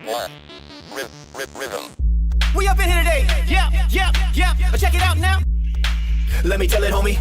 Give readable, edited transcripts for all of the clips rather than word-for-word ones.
One. Rhythm. We up in here today. Yeah. Check it out now. Let me tell it, homie.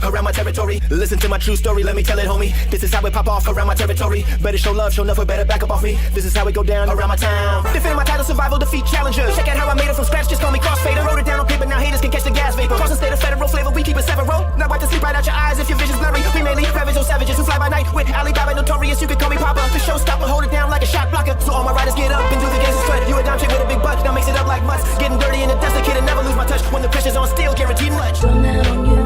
Around my territory, listen to my true story, let me tell it, homie. This is how it pop off around my territory. Better show love, show never better back up off me. This is how it go down around my town. Defending my title, survival, defeat challengers. Check out how I made it from scratch, just call me crossfader. Wrote it down on paper, now haters can catch the gas vapor. Crossing state of federal flavor, we keep it several. Now wipe the sleep right out your eyes if your vision's blurry. We mainly ravage those savages who fly by night. With Alibaba notorious, you can call me Papa. The showstopper, hold it down like a shot blocker. So all my riders get up and do the gangster strut. You a down chick with a big butt, now mix it up like mutts. Getting dirty in the dust, the kid and never lose my touch. When the pressure's on steel, guaranteed much. Strung out on you,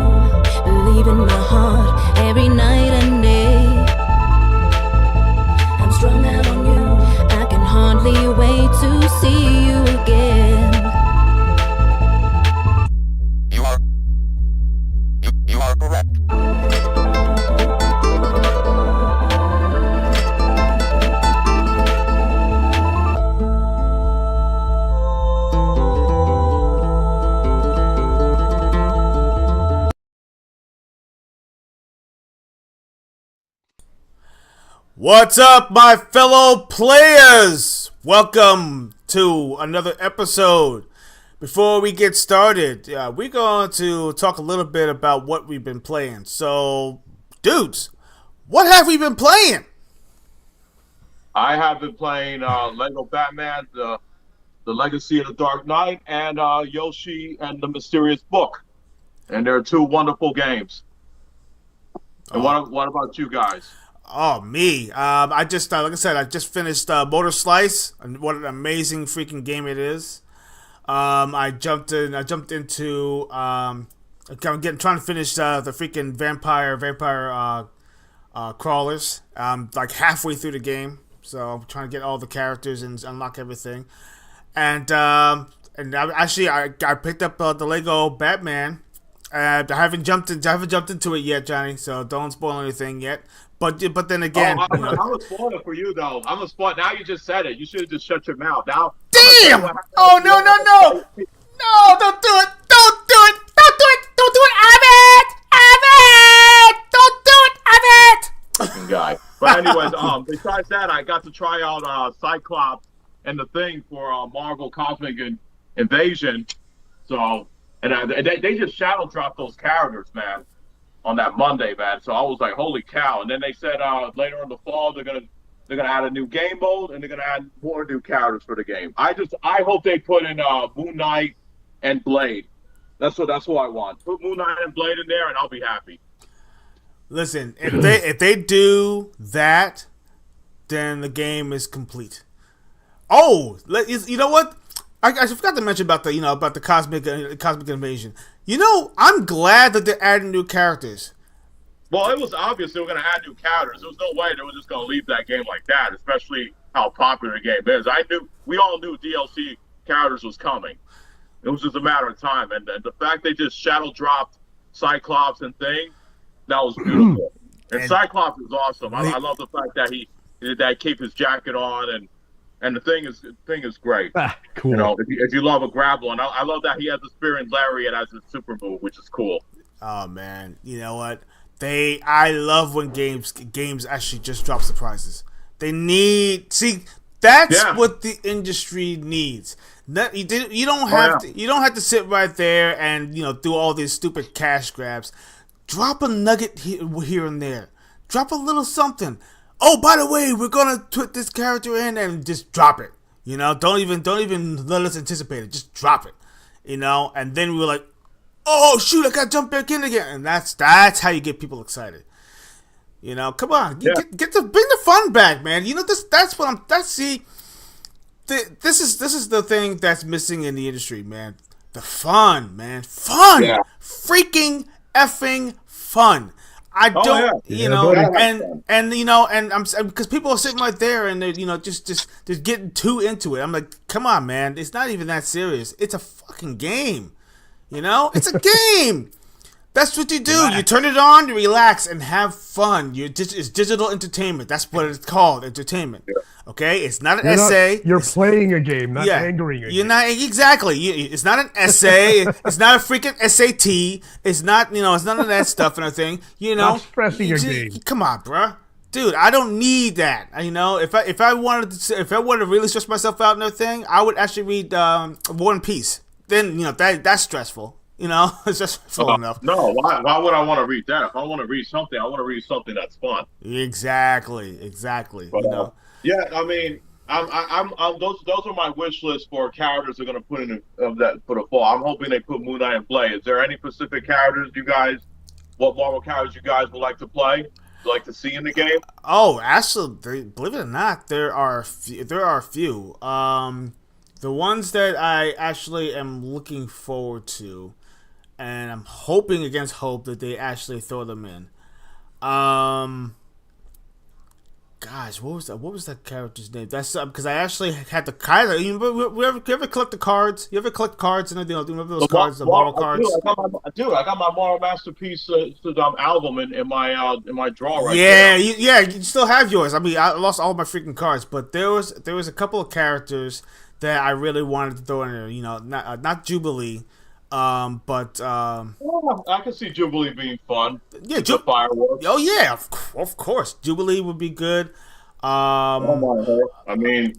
believe in my heart every night and day. I'm strung out on you, I can hardly wait to see you again. You are correct. What's up, my fellow players? Welcome to another episode. Before we get started, we're going to talk a little bit about what we've been playing. So, dudes, what have we been playing? I have been playing Lego Batman, the Legacy of the Dark Knight, and Yoshi and the Mysterious Book. And they're two wonderful games. And what about you guys? Oh, me. I just, like I said, I just finished Motor Slice, and what an amazing freaking game it is. I jumped into, I'm trying to finish the freaking vampire crawlers. Like halfway through the game, so I'm trying to get all the characters and unlock everything. And I picked up the Lego Batman. I haven't jumped into it yet, Johnny. So don't spoil anything yet. But then again, I'm a spoiler for you though. I'm a spoiler. Now you just said it. You should have just shut your mouth. Now. Damn! Oh no! No! Don't do it! Ivan! Don't do it, Ivan! Fucking guy. But anyways, besides that, I got to try out Cyclops and the Thing for Marvel Cosmic Invasion. So, and they just shadow dropped those characters, man, on that Monday, man. So I was like, holy cow! And then they said later in the fall they're gonna add a new game mode and they're gonna add more new characters for the game. I hope they put in Moon Knight and Blade. That's what I want. Put Moon Knight and Blade in there, and I'll be happy. Listen, if they do that, then the game is complete. Oh, you know what? I forgot to mention about the cosmic invasion. I'm glad that they're adding new characters. Well, it was obvious they were going to add new characters. There was no way they were just going to leave that game like that, especially how popular the game is. We all knew DLC characters was coming. It was just a matter of time. And the fact they just shadow dropped Cyclops and Thing, that was beautiful. And Cyclops is awesome. I love the fact that he keep his jacket on, and the Thing is great. Cool. If you love a grapple, and I love that he has the Spirit Lariat as his super move, which is cool. Oh man, you know what? I love when games actually just drop surprises. That's what the industry needs. You don't have to sit right there and do all these stupid cash grabs. Drop a nugget here and there. Drop a little something. Oh, by the way, we're gonna put this character in and just drop it. Don't even let us anticipate it. Just drop it. And then we were like, oh shoot, I gotta jump back in again. And that's how you get people excited. Come on, bring the fun back, man. This is the thing that's missing in the industry, man. The fun, man. Fun. Yeah. Freaking effing fun. I don't, and because people are sitting right there and they're, just getting too into it. I'm like, come on, man. It's not even that serious. It's a fucking game. It's a game. That's what you do. Relax. You turn it on, you relax, and have fun. It's digital entertainment. That's what it's called, entertainment. Yeah. Okay? It's not an essay. You're playing a game, not angering a game. You're not, exactly. It's not an essay. It's not a freaking SAT. It's not, it's none of that stuff and everything. Not stressing your game. Come on, bruh. Dude, I don't need that. You know, if I wanted to really stress myself out and everything, I would actually read War and Peace. Then that's stressful. You know, it's just stressful enough. No, why would I want to read that? If I want to read something, I want to read something that's fun. Exactly. But, you know, yeah, I mean, those are my wish list for characters they're gonna put in that for the fall. I'm hoping they put Moon Knight in play. Is there any specific characters what Marvel characters you guys would like to play? Like to see in the game? Oh, actually, believe it or not, there are a few. The ones that I actually am looking forward to, and I'm hoping against hope that they actually throw them in. Gosh, what was that character's name? That's because I actually had the Kaiser. You ever collect the cards? You ever collect cards and remember those cards, the Marvel cards? I got my Marvel Masterpiece album in my drawer right there. You still have yours. I mean, I lost all my freaking cards, but there was a couple of characters that I really wanted to throw in there. You know, not Jubilee. But I can see Jubilee being fun. Yeah, the fireworks. Oh yeah, of course, Jubilee would be good. I mean,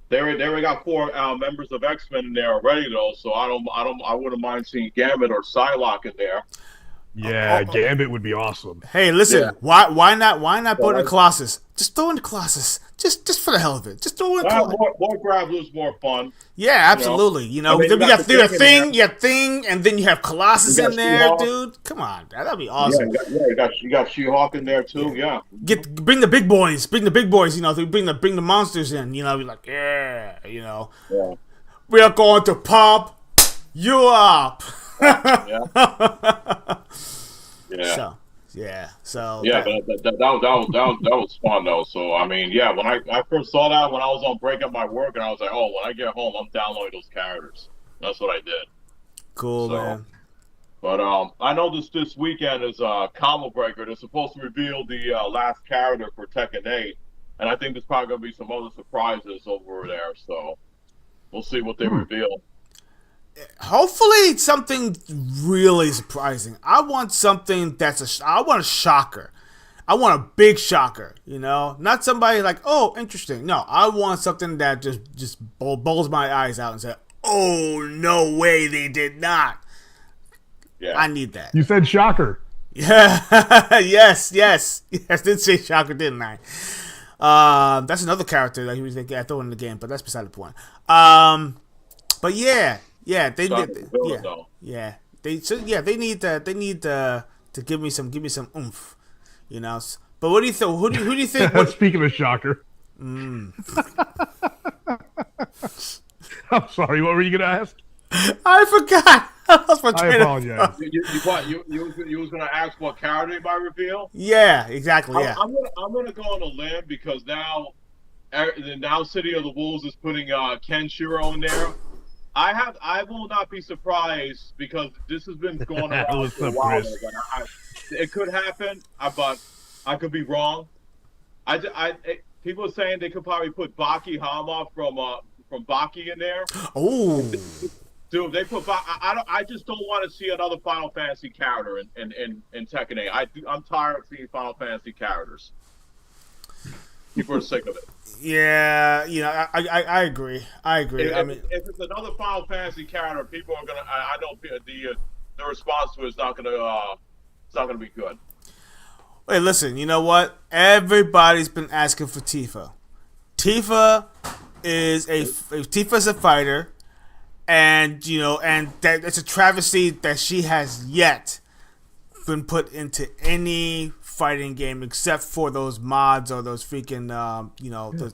they got 4 members of X-Men in there already though, so I wouldn't mind seeing Gambit or Psylocke in there. Yeah, Gambit would be awesome. Hey, listen, why not put in Colossus? Just throw in Colossus, just for the hell of it. Just throw in Colossus. More Grappler's more fun. Yeah, absolutely. You know, then we got Thing, and then you have Colossus in there, She-Hulk. Dude. Come on, that'd be awesome. You got She-Hulk in there too. Yeah. Bring the big boys. You know, bring the monsters in. You know, be like, you know, we are going to pop you up. Yeah. So that was fun though. So I mean, yeah, when I first saw that when I was on break at my work, and I was like, oh, when I get home, I'm downloading those characters. That's what I did. Cool, man. But I know this weekend is Combo Breaker. They're supposed to reveal the last character for Tekken 8, and I think there's probably gonna be some other surprises over there. So we'll see what they reveal. Hopefully something really surprising. I want something I want a shocker. I want a big shocker, you know? Not somebody like, oh, interesting. No, I want something that just bowls my eyes out and say, oh, no way they did not. Yeah. I need that. You said shocker. Yeah. yes. Did say shocker, didn't I? That's another character that he was thinking I throw in the game, but that's beside the point. But yeah. Yeah, they did. Yeah, they need to give me some oomph, you know. But what do you think? Who do you think? Speaking of shocker, I'm sorry. What were you gonna ask? I forgot. I apologize. You was gonna ask what character they might reveal? Yeah, exactly. Yeah, I'm gonna go on a limb because now City of the Wolves is putting Kenshiro in there. I will not be surprised because this has been going around for a while. It could happen, but I could be wrong. People are saying they could probably put Baki Hama from Baki in there. Oh, dude, they put Baki. I just don't want to see another Final Fantasy character in Tekken 8. I'm tired of seeing Final Fantasy characters. People are sick of it. Yeah, you know, I agree. I mean, if it's another Final Fantasy character, people are gonna. I know the response to it is not gonna be good. Wait, listen. You know what? Everybody's been asking for Tifa. Tifa is a fighter, and that it's a travesty that she has yet been put into any fighting game except for those mods or those freaking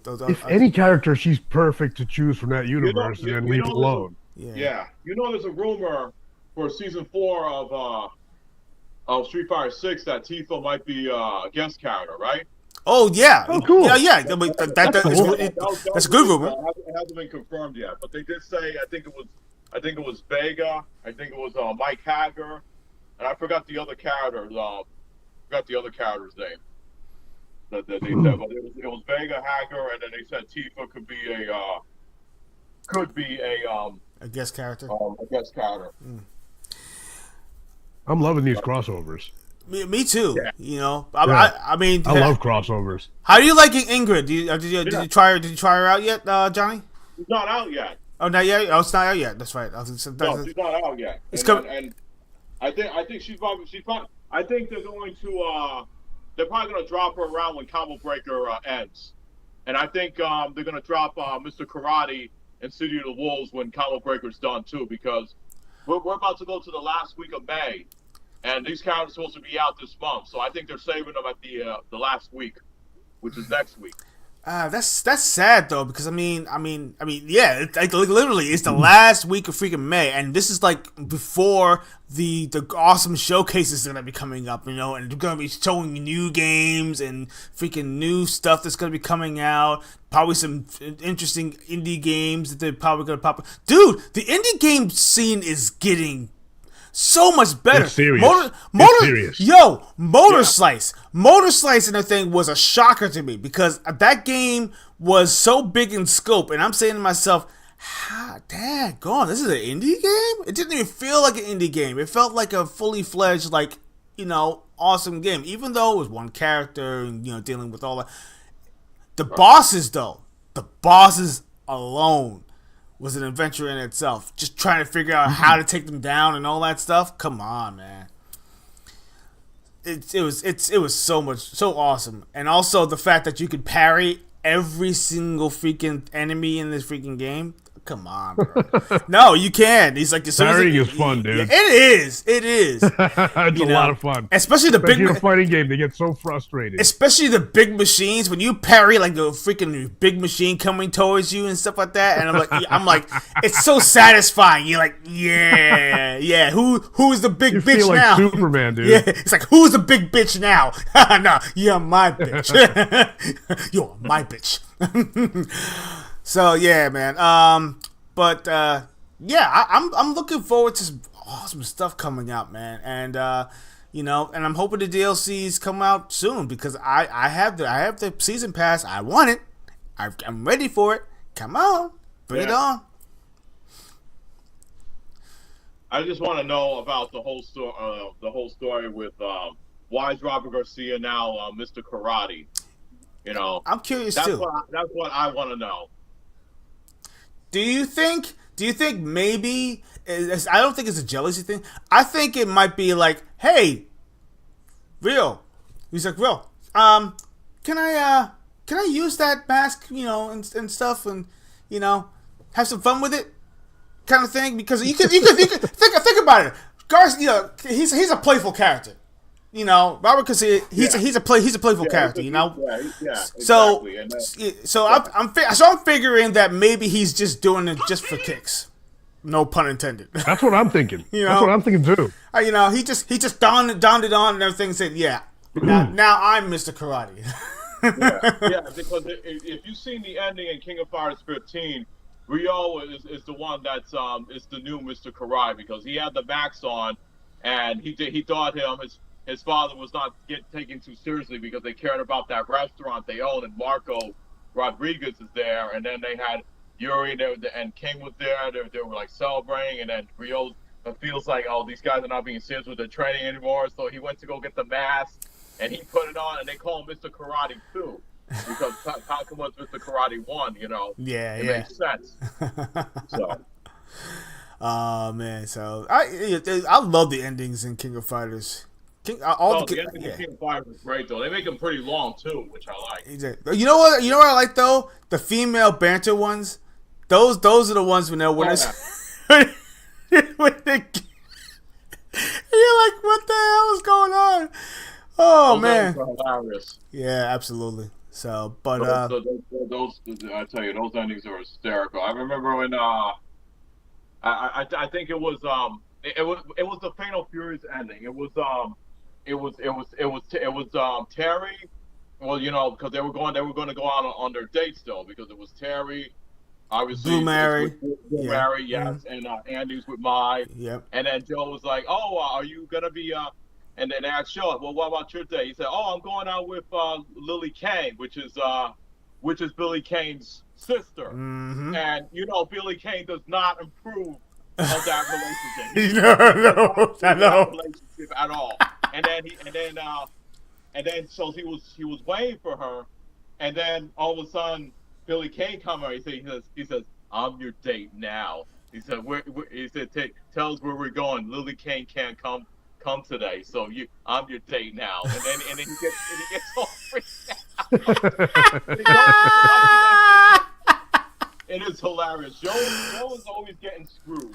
those any character, she's perfect to choose from that universe and then leave it alone. Yeah, there's a rumor for season 4 of Street Fighter 6 that Tifa might be a guest character, right? Oh yeah. Oh cool. Yeah. That's a good rumor. It hasn't been confirmed yet, but they did say I think it was Vega, I think it was Mike Hager, and I forgot the other character. Forgot the other character's name that they said, but it was Vega, Hager, and then they said Tifa could be a guest character. A guest character. I'm loving these crossovers. Me too. Yeah. You know, Yeah. I mean, I love crossovers. How do you like Ingrid? Did you try her? Did you try her out yet, Johnny? She's not out yet. Oh, not yet. Oh, it's not out yet. That's right. No, she's not out yet. It's And, coming. and I think she's probably. I think they're going to. They're probably going to drop her around when Combo Breaker ends, and I think they're going to drop Mr. Karate and City of the Wolves when Combo Breaker's done too, because we're about to go to the last week of May, and these characters are supposed to be out this month. So I think they're saving them at the last week, which is next week. That's sad though, because I mean, yeah, it's like literally, it's the last week of freaking May, and this is like before the awesome showcases that are gonna be coming up, you know, and they're gonna be showing new games and freaking new stuff that's gonna be coming out. Probably some interesting indie games that they're probably gonna pop up. Dude, the indie game scene is getting so much better. It's serious. It's serious. Yo, Motor Slice. Motor Slice and the thing was a shocker to me because that game was so big in scope, and I'm saying to myself, daggone, this is an indie game? It didn't even feel like an indie game. It felt like a fully fledged, like, you know, awesome game. Even though it was one character and, you know, dealing with all that. The bosses, though. The bosses alone was an adventure in itself. Just trying to figure out how to take them down and all that stuff. Come on, man. It was so awesome. And also the fact that you could parry every single freaking enemy in this freaking game. Come on, bro. No, you can. He's like, Parrying is fun, dude. It is. It's a lot of fun. Especially the in a fighting game, they get so frustrated. Especially the big machines when you parry like the freaking big machine coming towards you and stuff like that. And I'm like, it's so satisfying. You're like, yeah. Who's the big you bitch feel like now? Superman, dude. Yeah, it's like, who's the big bitch now? No, you're my bitch. You're my bitch. So yeah, man. I'm looking forward to some awesome stuff coming out, man. And you know, and I'm hoping the DLCs come out soon because I have the season pass. I want it. I'm ready for it. Come on, bring it on. I just want to know about the whole story with why is Robert Garcia now Mr. Karate? You know, I'm curious that's too. That's what I want to know. Do you think maybe I don't think it's a jealousy thing. I think it might be like, hey, Real. He's like, Real, can I use that mask, you know, and stuff, and you know, have some fun with it, kind of thing? Because you could think about it. Garcia, you know, he's a playful character. You know, Robert Garcia, he's a playful character. You know, Exactly. So I'm figuring that maybe he's just doing it just for kicks. No pun intended. That's what I'm thinking. You know? That's what I'm thinking too. You know, he just donned it on and everything. And said, yeah, now I'm Mr. Karate. yeah, because if you've seen the ending in King of Fighters 15, Ryo is the one that's is the new Mr. Karate because he had the max on, and he thought his father was not taken too seriously because they cared about that restaurant they own, and Marco Rodriguez is there, and then they had Yuri there, and King was there. They were like celebrating, and then Ryo feels like, oh, these guys are not being serious with their training anymore, so he went to go get the mask, and he put it on, and they call him Mr. Karate 2 because Falcon was Mr. Karate 1, you know. It makes sense. So. Oh man, so I love the endings in King of Fighters. The ending of King of Fighters is great though. They make them pretty long too, which I like. You know what I like though? The female banter ones. Those are the ones when they're winners. When you're like, what the hell is going on? Oh those man, are hilarious. Yeah, absolutely. So, but those I tell you, those endings are hysterical. I remember when I think it was the Fatal Furies ending. It was Terry. Well, you know, because they were going to go out on their date still because it was Terry, obviously Blue Mary, Mary, yes, and Andy's with Mai. Yep. And then Joe was like, "Oh, are you gonna be?" And then they asked Joe, "Well, what about your day?" He said, "Oh, I'm going out with Lily Kane, which is Billy Kane's sister." Mm-hmm. And you know, Billy Kane does not improve of that relationship. No, I know. Relationship at all. so he was waiting for her, and then all of a sudden Billy Kane comes over. He says, "I'm your date now." He said, he said, tell us where we're going. Lily Kane can't come today, so I'm your date now. And then he gets all freaked out. It is hilarious. Joe is always getting screwed.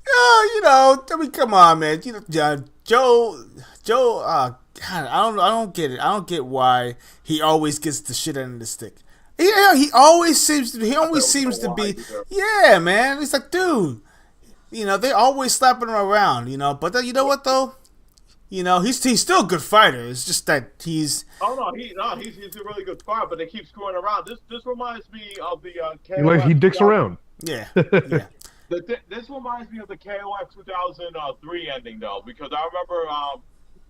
I mean, come on, man. Joe. God, I don't get it. I don't get why he always gets the shit end of the stick. Yeah, he always seems to be. Yeah, man. It's like, dude. They always slapping him around. But you know what though? He's still a good fighter. It's just that he's. Oh no, he's a really good fighter, but they keep screwing around. This reminds me of the KOF. He dicks around. Yeah. Yeah. This reminds me of the KOF 2003 ending though, because I remember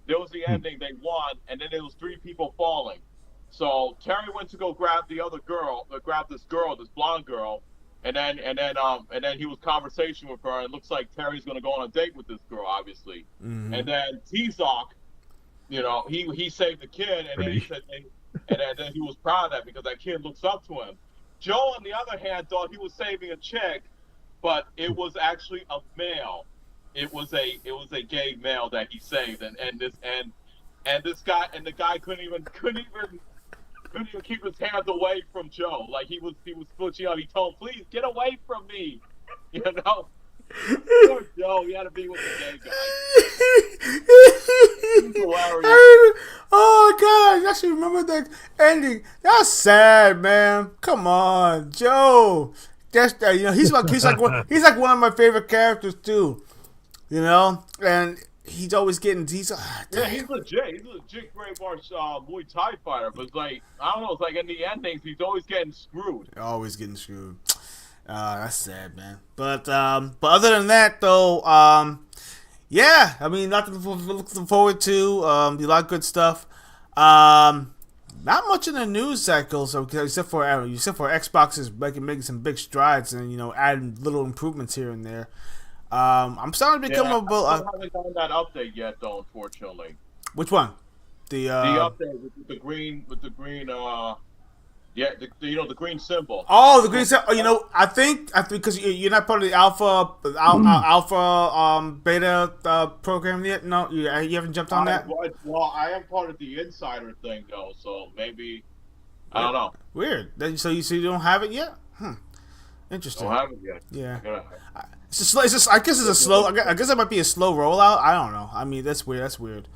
there was the ending they won, and then there was 3 people falling. So Terry went to go grab the other girl, this blonde girl, and then he was conversation with her, and it looks like Terry's gonna go on a date with this girl, obviously. Mm-hmm. And then T-Zock, he saved the kid, and then he said, and then he was proud of that because that kid looks up to him. Joe, on the other hand, thought he was saving a chick, but it was actually a male. It was a gay male that he saved, and the guy couldn't even keep his hands away from Joe. Like he was switching out. He told him, "Please get away from me." Poor Joe, he had to be with the gay guy. He's hilarious. Oh God, I actually remember that ending. That's sad, man. Come on, Joe. That's he's like one of my favorite characters too. And he's always getting he's legit. He's a legit great Muay Thai fighter, but it's like I don't know. It's like in the endings, he's always getting screwed. Always getting screwed. That's sad, man. But other than that, though, yeah. I mean, nothing to look forward to. A lot of good stuff. Not much in the news cycle, except for Xbox is making some big strides and adding little improvements here and there. I'm starting to become I haven't gotten that update yet, though. Unfortunately. Which one? The update with the green. The green symbol. Oh, the green symbol. I think because you're not part of the alpha beta program yet. No, you haven't jumped on that. Well, I am part of the insider thing though, so maybe I don't know. Weird. So you don't have it yet? Interesting. I don't have it yet. Yeah. I guess it's a slow. I guess it might be a slow rollout. I don't know. I mean, that's weird.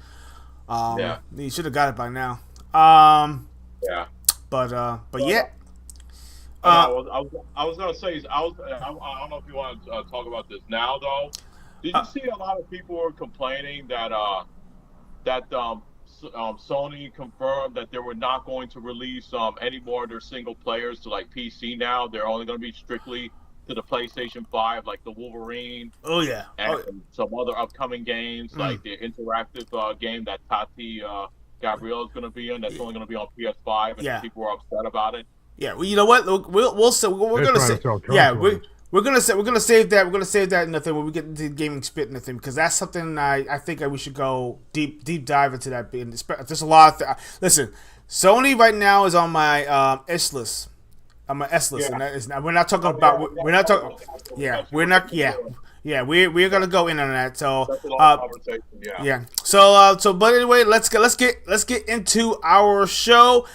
Yeah. You should have got it by now. Yeah. But yeah. I was gonna say I don't know if you want to talk about this now though. Did you see a lot of people were complaining that Sony confirmed that they were not going to release any more of their single players to like PC now. They're only going to be strictly to the PlayStation 5, like the Wolverine. Oh yeah. And some other upcoming games like the interactive game that Tati Gabrielle is going to be in. That's only going to be on PS5, and people are upset about it. Yeah, well, you know what? We'll say we're going to say. Yeah, we're gonna save that. We're gonna save that in the thing when we get into the gaming spit in the thing because that's something I think we should go deep dive into that. There's a lot of listen. Sony right now is on my S list. On my S list, and that is, we're not talking about. We're not talking. Yeah, we're not. Yeah. Yeah, we're gonna go in on that. So, that's a lot of conversation, yeah. So, but anyway, let's get into our show.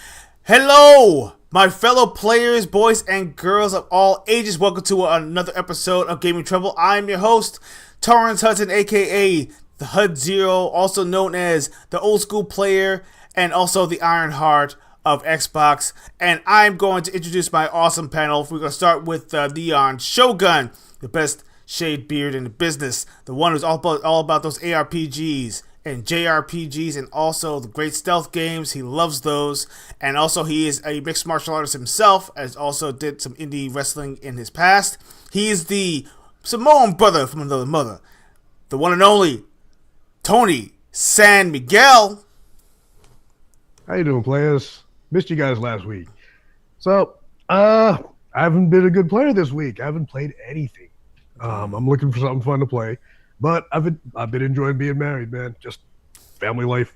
Hello, my fellow players, boys and girls of all ages. Welcome to another episode of Gaming Trouble. I'm your host, Taurence Hudson, aka the Hud Zero, also known as the Old School Player, and also the Iron Heart of Xbox. And I'm going to introduce my awesome panel. We're going to start with Leon Shogun, the best shaved beard in the business, the one who's all about those ARPGs and JRPGs and also the great stealth games. He loves those. And also he is a mixed martial artist himself, as also did some indie wrestling in his past. He is the Samoan brother from another mother, the one and only Tony San Miguel. How you doing, players? Missed you guys last week. So, I haven't been a good player this week. I haven't played anything. I'm looking for something fun to play, but I've been enjoying being married, man. Just family life,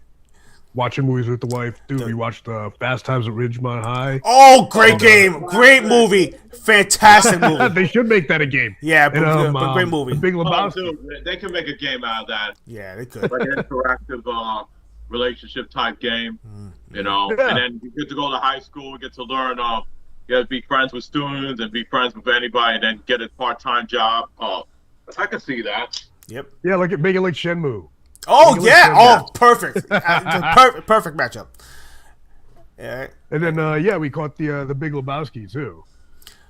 watching movies with the wife. Dude, we watched Fast Times at Ridgemont High. Oh, great game. Great movie. Fantastic movie. They should make that a game. Yeah, And, but great movie. The Big Oh, Lebowski. dude, they can make a game out of that. Yeah, they could. Like an interactive relationship type game, you know. Yeah. And then you get to go to high school, you get to learn, you get to be friends with students and be friends with anybody, and then get a part-time job. Oh, I can see that. Yep. Yeah, make it like Shenmue. Oh, Make it yeah. like Oh, perfect. Perfect matchup. Yeah. And then, we caught the Big Lebowski, too.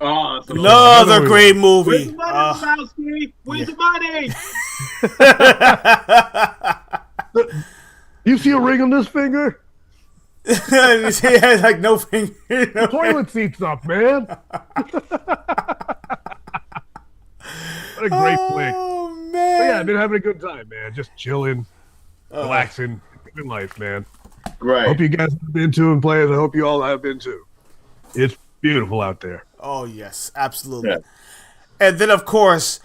Oh, that's Another great Where's movie. the money, Lebowski? Where's the money? You see a ring on this finger? He has like no finger. The toilet seat's up, man. What a great flick. Oh, But man. yeah, I've been having a good time, man. Just chilling, relaxing, living life, man. Great. Hope you guys have been to and players. I hope you all have been too. It's beautiful out there. Oh, yes. Absolutely. Yeah. And then, of course,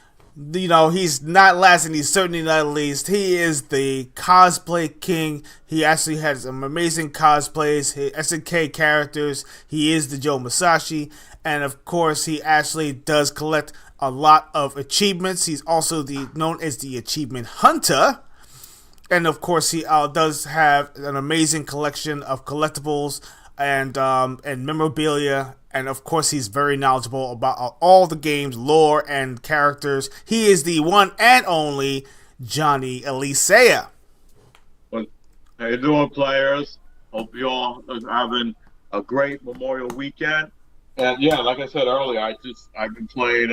he's not last and he's certainly not least. He is the cosplay king. He actually has some amazing cosplays, SNK characters. He is the Joe Masashi. And, of course, he actually does collect a lot of achievements. He's also known as the Achievement Hunter. And, of course, he does have an amazing collection of collectibles and memorabilia. And, of course, he's very knowledgeable about all the game's lore and characters. He is the one and only Johnny Alicea. How you doing, players? Hope you all are having a great Memorial weekend. And yeah, like I said earlier, I've been playing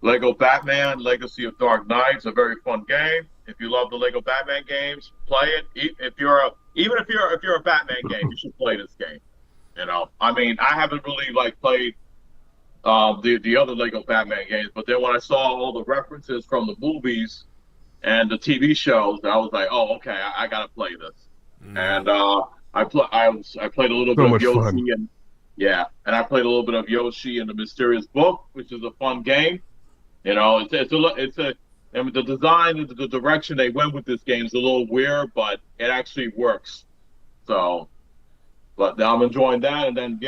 Lego Batman: Legacy of Dark Knight. It's a very fun game. If you love the Lego Batman games, play it. Even if you're a Batman game, you should play this game. You know, I mean, I haven't really played the other Lego Batman games, but then when I saw all the references from the movies and the TV shows, I was like, oh, okay, I gotta play this. And I played a little bit of Yoshi fun. and I played a little bit of Yoshi and the Mysterious Book, which is a fun game. You know, and the design, the direction they went with this game is a little weird, but it actually works. So. But now I'm enjoying that, and then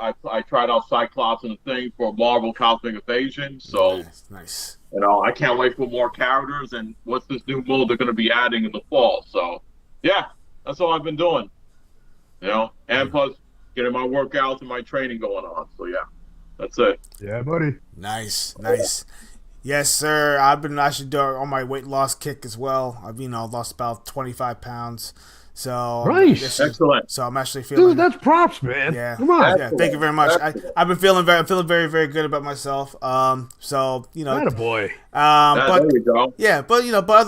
I tried out Cyclops and the Thing for Marvel Cosmic Invasion. So Nice. You know, I can't wait for more characters and what's this new mode they're going to be adding in the fall. So yeah, that's all I've been doing. You know, and plus getting my workouts and my training going on. So yeah, that's it. Yeah, buddy. Nice. Yes, sir. I've been actually doing on my weight loss kick as well. I've lost about 25 pounds. So Nice. Excellent. So I'm actually feeling. Dude, that's props, man. Yeah. Come on. Yeah. Thank you very much. I've been feeling very, very good about myself. So Attaboy. but there you go. yeah, but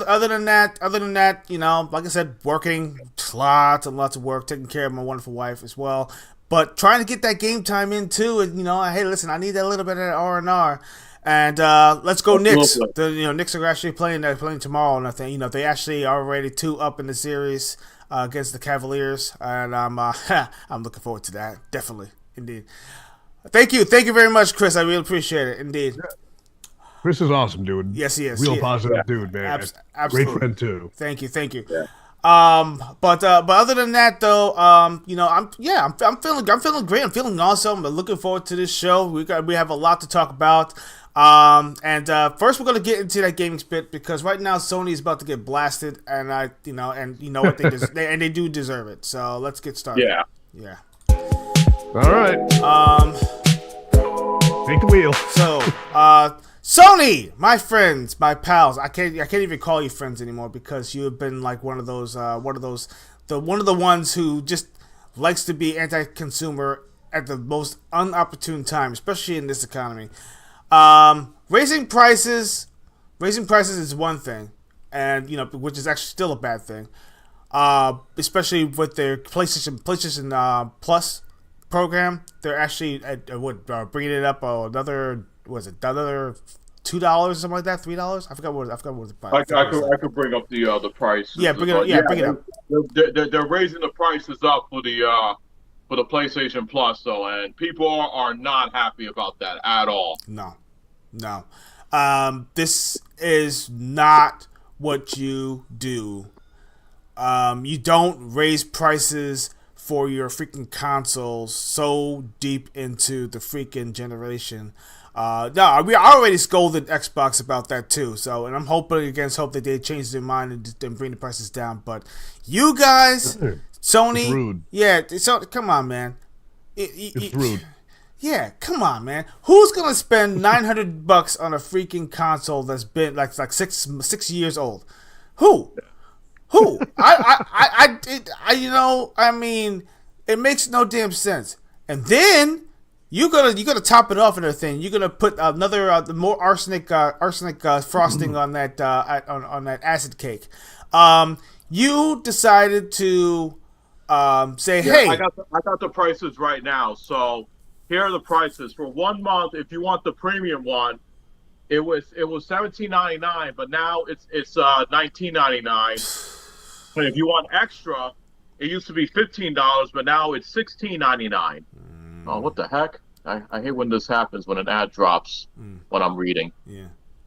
other than that, like I said, working lots and lots of work, taking care of my wonderful wife as well. But trying to get that game time in too, and hey, listen, I need that little bit of R&R. And let's go Knicks. Knicks are actually playing tomorrow, and I think they actually are already 2-up in the series against the Cavaliers, and I'm looking forward to that. Definitely, indeed. Thank you very much, Chris. I really appreciate it, indeed. Yeah. Chris is awesome, dude. Yes, he is. Real positive dude, man. Absolutely. Great friend too. Thank you. Yeah. But other than that, though, I'm feeling great. I'm feeling awesome. I'm looking forward to this show. We have a lot to talk about. First we're gonna get into that gaming bit because right now Sony is about to get blasted, and what they do deserve it. So let's get started. Yeah. All right. Take the wheel. So, Sony, my friends, my pals. I can't even call you friends anymore because you have been like one of the ones who just likes to be anti-consumer at the most inopportune time, especially in this economy. Raising prices is one thing, and which is actually still a bad thing. Especially with their PlayStation Plus program, they're actually bringing it up another $2 or something like that, $3. I forgot what the price. I could bring up the price. Yeah, bring it up. They're raising the prices up for the PlayStation Plus, though, and people are not happy about that at all. No. This is not what you do You don't raise prices for your freaking consoles so deep into the freaking generation. No, we already scolded Xbox about that too. So, and I'm hoping against hope that they change their mind and bring the prices down. But you guys, Sony, it's rude. Yeah, so come on, man. It's rude. Yeah, come on, man. Who's gonna spend $900 on a freaking console that's been like 6 years old? Who? I mean, it makes no damn sense. And then you gotta top it off and everything. You're gonna put another more arsenic frosting on that on that acid cake. You decided to say, hey, I got the prices right now. So here are the prices for 1 month. If you want the premium one, it was $17.99, but now it's $19.99. And if you want extra, it used to be $15, but now it's $16.99. Oh, what the heck? I hate when this happens, when an ad drops when I'm reading.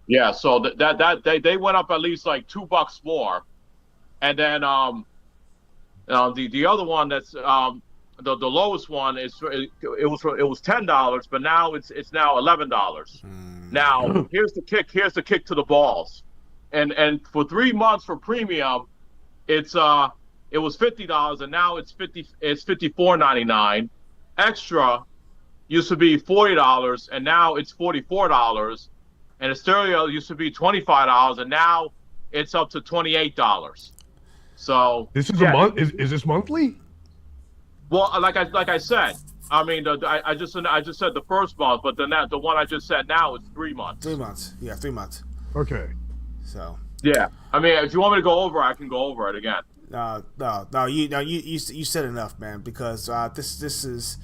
Yeah. So that they went up at least like $2 more, and then the other one that's the lowest one it was $10, but now it's now $11. Now here's the kick to the balls, and for 3 months for premium, it was $50 and now it's $54.99. Extra used to be $40 and now it's $44, and a stereo used to be $25 and now it's up to $28. So this is a month. Is this monthly? Well, like I said, I mean, I just said the first month, but then the one I just said now is 3 months. 3 months, yeah, 3 months. Okay. So yeah, I mean, if you want me to go over, I can go over it again. No. You said enough, man. Because this is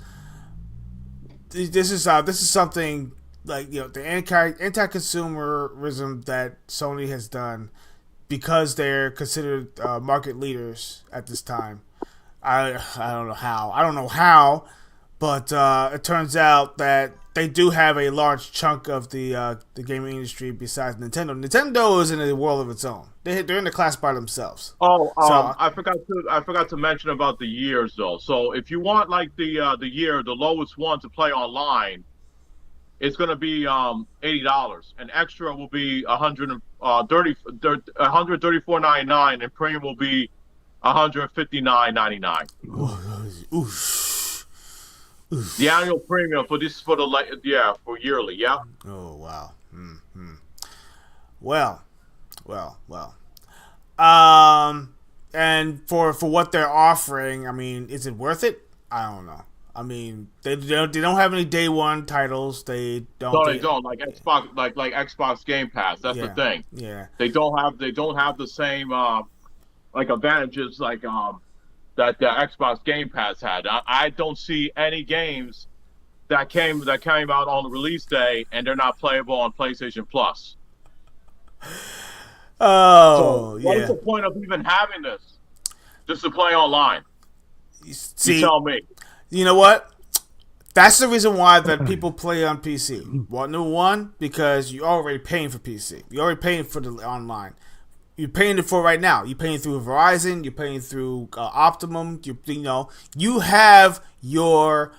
something like, you know, the anti-consumerism that Sony has done because they're considered market leaders at this time. I don't know how, but it turns out that they do have a large chunk of the gaming industry besides Nintendo. Nintendo is in a world of its own. They're in the class by themselves. I forgot to mention about the years though. So if you want like the lowest one to play online, it's going to be $80, and extra will be $134.99, and premium will be $159.99. The annual premium for yearly, yeah. Oh wow. Mm-hmm. Well. And for what they're offering, I mean, is it worth it? I don't know. I mean, they don't have any day one titles. They don't. No, they don't. Like Xbox, like Xbox Game Pass. That's the thing. Yeah. They don't have the same like advantages like that the Xbox Game Pass had. I don't see any games that came out on the release day and they're not playable on PlayStation Plus. Oh, so what is the point of even having this? Just to play online. See, you tell me. You know what? That's the reason why that people play on PC. Well, number one, because you're already paying for PC. You're already paying for the online. You're paying it for right now. You're paying through Verizon. You're paying through Optimum. You have your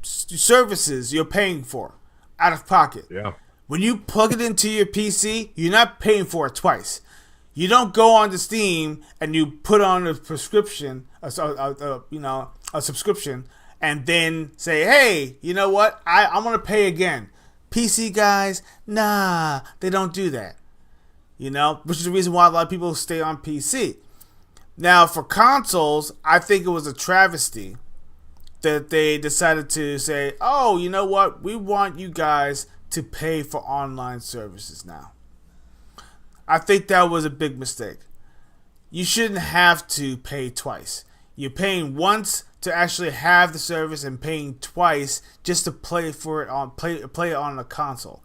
services you're paying for out of pocket. Yeah. When you plug it into your PC, you're not paying for it twice. You don't go on to Steam and you put on a subscription, and then say, hey, you know what? I'm going to pay again. PC guys, nah, they don't do that. Which is the reason why a lot of people stay on PC. Now, for consoles, I think it was a travesty that they decided to say, oh, you know what? We want you guys to pay for online services now. I think that was a big mistake. You shouldn't have to pay twice. You're paying once to actually have the service and paying twice just to play it on a console.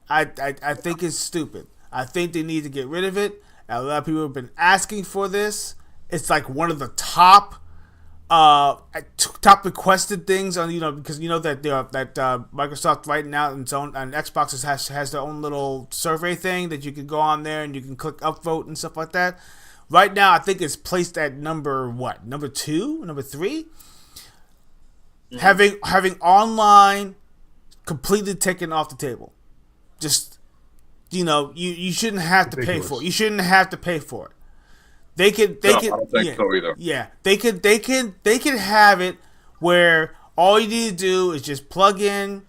I think it's stupid. I think they need to get rid of it. A lot of people have been asking for this. It's like one of the top requested things on because that Microsoft right now and Xbox has their own little survey thing that you can go on there and you can click upvote and stuff like that. Right now, I think it's placed at number 2, number 3. Having online completely taken off the table. Just, you shouldn't have to pay for it. You shouldn't have to pay for it. I don't think so either. Yeah, they could have it where all you need to do is just plug in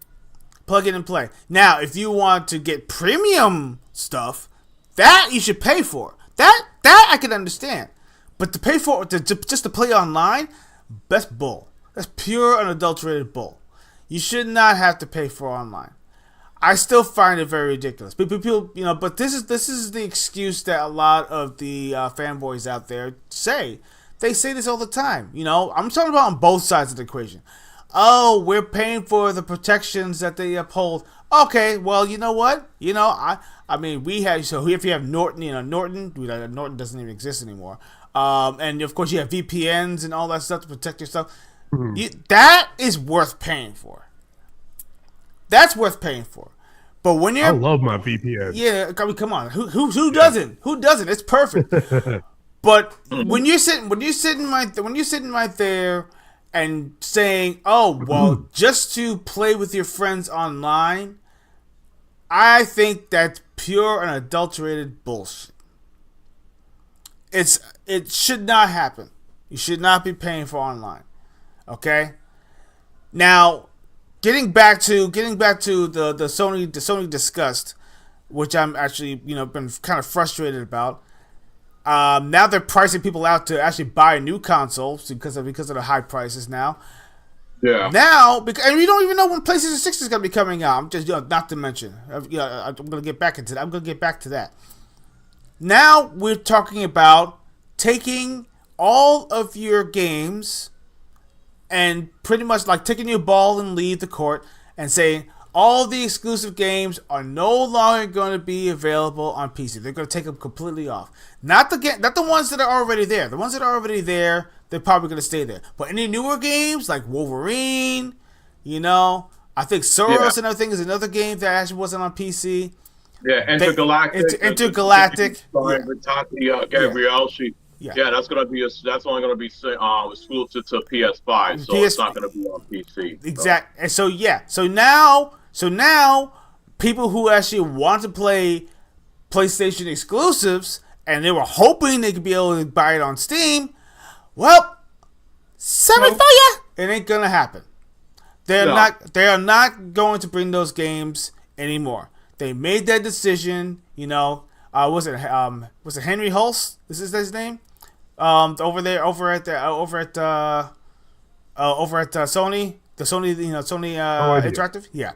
and play. Now, if you want to get premium stuff, that you should pay for. That I can understand. But to pay for just to play online, that's bull. That's pure unadulterated bull. You should not have to pay for online. I still find it very ridiculous. People, but this is the excuse that a lot of the fanboys out there say. They say this all the time. I'm talking about on both sides of the equation. Oh, we're paying for the protections that they uphold. Okay, well, you know what? I mean, we have, so if you have Norton, Norton doesn't even exist anymore. And of course you have VPNs and all that stuff to protect yourself. That is worth paying for. That's worth paying for. But when I love my VPN. Yeah, I mean, come on. Who doesn't? Who doesn't? It's perfect. But when you're sitting right there and saying, "Oh, well, just to play with your friends online," I think that's pure and adulterated bullshit. It should not happen. You should not be paying for online. Okay? Now, getting back to the Sony discussed, which I'm actually, been kind of frustrated about. Now they're pricing people out to actually buy a new console because of the high prices now. Yeah. Now, and we don't even know when PlayStation 6 is going to be coming out. I'm just, not to mention. I'm going to get back into that. I'm going to get back to that. Now we're talking about taking all of your games and pretty much like taking your ball and leave the court and saying all the exclusive games are no longer going to be available on PC. They're going to take them completely off. Not the ones that are already there. The ones that are already there, they're probably going to stay there. But any newer games like Wolverine, I think Soros and everything is another game that actually wasn't on PC. Yeah, Intergalactic. Intergalactic. With Tati Gabrielle, that's only going to be exclusive to PS5, so it's not going to be on PC. Exactly. And so now, people who actually want to play PlayStation exclusives and they were hoping they could be able to buy it on Steam, well, sorry for ya. It ain't gonna happen. They are not going to bring those games anymore. They made that decision. Was it Henry Hulse? Is his name? Over at Sony, the Sony Interactive. Yeah.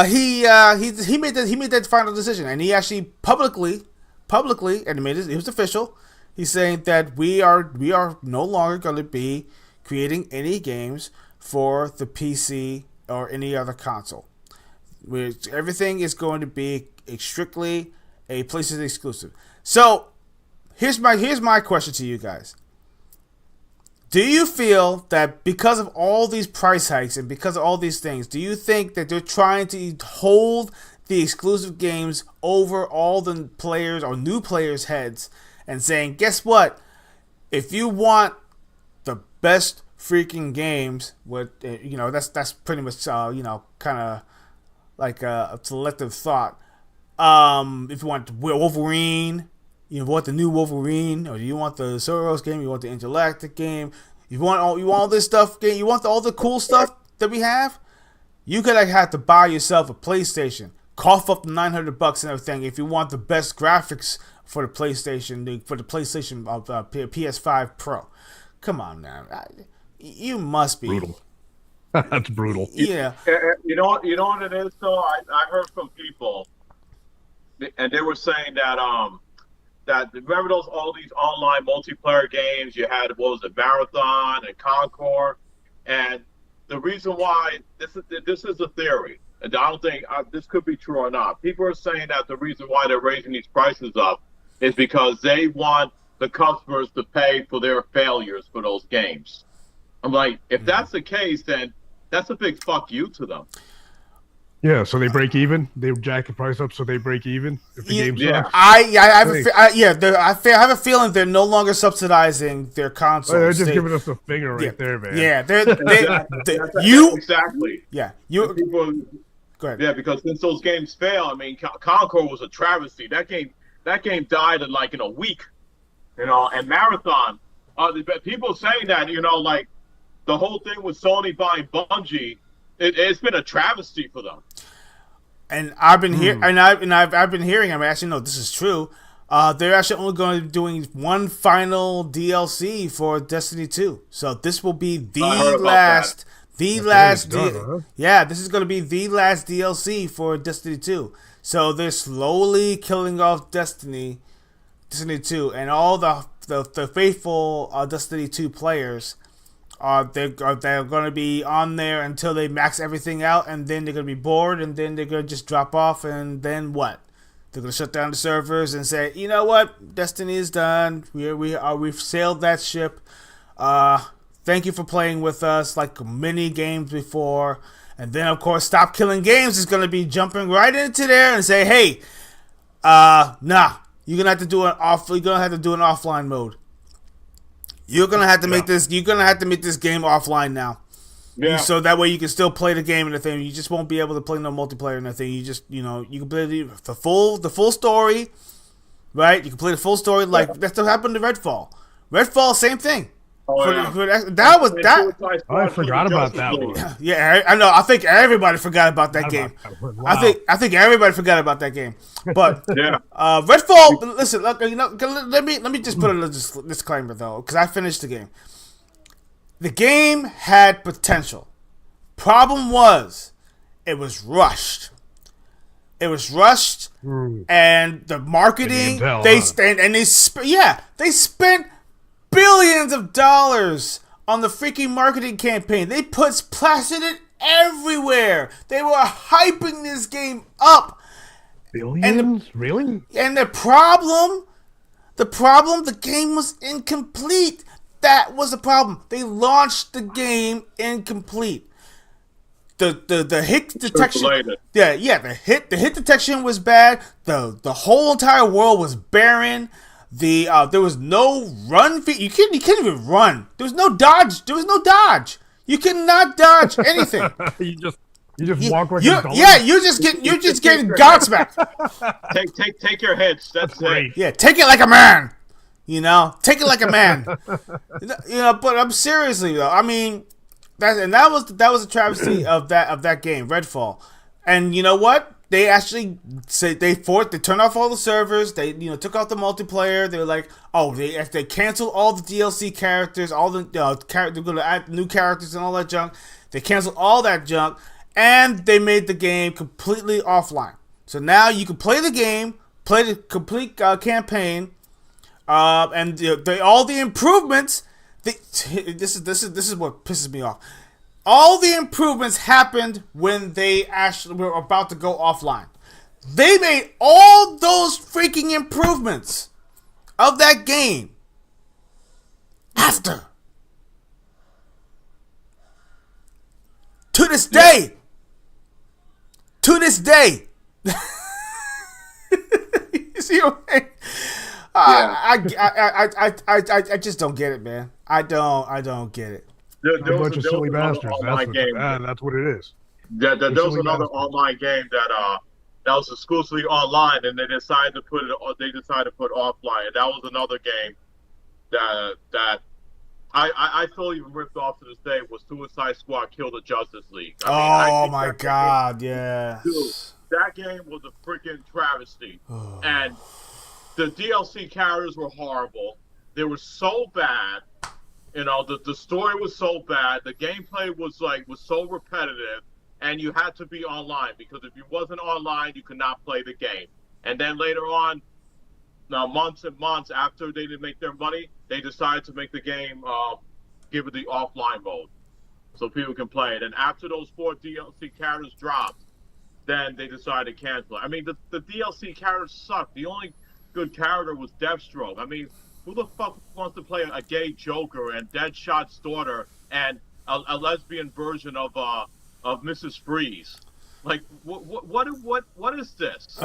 He made that final decision, and he actually publicly, and it was official. He's saying that we are no longer going to be creating any games for the PC or any other console. Everything is going to be strictly a PlayStation exclusive. So here's my question to you guys. Do you feel that because of all these price hikes and because of all these things, do you think that they're trying to hold the exclusive games over all the players or new players' heads and saying, guess what? If you want the best freaking games, that's pretty much kind of like a selective thought. If you want Wolverine, you want the new Wolverine, or do you want the Soros game? You want the Intergalactic game? You want all this stuff? You want all the cool stuff that we have? You could have to buy yourself a PlayStation, cough up the $900 and everything if you want the best graphics for the PlayStation PS5 Pro. Come on, man, you must be brutal. That's brutal. Yeah. You know what it is though? I heard from people, and they were saying that that remember all these online multiplayer games you had, Marathon and Concord, and the reason why this is a theory, and I don't think this could be true or not. People are saying that the reason why they're raising these prices up is because they want the customers to pay for their failures for those games. I'm like, if that's the case, then that's a big fuck you to them. Yeah, so they break even. They jack the price up so they break even if the game sucks. I have a feeling they're no longer subsidizing their consoles. They're just giving us a finger right there, man. Yeah, Exactly. Yeah, People, go ahead. yeah, because since those games fail, I mean, Concord was a travesty. That game died in like in a week, and Marathon. People saying that, like the whole thing with Sony buying Bungie, it's been a travesty for them. And I've been I've been hearing. I mean, actually, no, this is true. They're actually only going to be doing one final DLC for Destiny 2. So this will be this is going to be the last DLC for Destiny 2. So they're slowly killing off Destiny 2, and all the faithful Destiny 2 players they're going to be on there until they max everything out, and then they're going to be bored, and then they're going to just drop off, and then what? They're going to shut down the servers and say, you know what, Destiny is done. We've sailed that ship. Thank you for playing with us like many games before. And then, of course, Stop Killing Games is going to be jumping right into there and say, hey, nah, you're going to have to do an offline mode. You're gonna have to make this. You're gonna have to make this game offline now. Yeah. So that way you can still play the game and the thing. You just won't be able to play no multiplayer and the thing. You just, you can play the full story, right? You can play the full story that's what happened to Redfall. Redfall, same thing. I forgot about that one. Yeah, I know. I think everybody forgot about that game. Wow. I think everybody forgot about that game. But Redfall. Listen, look, let me just put a disclaimer though, because I finished the game. The game had potential. Problem was, it was rushed. And the marketing they spent billions of dollars on the freaking marketing campaign. They plastered it everywhere. They were hyping this game up. Billions? Really? And the problem, the game was incomplete. That was the problem. They launched the game incomplete. The hit detection, the hit detection was bad. The whole entire world was barren. There was no run feat. You can't even run. There was no dodge. You cannot dodge anything. You just walk like a donkey. Yeah, you're just getting godsmacked. Take your hits. That's great. Yeah, take it like a man. Take it like a man. But I'm seriously though. I mean, that was a travesty of that game, Redfall. And you know what? They actually said they turned off all the servers. They took out the multiplayer. They were like, they canceled all the DLC characters, all the they're going to add new characters and all that junk. They canceled all that junk, and they made the game completely offline. So now you can play the game, play the complete campaign, and all the improvements. This is what pisses me off. All the improvements happened when they actually were about to go offline. They made all those freaking improvements of that game after. To this day. You see what I mean? I just don't get it, man. I don't get it. There a bunch of silly bastards. That's what it is. There was another online game that was exclusively online, and they decided to put offline. And that was another game that I still even ripped off to this day. Was Suicide Squad Kill the Justice League? My God, yeah. Dude, that game was a freaking travesty, and the DLC characters were horrible. They were so bad. The story was so bad. The gameplay was so repetitive, and you had to be online, because if you wasn't online, you could not play the game. And then later on, months and months after they didn't make their money, they decided to make the game, give it the offline mode, so people can play it. And after those 4 DLC characters dropped, then they decided to cancel it. I mean, the DLC characters sucked. The only good character was Deathstroke. I mean, who the fuck wants to play a gay Joker and Deadshot's daughter and a lesbian version of Mrs. Freeze? Like, what is this?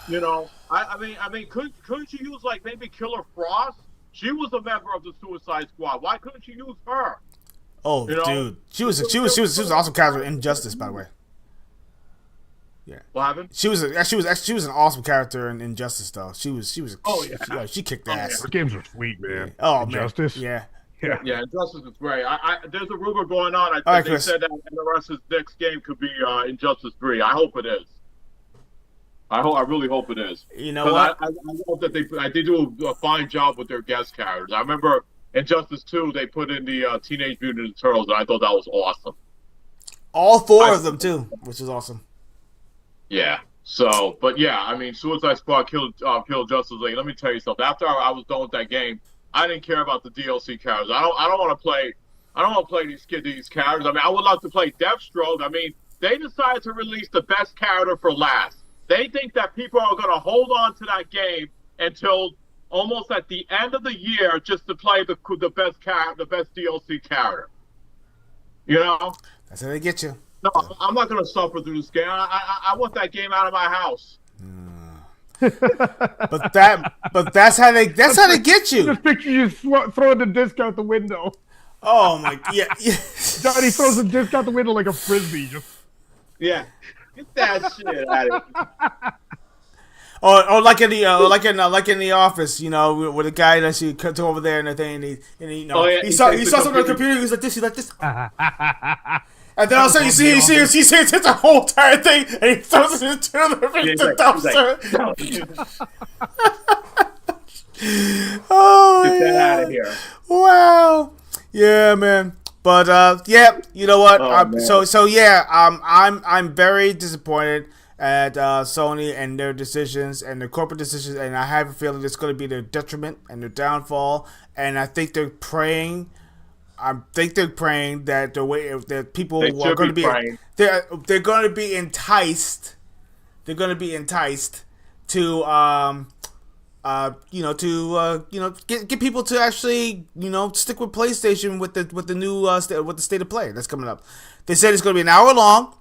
You know, I mean, couldn't you use like maybe Killer Frost? She was a member of the Suicide Squad. Why couldn't you use her? Oh, You know? dude, she was an awesome character in Injustice, by the way. Yeah, What happened? she was an awesome character in Injustice, though. She Oh, yeah. she kicked ass. Those games are sweet, man. Oh Injustice. man, Yeah, Injustice is great. There's a rumor going on. I think right, they Chris. said that NRS's next game could be Injustice 3. I hope it is. I really hope it is. You know 'Cause what? I hope that they do a fine job with their guest characters. I remember Injustice 2, they put in the Teenage Mutant Ninja Turtles, and I thought that was awesome. All four of them too, which is awesome. Yeah. So, but yeah, I mean, Suicide Squad killed Justice League. Let me tell you something. After I was done with that game, I didn't care about the DLC characters. I don't want to play. I don't want to play these characters. I mean, I would love to play Deathstroke. I mean, they decided to release the best character for last. They think that people are going to hold on to that game until almost at the end of the year just to play the best DLC character. You know? That's how they get you. No, I'm not going to suffer through this game. I want that game out of my house. But that's how they get you. Just picture you throwing the disc out the window. Oh my, yeah. Johnny throws the disc out the window like a frisbee. Just Yeah. Get that shit out of here. Or like in the office, you know, with a guy that she cut over there and everything, and he you know, he saw something on the computer. He was like this, and then all of a sudden you see hits the whole entire thing, and he throws it into the dumpster. Oh, Get that yeah. out of here. Wow. Yeah, man. But yeah, you know what? I'm very disappointed at Sony and their decisions and their corporate decisions, and I have a feeling it's going to be their detriment and their downfall. And I think they're praying. That the way that people are going to be they're going to be enticed. They're going to be enticed to get people to actually, stick with PlayStation with the new with the state of play that's coming up. They said it's going to be an hour long,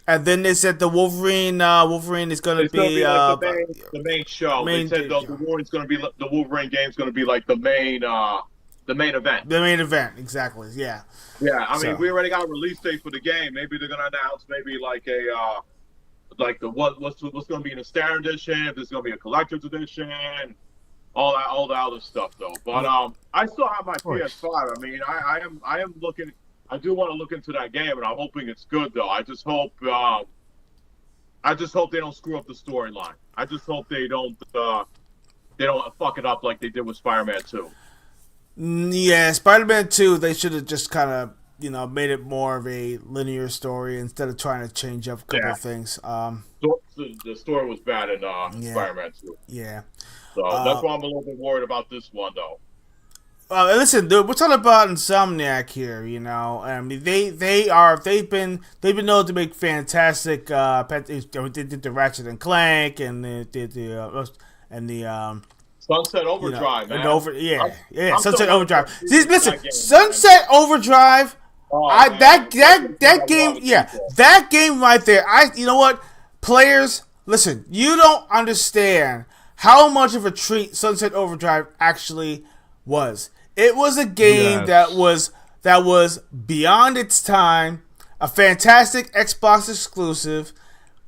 and then they said the Wolverine is going to be like the main show. They said the Wolverine game's going to be like the main event. The main event, exactly. Yeah. Yeah, I mean, we already got a release date for the game. Maybe they're going to announce maybe like a what's going to be in a standard edition, if there's going to be a collector's edition, all the other stuff though. But I still have my PS5. I mean, I am looking. I do want to look into that game, and I'm hoping it's good though. I just hope they don't screw up the storyline. I just hope they don't fuck it up like they did with Spider-Man 2. Yeah, Spider-Man 2, they should have just kind of, made it more of a linear story instead of trying to change up a couple of things. The story was bad in Spider-Man 2. Yeah. So that's why I'm a little bit worried about this one, though. Listen, dude, we're talking about Insomniac here. I mean, they've been known to make fantastic. They did the Ratchet and Clank and the Sunset Overdrive, man. Sunset Overdrive. See, listen, Sunset Overdrive. That game right there. You know what, players, listen. You don't understand how much of a treat Sunset Overdrive actually was. It was a game that was beyond its time. A fantastic Xbox exclusive.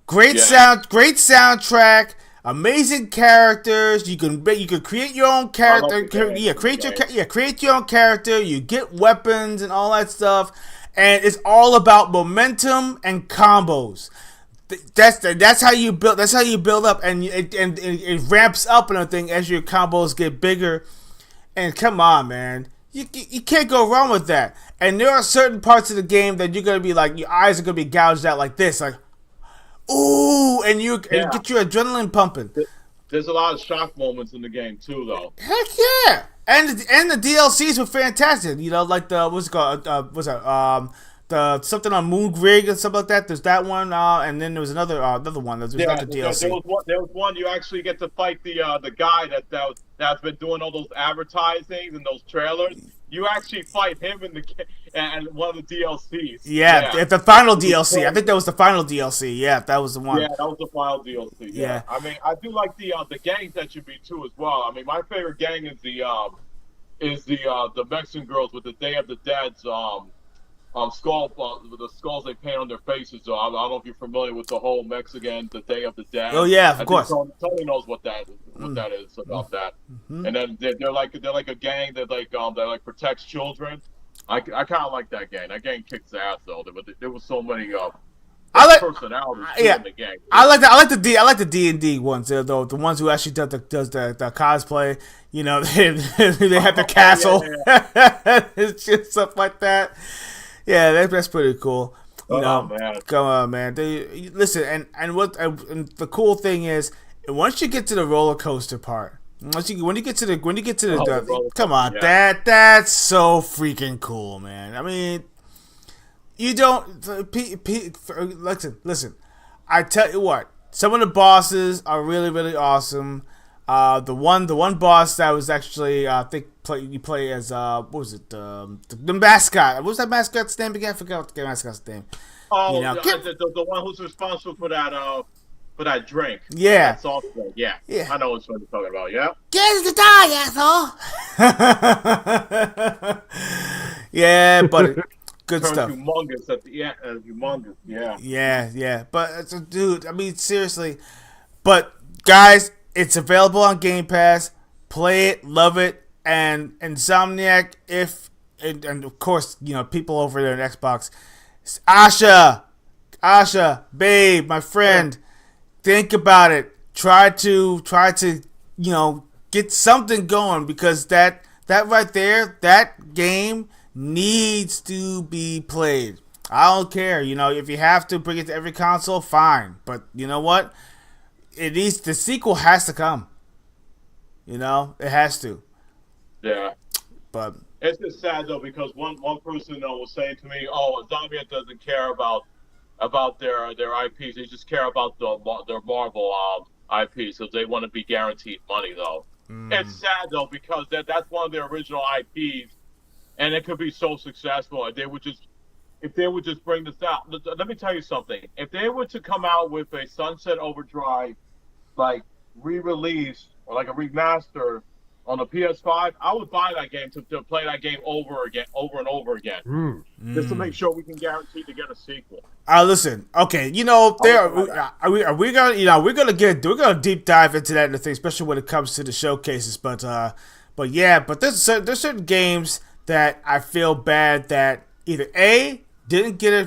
Great soundtrack. Amazing characters. You can create your own character. Create your own character. You get weapons and all that stuff, and it's all about momentum and combos. That's how you build. That's how you build up, and it ramps up and everything as your combos get bigger. And come on, man, you can't go wrong with that. And there are certain parts of the game that you're gonna be like, your eyes are gonna be gouged out like this, like. Ooh, and you get your adrenaline pumping. There's a lot of shock moments in the game too, though. Heck yeah! And the DLCs were fantastic. Like the what's it called? The something on Moon Grig and stuff like that. There's that one, and then there was another one. There's another DLC. There was one you actually get to fight the guy that's been doing all those advertisings and those trailers. you actually fight him in the and one of the DLCs. Yeah, at the final DLC. I think that was the final DLC. Yeah, that was the one. Yeah, that was the final DLC. Yeah. I mean, I do like the gangs that you beat too as well. I mean, my favorite gang is the Mexican girls with the Day of the Dead's skull with the skulls they paint on their faces. So I don't know if you're familiar with the whole Mexican the Day of the Dead. Oh yeah, of course. Tony knows what that is about that. Mm-hmm. And then they're like a gang that protects children. I kind of like that gang. That gang kicks ass though. There was so many personalities in the gang. I like the D&D ones though. The ones who actually does the cosplay. You know, they have the castle. Yeah. It's just stuff like that. Yeah, that's pretty cool. You know, man. Come on, man. Listen, and the cool thing is, once you get to the roller coaster part, when you get to the come on, yeah. That's so freaking cool, man. I mean, you don't listen. I tell you what, some of the bosses are really, really awesome. The one boss that was actually I think you play as what was it the mascot? What was that mascot's name again? I forgot what the mascot's name. Oh, the one who's responsible for that drink. Yeah. That sauce drink. Yeah. I know what you're talking about. Yeah. Get the die, asshole. Yeah, but good stuff. Humongous at the end. Humongous. Yeah. Yeah. But dude, I mean seriously, but guys. It's available on Game Pass. Play it, love it, and Insomniac. And of course, you know people over there on Xbox. Asha, babe, my friend, think about it. Try to get something going because that right there, that game needs to be played. I don't care, if you have to bring it to every console, fine. But you know what? The sequel has to come. It has to. Yeah. But it's just sad though because one person was saying to me, "Oh, Zombie doesn't care about their IPs. They just care about their Marvel IPs, so they want to be guaranteed money though." It's sad though because that's one of their original IPs, and it could be so successful. If they would just bring this out. Let me tell you something. If they were to come out with a Sunset Overdrive, like re-release or like a remaster on the PS5, I would buy that game to play that game over and over again, just to make sure we can guarantee to get a sequel. Listen, okay, we're gonna deep dive into that in the thing, especially when it comes to the showcases. But there's certain games that I feel bad that either didn't get a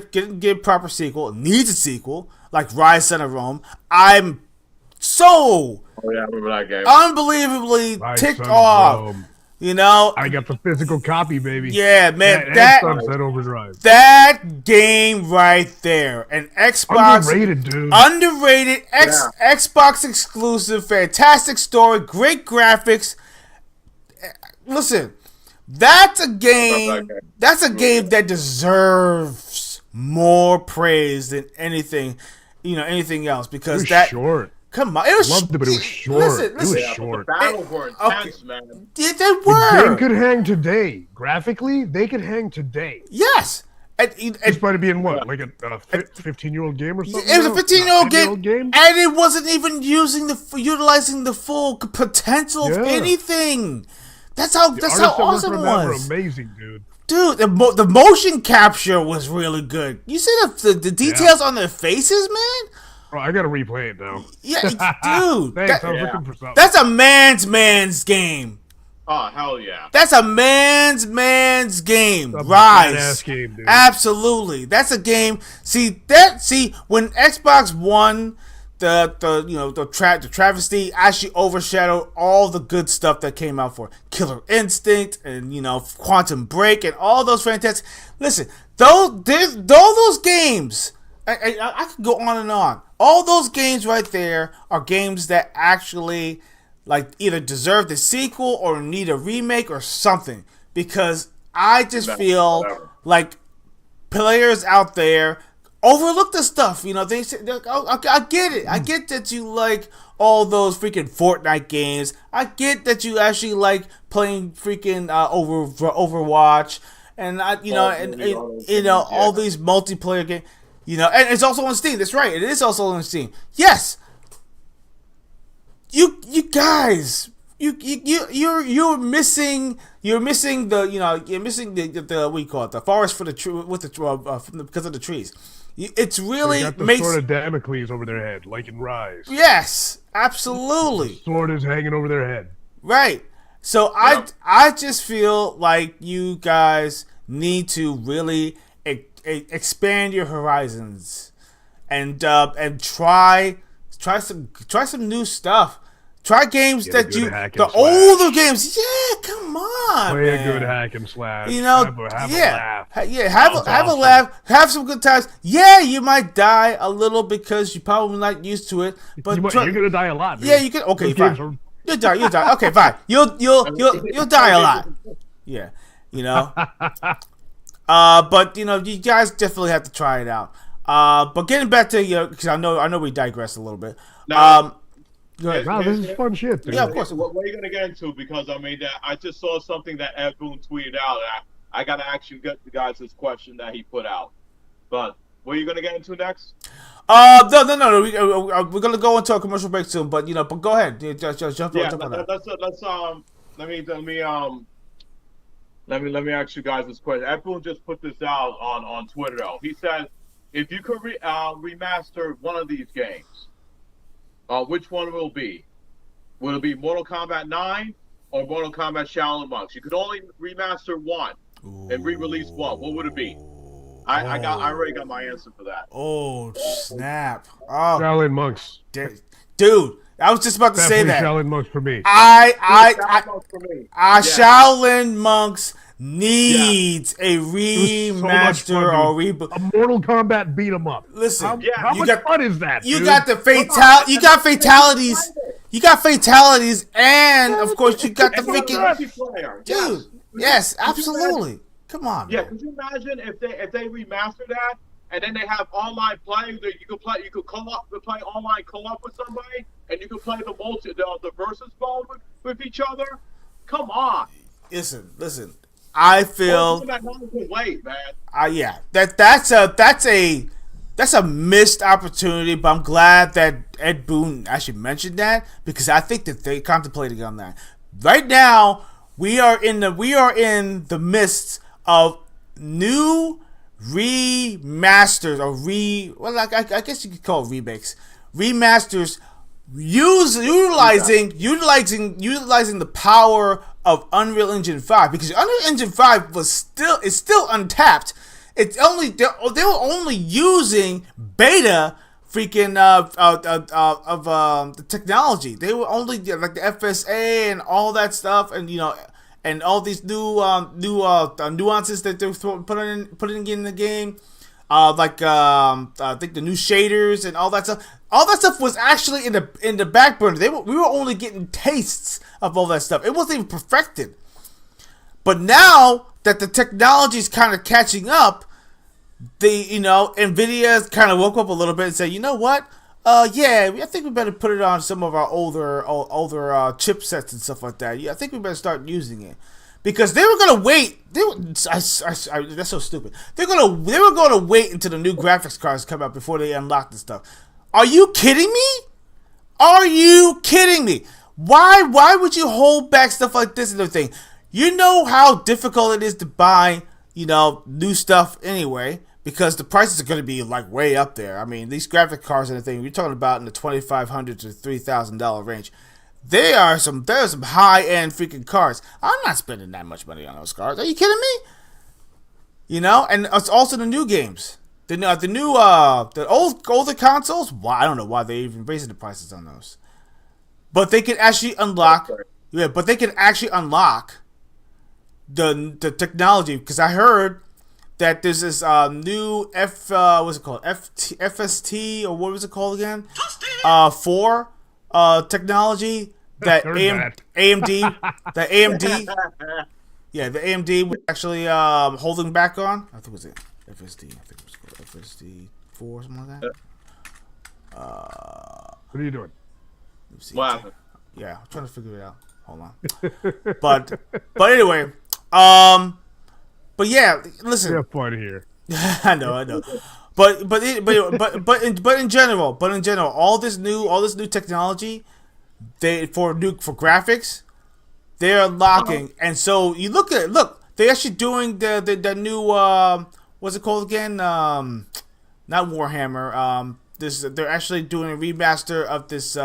proper sequel, needs a sequel, like Rise Son of Rome. I'm so I remember that game. Unbelievably ticked off. I got the physical copy, baby. Yeah, man, that Sunset Overdrive. That game right there, an Xbox underrated, dude. Xbox exclusive, fantastic story, great graphics. Listen. That's a game. That's a game that deserves more praise than anything else. Because short. Come on, it was loved it, but it was short. Listen, it was short. The battles were intense, man. Yeah, they were. The game could hang today. Graphically, they could hang today. Yes. Despite being like a 15-year-old game or something. It was a 15-year-old game, and it wasn't even utilizing the full potential of anything. That's how awesome it was. Were amazing, dude. Dude, the motion capture was really good. You see the details on their faces, man? Bro, I gotta replay it now. Yeah, dude. Thanks, I was looking for something. That's a man's game. Oh, hell yeah. That's a man's game. That's Rise. A badass game, dude. Absolutely. That's a game. See, when Xbox One, the travesty actually overshadowed all the good stuff that came out for Killer Instinct and Quantum Break and all those fantastic. Listen, those games, I could go on and on. All those games right there are games that actually either deserve the sequel or need a remake or something. Because I just feel like players out there overlook the stuff. You know, they say, I get it. I get that you like all those freaking Fortnite games. I get that you actually like playing freaking Overwatch, and all these multiplayer games. You know, and it's also on Steam. That's right. It is also on Steam. Yes. You guys, you're missing the what do you call it, the forest for the tree with the because of the trees. It's really they got the sword of Damocles over their head, like in Rise. Yes, absolutely. The sword is hanging over their head. Right. So I just feel like you guys need to really expand your horizons and try some new stuff. Try games that the older games. Yeah, come on, Play man. a good hack and slash. You know, have a laugh. Have a laugh. Have some good times. Yeah, you might die a little because you're probably not used to it. But you're gonna die a lot. Dude. Yeah, you can. Okay, fine. You'll die. Okay, fine. You'll die a lot. Yeah, you know. But you know, you guys definitely have to try it out. But getting back to because I know we digress a little bit. Go ahead. Wow, this is fun shit, dude. Yeah, of course. What are you gonna get into? Because I mean, I just saw something that Ed Boon tweeted out. And I gotta actually get the guys this question that he put out. But what are you gonna get into next? No. We're gonna go into a commercial break soon. But but go ahead. Just jump on that. Let me ask you guys this question. Ed Boon just put this out on Twitter. Though he said, if you could remaster one of these games. Which one will it be? Will it be Mortal Kombat 9 or Mortal Kombat Shaolin Monks? You could only remaster one and re-release one. What would it be? I already got my answer for that. Oh snap! Oh, Shaolin Monks. Dude, I was just about to say that. Shaolin Monks for me. Shaolin Monks needs a remaster or reboot. A Mortal Kombat beat 'em up. Listen, how much fun is that? You dude? got the fatalities. You got fatalities, and of course you got the freaking dude. Yes, absolutely. Come on. Yeah, man. could you imagine if they remaster that and then they have online play that you could play play online co-op with somebody and you could play the versus mode with each other? Come on. Listen. I feel wait, man. Yeah, that's a missed opportunity, but I'm glad that Ed Boon actually mentioned that because I think that they contemplating on that. Right now, we are in the midst of new remasters or I guess you could call it remakes, remasters, utilizing the power of Unreal Engine 5 because Unreal Engine 5 is still untapped. They were only using beta freaking of the technology. They were only like the FSA and all that stuff, and and all these new nuances that they're putting in the game. I think the new shaders and all that stuff. All that stuff was actually in the back burner. We were only getting tastes of all that stuff. It wasn't even perfected. But now that the technology is kind of catching up, Nvidia kind of woke up a little bit and said, you know what? I think we better put it on some of our older chipsets and stuff like that. Yeah, I think we better start using it. Because they were gonna wait. That's so stupid. They were gonna wait until the new graphics cards come out before they unlock this stuff. Are you kidding me? Why would you hold back stuff like this and everything? You know how difficult it is to buy, new stuff anyway, because the prices are gonna be like way up there. I mean, these graphic cards and everything, you're talking about in the $2,500 to $3,000 range. There are some high-end freaking cards. I'm not spending that much money on those cards. Are you kidding me? And it's also the new games. The older consoles. Well, I don't know why they're even raising the prices on those. But they can actually unlock. Yeah, but they can actually unlock the technology because I heard that there's this new what's it called? FST or what was it called again? 4 technology. That AMD, yeah, the AMD was actually holding back on. I think it was FSD. I think it was called FSD. 4, something like that. What are you doing? Let me see. What happened? Yeah, I'm trying to figure it out. Hold on. but anyway, but yeah, listen. We have fun here. I know. But in general, all this new technology, for graphics, they're unlocking, and so you look, they're actually doing the new what's it called again? Not Warhammer. They're actually doing a remaster of this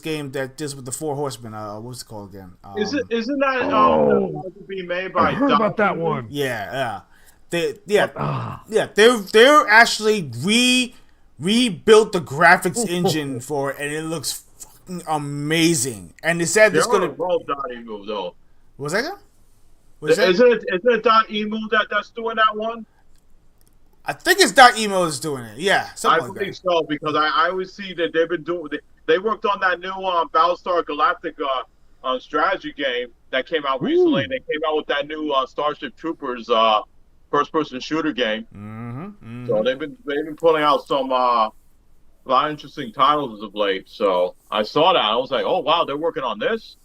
game that deals with the Four Horsemen. What's it called again? Isn't that being made by? I heard about that one. Yeah. They're actually rebuilt the graphics engine for it, and it looks fucking amazing. And they said it's gonna roll .emu though. Was that? Isn't it .emu that's doing that one? I think it's .emo is doing it. Yeah, I like believe that. so because I always see that they've been doing. They worked on that new Battlestar Galactica strategy game that came out recently. They came out with that new Starship Troopers first-person shooter game. Mm-hmm. So they've been putting out some a lot of interesting titles as of late. So I saw that. I was like, oh wow, they're working on this.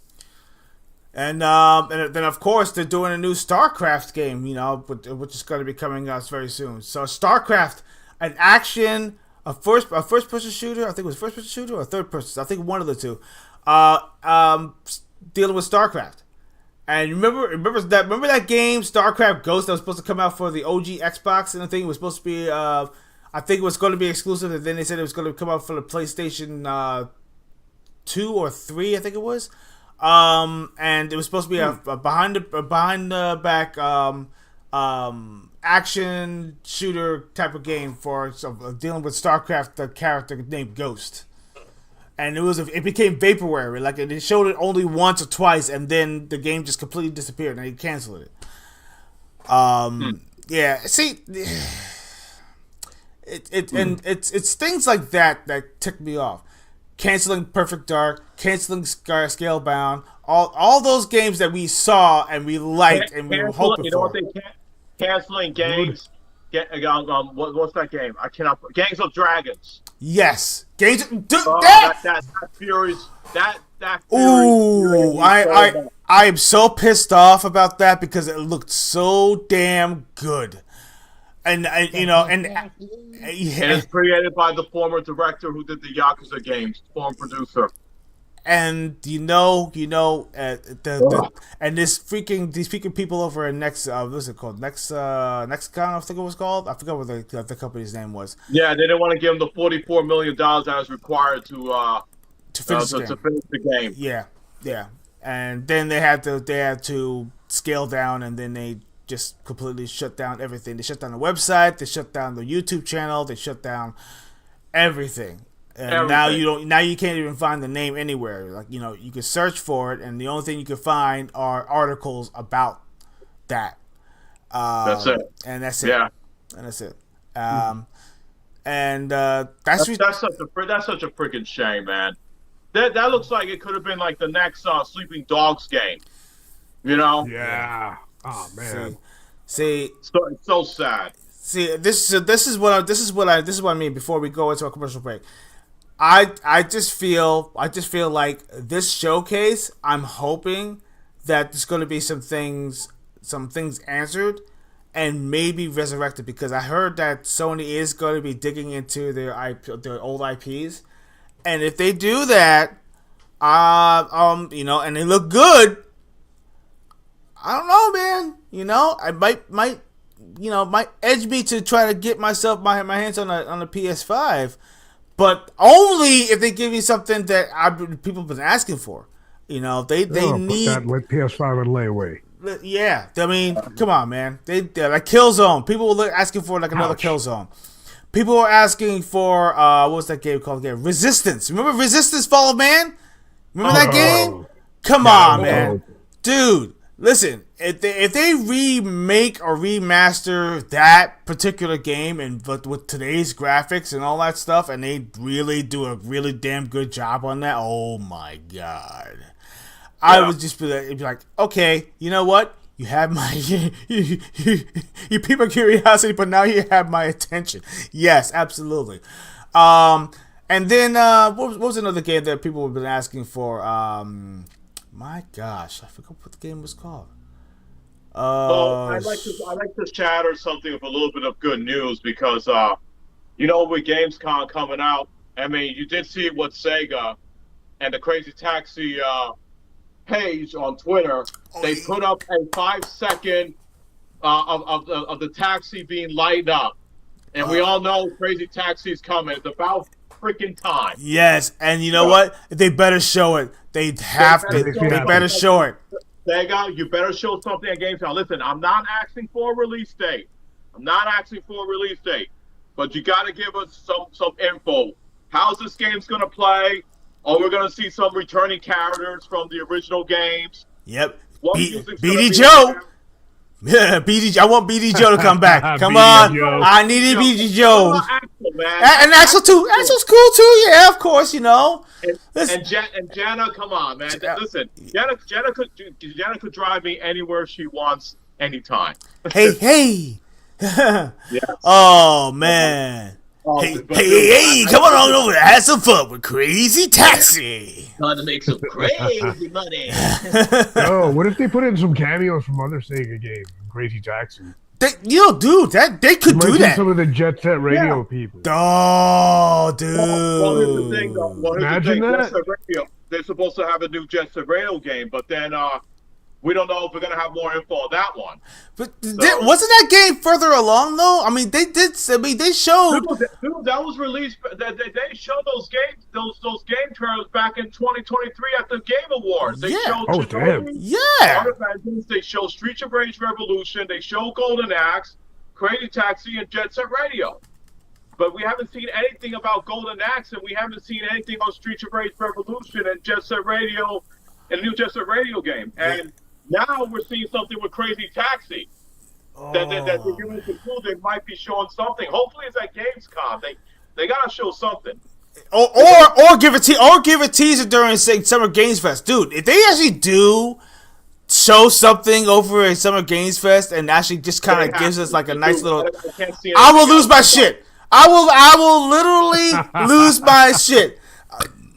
And then of course they're doing a new StarCraft game, which is going to be coming out very soon. So StarCraft, an action, a first person shooter. I think it was first person shooter or third person. I think one of the two. Dealing with StarCraft. And remember that game StarCraft Ghost that was supposed to come out for the OG Xbox, and I think it was supposed to be I think it was going to be exclusive, and then they said it was going to come out for the PlayStation 2 or 3, I think it was. And it was supposed to be a behind the back action shooter type of game for dealing with StarCraft, the character named Ghost. And it became vaporware. Like they showed it only once or twice, and then the game just completely disappeared, and they canceled it. Yeah. See, and it's things like that tick me off. Canceling Perfect Dark, canceling Scalebound, all those games that we saw and we liked and we were hoping for. You know what they canceling games? What's that game? I cannot. Gangs of Dragons. Yes, Gangs. That Fury's that. Ooh, I am so pissed off about that because it looked so damn good. And it's created by the former director who did the Yakuza games, former producer. And and these freaking people over in what's it called? Nexcon, I think it was called. I forgot what the company's name was. Yeah, they didn't want to give him the $44 million that was required to finish the game. Yeah. And then they had to scale down, and then they just completely shut down everything. They shut down the website. They shut down the YouTube channel. They shut down everything. And now you can't even find the name anywhere. Like, you can search for it, and the only thing you can find are articles about that. That's it. And that's it. Yeah. And that's it. That's such a freaking shame, man. That looks like it could have been like the next Sleeping Dogs game. Yeah. Oh man. See. So it's so sad. See, this is what I mean. Before we go into a commercial break, I just feel like this showcase. I'm hoping that there's going to be some things answered and maybe resurrected, because I heard that Sony is going to be digging into their old IPs, and if they do that, and they look good, I don't know, man. I might edge me to try to get my hands on a PS5, but only if they give me something that people have been asking for. They need put that PS5 in layaway. Yeah, I mean, come on, man. They're like Killzone. People were asking for another Killzone. People were asking for what was that game called again? Resistance. Remember Resistance: Fall of Man? Remember that game? Come on, man, dude. Listen, if they remake or remaster that particular game but with today's graphics and all that stuff, and they really do a really damn good job on that, oh my god. I would just be like, okay, you know what? You have my you piqued my curiosity, but now you have my attention. Yes, absolutely. And then what was another game that people have been asking for? My gosh, I forgot what the game was called. I'd like to chatter something with a little bit of good news because with Gamescom coming out, I mean, you did see what Sega and the Crazy Taxi page on Twitter. They put up a 5-second of the taxi being lighted up, and we all know Crazy Taxi's coming. It's about freaking time. Yes, and you know what? They better show it. They better show it. Sega, you better show something at GameStop. Listen, I'm not asking for a release date. But you got to give us some info. How's this game's going to play? Are we going to see some returning characters from the original games? Yep. BD Joe. Yeah, I want BD Joe to come back. Come on. Joe. I needed BD Joe. And Axel too. Axel's cool too. Yeah, of course, And Jana, come on, man. Listen, Jana could drive me anywhere she wants, anytime. Hey. Yes. Oh, man. Hey, come on over and have some fun with Crazy Taxi. Trying to make some crazy money. Oh, what if they put in some cameos from other Sega games, Crazy Taxi? They could do that. Some of the Jet Set Radio people. Oh, dude. Well, here's the thing, though. Imagine that. Jet Set Radio, they're supposed to have a new Jet Set Radio game, but then we don't know if we're gonna have more info on that one. But wasn't that game further along though? I mean, they showed. Dude, that was released. They showed those game trailers back in 2023 at the Game Awards. They showed damn. Yeah. They show Streets of Rage Revolution. They show Golden Axe, Crazy Taxi, and Jet Set Radio. But we haven't seen anything about Golden Axe, and we haven't seen anything on Streets of Rage Revolution and Jet Set Radio, and the new Jet Set Radio game. And now we're seeing something with Crazy Taxi. That they're giving us a clue. They might be showing something. Hopefully, it's at Gamescom. They gotta show something. Or give a teaser during Summer Games Fest, dude. If they actually do show something over at Summer Games Fest and actually just kind of gives us like a nice little, I will lose my shit. I will literally lose my shit.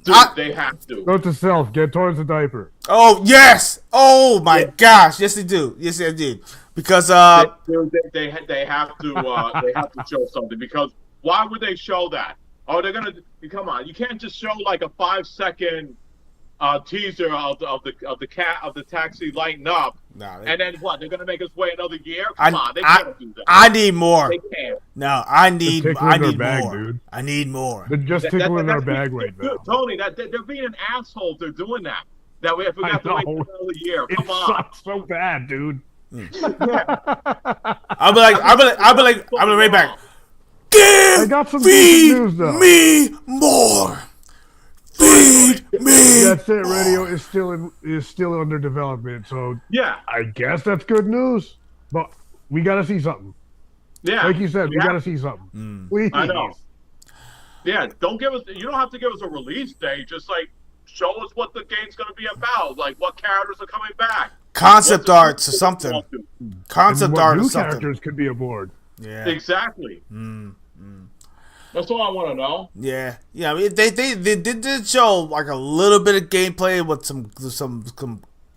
Dude, they have to. Note to self: get Taurence a diaper. Oh yes! Oh my gosh! Yes, they do. Yes, they did. Because they have to show something. Because why would they show that? Oh, they're gonna come on. You can't just show like a 5-second teaser of the taxi lighting up, and then what? They're gonna make us wait another year? Come on, they can't do that. I need more. They can't. No, I need more. Dude. I need more. They're just tickling our bag right now. Tony, they're being an asshole. They're doing that. That way, if we have to wait another year, come on. It sucks so bad, dude. I'll be like, right back. Give me more. Feed me. Jet Set Radio is still under development, so yeah, I guess that's good news. But we gotta see something. Yeah, like you said, we gotta see something. Please. I know. Yeah, don't give us. You don't have to give us a release date. Just like show us what the game's gonna be about. Like what characters are coming back. Concept arts or something. Concept art or something. New characters could be aboard. Yeah. Exactly. That's all I want to know. Yeah. I mean, they did show like a little bit of gameplay with some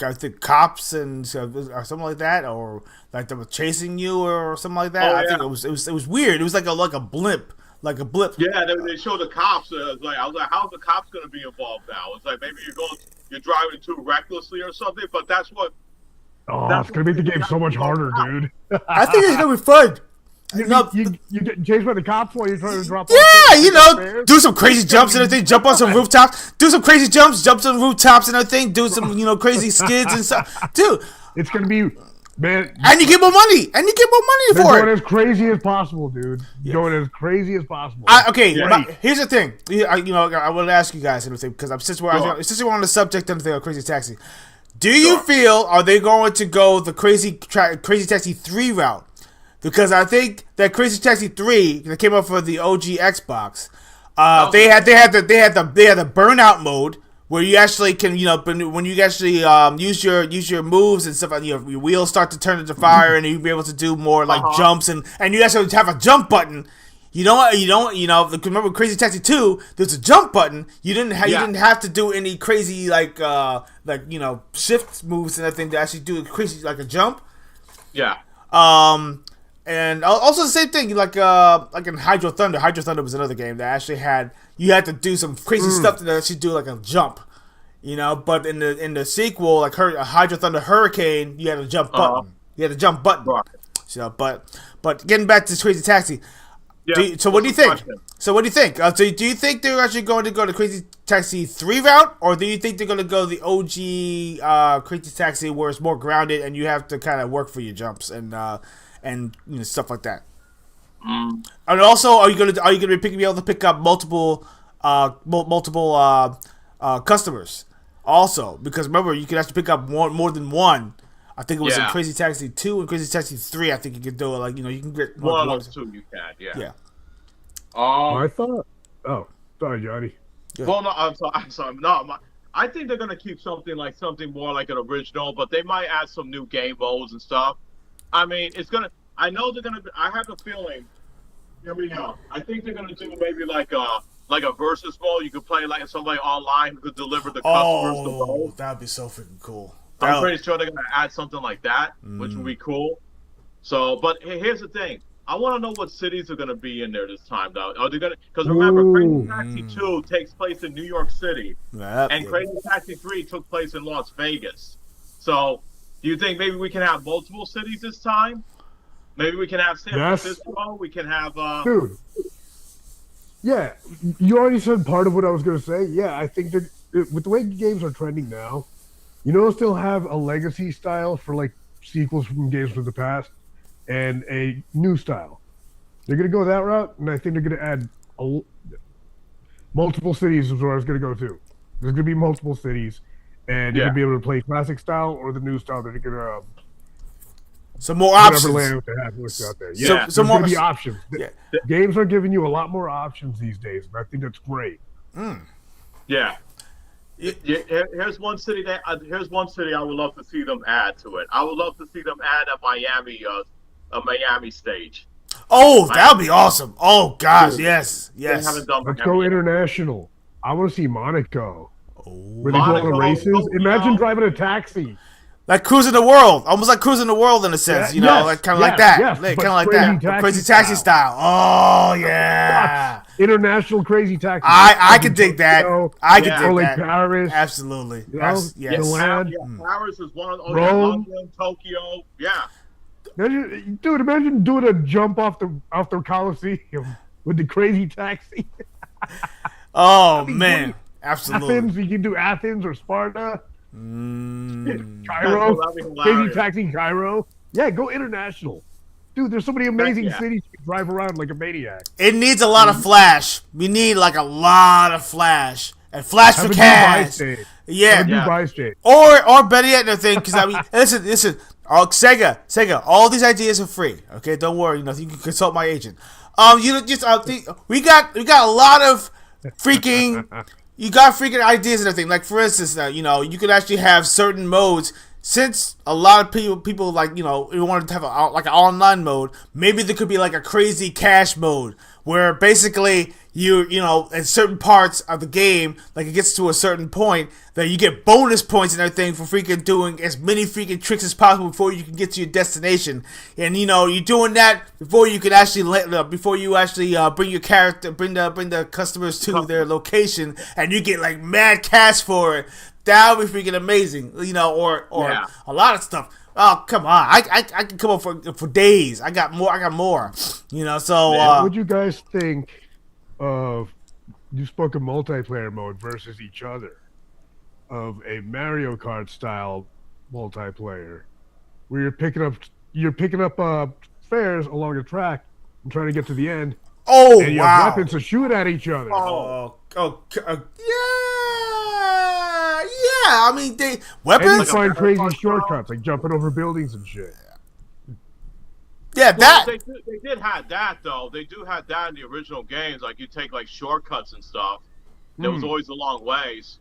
I think cops and or something like that, or like they were chasing you or something like that. I think it was weird. It was like a blimp. Like a blip. Yeah, they showed the cops. I was like, how's the cops going to be involved now? It's like maybe you're driving too recklessly or something. But that's what. It's going to make the game so much harder, dude. I think it's going to be fun. You get chased by the cops while you're trying to drop. Yeah, do some crazy jumps and everything. Jump on some rooftops. Do some crazy jumps. Jump on rooftops and everything. Do some crazy skids and stuff, dude. It's going to be. Man, and you get more money. For it. Going as crazy as possible, dude. Yeah. Going as crazy as possible. Here's the thing. I want to ask you guys anything because since we're on the subject of the Crazy Taxi, do you feel are they going to go the Crazy Taxi 3 route? Because I think that Crazy Taxi 3 that came out for the OG Xbox, they had the burnout mode, where you actually can, when you actually use your moves and stuff, and your wheels start to turn into fire, and you'll be able to do more like jumps, and you actually have a jump button. Remember Crazy Taxi 2, there's a jump button. You didn't have to do any crazy shift moves and everything to actually do a crazy like a jump. Yeah. And also the same thing, like in Hydro Thunder. Hydro Thunder was another game that actually had to do some crazy stuff to actually do like a jump, But in the sequel, like Hydro Thunder Hurricane, you had a jump button. You had a jump button. Right. So, but getting back to Crazy Taxi. Yeah. So what do you think? So do you think they're actually going to go the Crazy Taxi 3 route, or do you think they're going to go the OG Crazy Taxi where it's more grounded and you have to kind of work for your jumps and stuff like that? And also, are you going to be able to pick up multiple customers? Also, because remember, you can actually pick up more than one. I think it was in Crazy Taxi 2 and Crazy Taxi 3. I think you could do it you can get one of those two. You can, yeah. I thought. Oh, sorry, Johnny. Yeah. Well, no, I'm sorry. No, I think they're gonna keep something more like an original, but they might add some new game modes and stuff. I mean, I know they're gonna. I have a feeling. Here we go. I think they're gonna do maybe like a versus mode. You could play like somebody online who could deliver the customers the mode. That'd be so freaking cool. I'm pretty sure they're gonna add something like that, which would be cool. So, but here's the thing: I want to know what cities are gonna be in there this time, though. Are they gonna? Because remember, Crazy Taxi 2 takes place in New York City, and Crazy Taxi 3 took place in Las Vegas. So, do you think maybe we can have multiple cities this time? Maybe we can have San Francisco. We can have. Dude. Yeah, you already said part of what I was gonna say. Yeah, I think that with the way games are trending now. Still have a legacy style for like sequels from games from the past and a new style. They're going to go that route, and I think they're going to add multiple cities is where I was going to go to. There's going to be multiple cities, and you're going to be able to play classic style or the new style. They're going to some more options. Land they have out there. Yeah, some more options. Yeah. Games are giving you a lot more options these days, and I think that's great. Yeah. Here's one city I would love to see them add to it. I would love to see them add a Miami stage. Oh, that would be awesome. Oh gosh, yes. Let's go international. I want to see Monaco. Where they go on the races. Imagine driving a taxi. Like cruising the world, almost like cruising the world in a sense, like kind of like that, kind of like that, Crazy Taxi style. Oh yeah, international Crazy Taxi. I can dig that. I can dig that. Paris, absolutely. Yes. Paris is one of those. Rome, London, Tokyo. Yeah. Dude, imagine doing a jump off the Coliseum with the Crazy Taxi. Oh man, absolutely. Athens, you can do Athens or Sparta. Cairo, Crazy Taxi Cairo. Yeah, go international. Dude, there's so many amazing cities you can drive around like a maniac. It needs a lot of flash. We need like a lot of flash. And flash for cash. Yeah. Or better yet, the thing, because I mean, listen. Sega, all these ideas are free. Okay, don't worry. You can consult my agent. We got a lot of freaking. You got freaking ideas and everything. Like for instance, you could actually have certain modes. Since a lot of people like wanted to have like an online mode, maybe there could be like a crazy cash mode where basically you in certain parts of the game, like it gets to a certain point that you get bonus points and everything for freaking doing as many freaking tricks as possible before you can get to your destination. And you're doing that before you can actually bring your character, bring the customers to their location, and you get like mad cash for it. That would be freaking amazing, or a lot of stuff. Oh, come on. I can come up for days. I got more. So what do you guys think of, you spoke of multiplayer mode versus each other, of a Mario Kart style multiplayer where you're picking up fares along a track and trying to get to the end. Oh, and you have weapons to shoot at each other. Yeah, I mean, weapons. And you find crazy shortcuts, like jumping over buildings and shit. Yeah, that. They did have that though. They do have that in the original games. Like you take like shortcuts and stuff. There was always a long ways.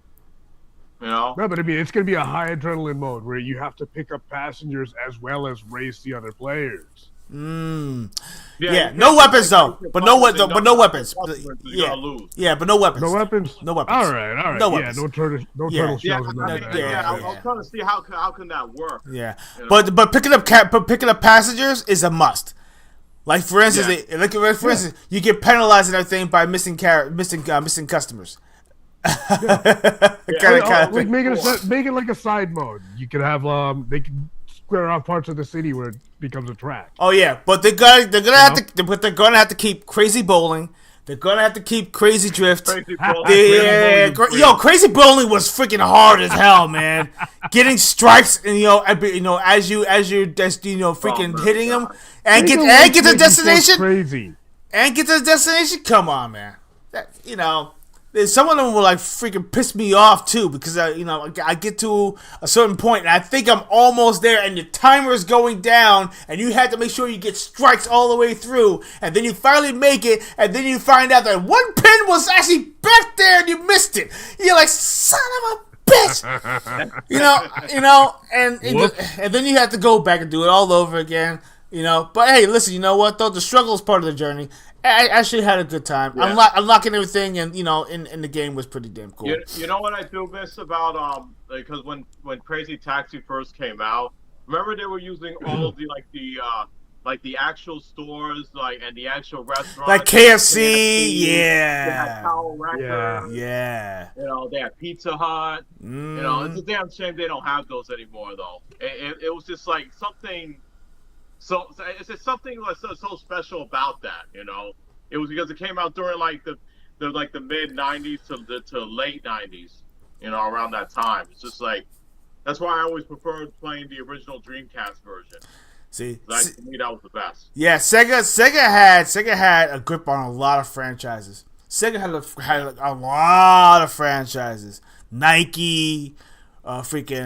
You know? No, but I mean, it's going to be a high adrenaline mode where you have to pick up passengers as well as race the other players. Yeah, no weapons though. But no weapons. Yeah, yeah, but no weapons. No weapons. No weapons. All right. No Yeah, weapons. no turtle. No Yeah. turtle Yeah, shells. and none of that. I was trying to see how can that work. Yeah, You know? but picking up passengers is a must. Like for instance, you get penalized and everything by missing customers. Like make it like a side mode. You could have they can square off parts of the city where it becomes a track. Oh yeah, but they're gonna have to keep crazy bowling. They're gonna have to keep crazy drift. Crazy bowling. Crazy bowling was freaking hard as hell, man. Getting strikes and as you're freaking hitting them and get to the destination. Crazy. And get to the destination. Come on, man. Some of them will like freaking piss me off too because I get to a certain point and I think I'm almost there and your timer is going down and you have to make sure you get strikes all the way through and then you finally make it and then you find out that one pin was actually back there and you missed it. You're like, son of a bitch, and then you have to go back and do it all over again. But hey, listen, you know what though? The struggle is part of the journey. I actually had a good time. Yeah. Unlocking everything, and in the game was pretty damn cool. You know what I do miss about because when Crazy Taxi first came out, remember they were using all of the actual stores and the actual restaurants like KFC, yeah. They had Taurence, yeah. They had Pizza Hut. It's a damn shame they don't have those anymore though. It was just like something. So it's just something so special about that, It was because it came out during the mid '90s to late '90s, around that time. It's just like that's why I always preferred playing the original Dreamcast version. See, to me that was the best. Yeah, Sega had a grip on a lot of franchises. Sega had a lot of franchises. Nike, KFC.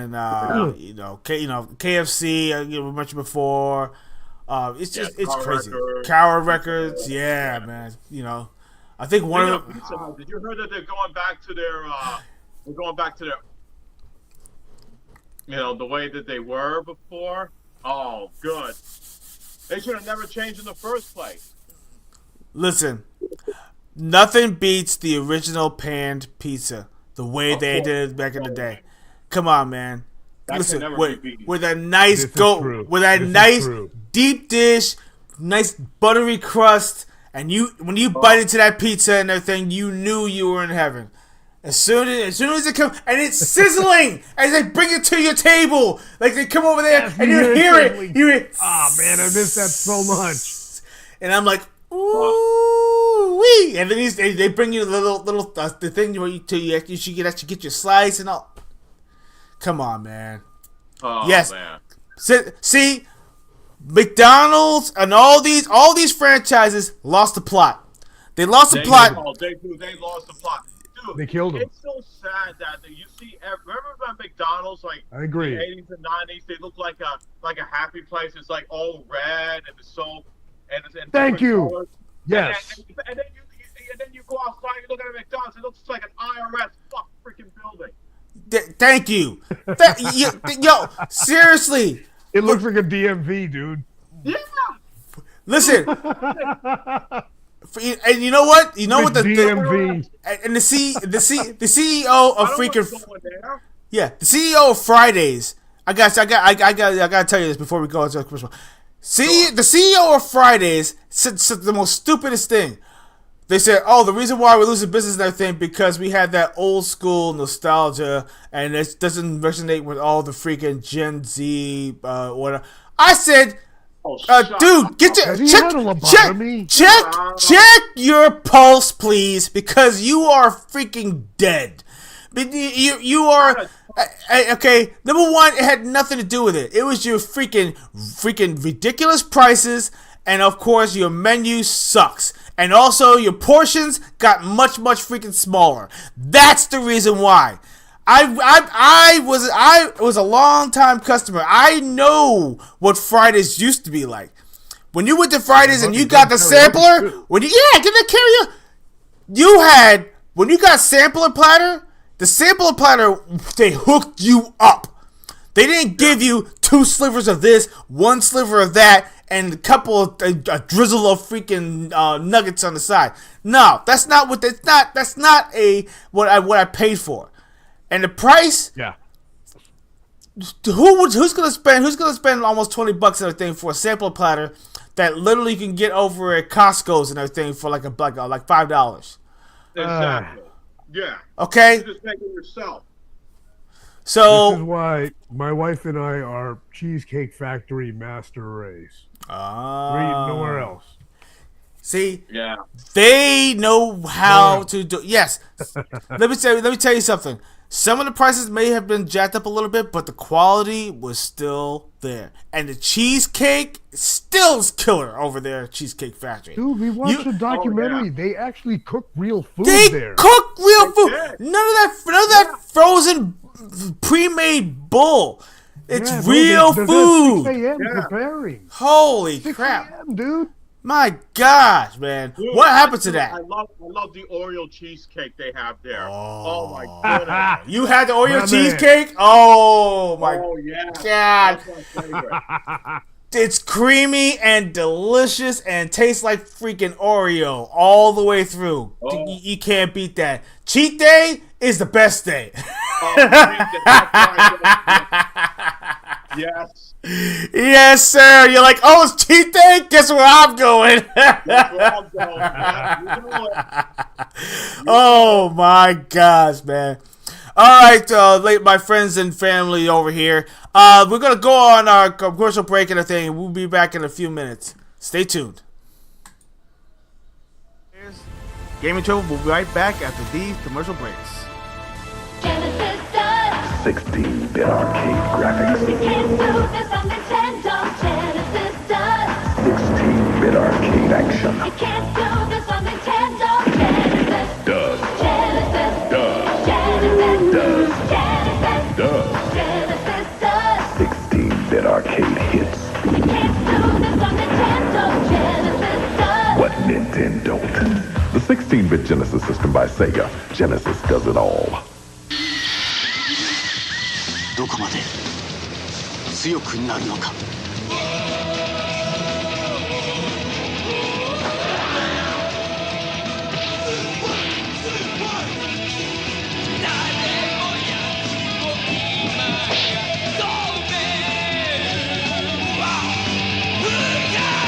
We mentioned before. It's crazy. Tower Records, yeah, man. I think one of them. Did you hear that they're going back to their? The way that they were before. Oh, good. They should have never changed in the first place. Listen, nothing beats the original panned pizza. The way they did it back in the day. Come on, man. Listen, with a nice deep dish, nice buttery crust, and when you bite into that pizza and everything, you knew you were in heaven. As soon as it comes, and it's sizzling as they bring it to your table, like they come over there and you hear it. You hear, oh man, I miss that so much. And I'm like, ooh wee, and then they bring you the thing where you should get your slice and all. Come on, man. Oh, yes. Man. See, McDonald's and all these franchises lost the plot. They lost the plot. They lost the plot. Dude, they killed them. It's so sad that you see. Remember about McDonald's, I agree. The 80s and 90s, they look like a happy place. It's like all red and it's so. And thank you. Colors. Yes. And then you go outside, you look at a McDonald's, it looks like an IRS freaking building. Thank you. Yo, seriously. It looks like a DMV, dude. Yeah. Listen. And you know what? You know what the DMV and the CEO of freaking the CEO of Fridays. I got to tell you this before we go into the commercial. The CEO of Fridays said the most stupidest thing. They said, "Oh, the reason why we're losing business and everything because we had that old school nostalgia, and it doesn't resonate with all the freaking Gen Z whatever." I said, "Dude, get your check your pulse, please, because you are freaking dead. You are." Okay, number one, it had nothing to do with it. It was your freaking ridiculous prices, and of course, your menu sucks. And also, your portions got much freaking smaller. That's the reason why. I was a long time customer. I know what Fridays used to be like. When you went to Fridays and you got the sampler, when you got sampler platter, The sampler platter, they hooked you up. They didn't give you 2 slivers of this, 1 sliver of that, and a couple of a drizzle of freaking nuggets on the side. No, that's not what that's not what I paid for. And the price, Yeah. who's gonna spend almost $20 and everything for a sampler platter that literally you can get over at Costco's and everything for like $5? Exactly. Yeah. Okay. You just make it yourself. So This is why my wife and I are Cheesecake Factory master race. We're eating nowhere else. See, Yeah. they know how to do. Yes, let me tell you something. Some of the prices may have been jacked up a little bit, but the quality was still there, and the cheesecake still is killer over there at Cheesecake Factory. Dude, we watched a documentary. Oh, yeah. They actually cook real food They there. cook real food. did. None of that frozen, pre-made bull. It's Yeah, bro, real they're food. At 6 a.m. Yeah. preparing. Holy 6 crap! a.m., dude. My gosh, man, Dude, what happened to that? I love the Oreo cheesecake they have there. Oh my goodness. You had the Oreo My man. cheesecake? Oh my Oh yeah. God. That's my favorite. It's creamy and delicious and tastes like freaking Oreo all the way through. Oh. You can't beat that. Cheat day is the best day. Yes. Yes, sir. You're like, oh, it's cheat day? Guess where I'm going? That's where I'm going. Yeah, you know it. Oh my gosh, man. All right, my friends and family over here. We're going to go on our commercial break and everything. We'll be back in a few minutes. Stay tuned. Gaming Trouble will be right back after these commercial breaks. Genesis does. 16-bit arcade graphics. You can't do this on Nintendo. Genesis does. 16-bit arcade action. You can't do this on Nintendo. Genesis. Does. Genesis. Does. Genesis. Does. Genesis. Does. Genesis does. 16-bit arcade hits. You can't do this on Nintendo. Genesis does. What Nintendo don't. The 16-bit Genesis system by Sega. Genesis does it all. どこまで強くなるのか。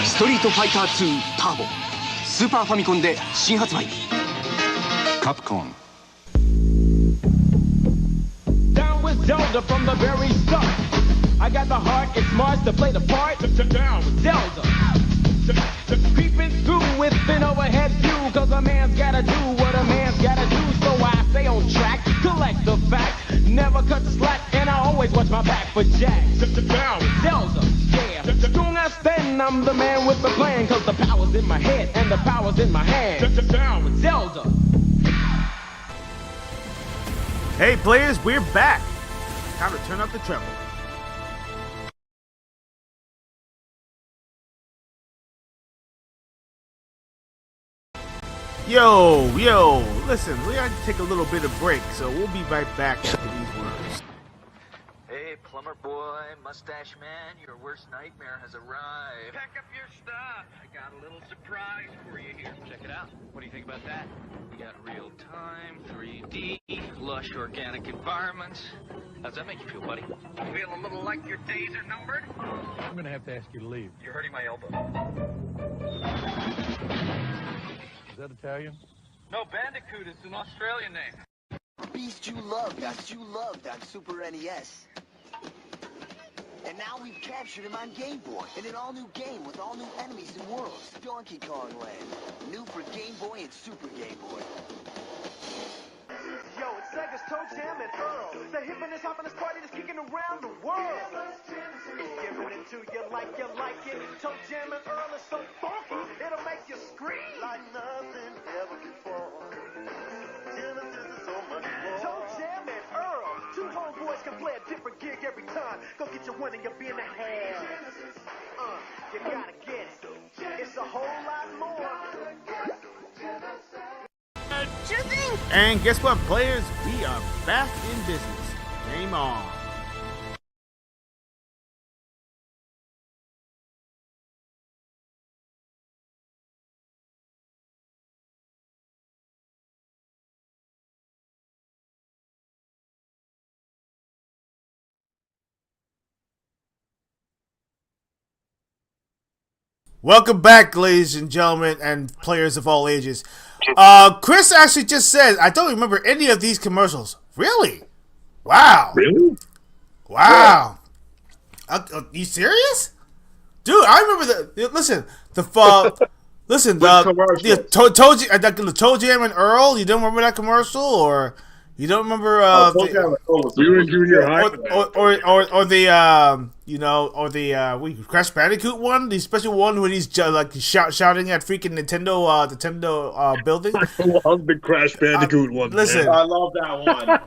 ストリートファイター2ターボスーパーファミコンで新発売。カプコン。Down with Zelda from the very start. I got the heart, it's Mars to play the part. Down with Zelda. Creeping through with an overhead view, cause a man's gotta do what a man's gotta do. So I stay on track, collect the facts, never cut the slack, and I always watch my back for Jack. Down with Zelda, yeah. Strong I stand, I'm the man with the plan, cause the power's in my head and the power's in my hand. Down with Zelda. Hey, players, we're back. Time to turn up the treble. Yo, listen, we got to take a little bit of break, so we'll be right back after these words. Hey, plumber boy, mustache man, your worst nightmare has arrived. Pack up your stuff. I got a little surprise for you here. Check it out. What do you think about that? We got real-time, 3D, lush organic environments. How's that make you feel, buddy? Feel a little like your days are numbered? I'm gonna have to ask you to leave. You're hurting my elbow. Is that Italian? No, Bandicoot is an Australian name. Beast you loved on Super NES. And now we've captured him on Game Boy in an all-new game with all new enemies and worlds. Donkey Kong Land. New for Game Boy and Super Game Boy. Yo, it's Sega's Toe Jam and Earl. The hippiness, hoppiness party that's kicking around the world. Giving it to you like it. Toe Jam and Earl is so funky, it'll make you scream like nothing ever before. Genesis is so much more. Toe Jam and Earl, two homeboys can play a different gig every time. Go get your one and you'll be in the hell. You gotta get it. It's a whole lot more. Jimmy! And guess what, players? We are back in business. Game on. Welcome back, ladies and gentlemen, and players of all ages. Chris actually just said, I don't remember any of these commercials. Really? Wow. Really? Wow. You serious? Dude, I remember listen, the Toe Jam and Earl, you don't remember that commercial? Or you don't remember we were in junior high. or the Crash Bandicoot one, the special one when he's shouting at freaking Nintendo building. I love the Crash Bandicoot one. Listen, man. I love that one.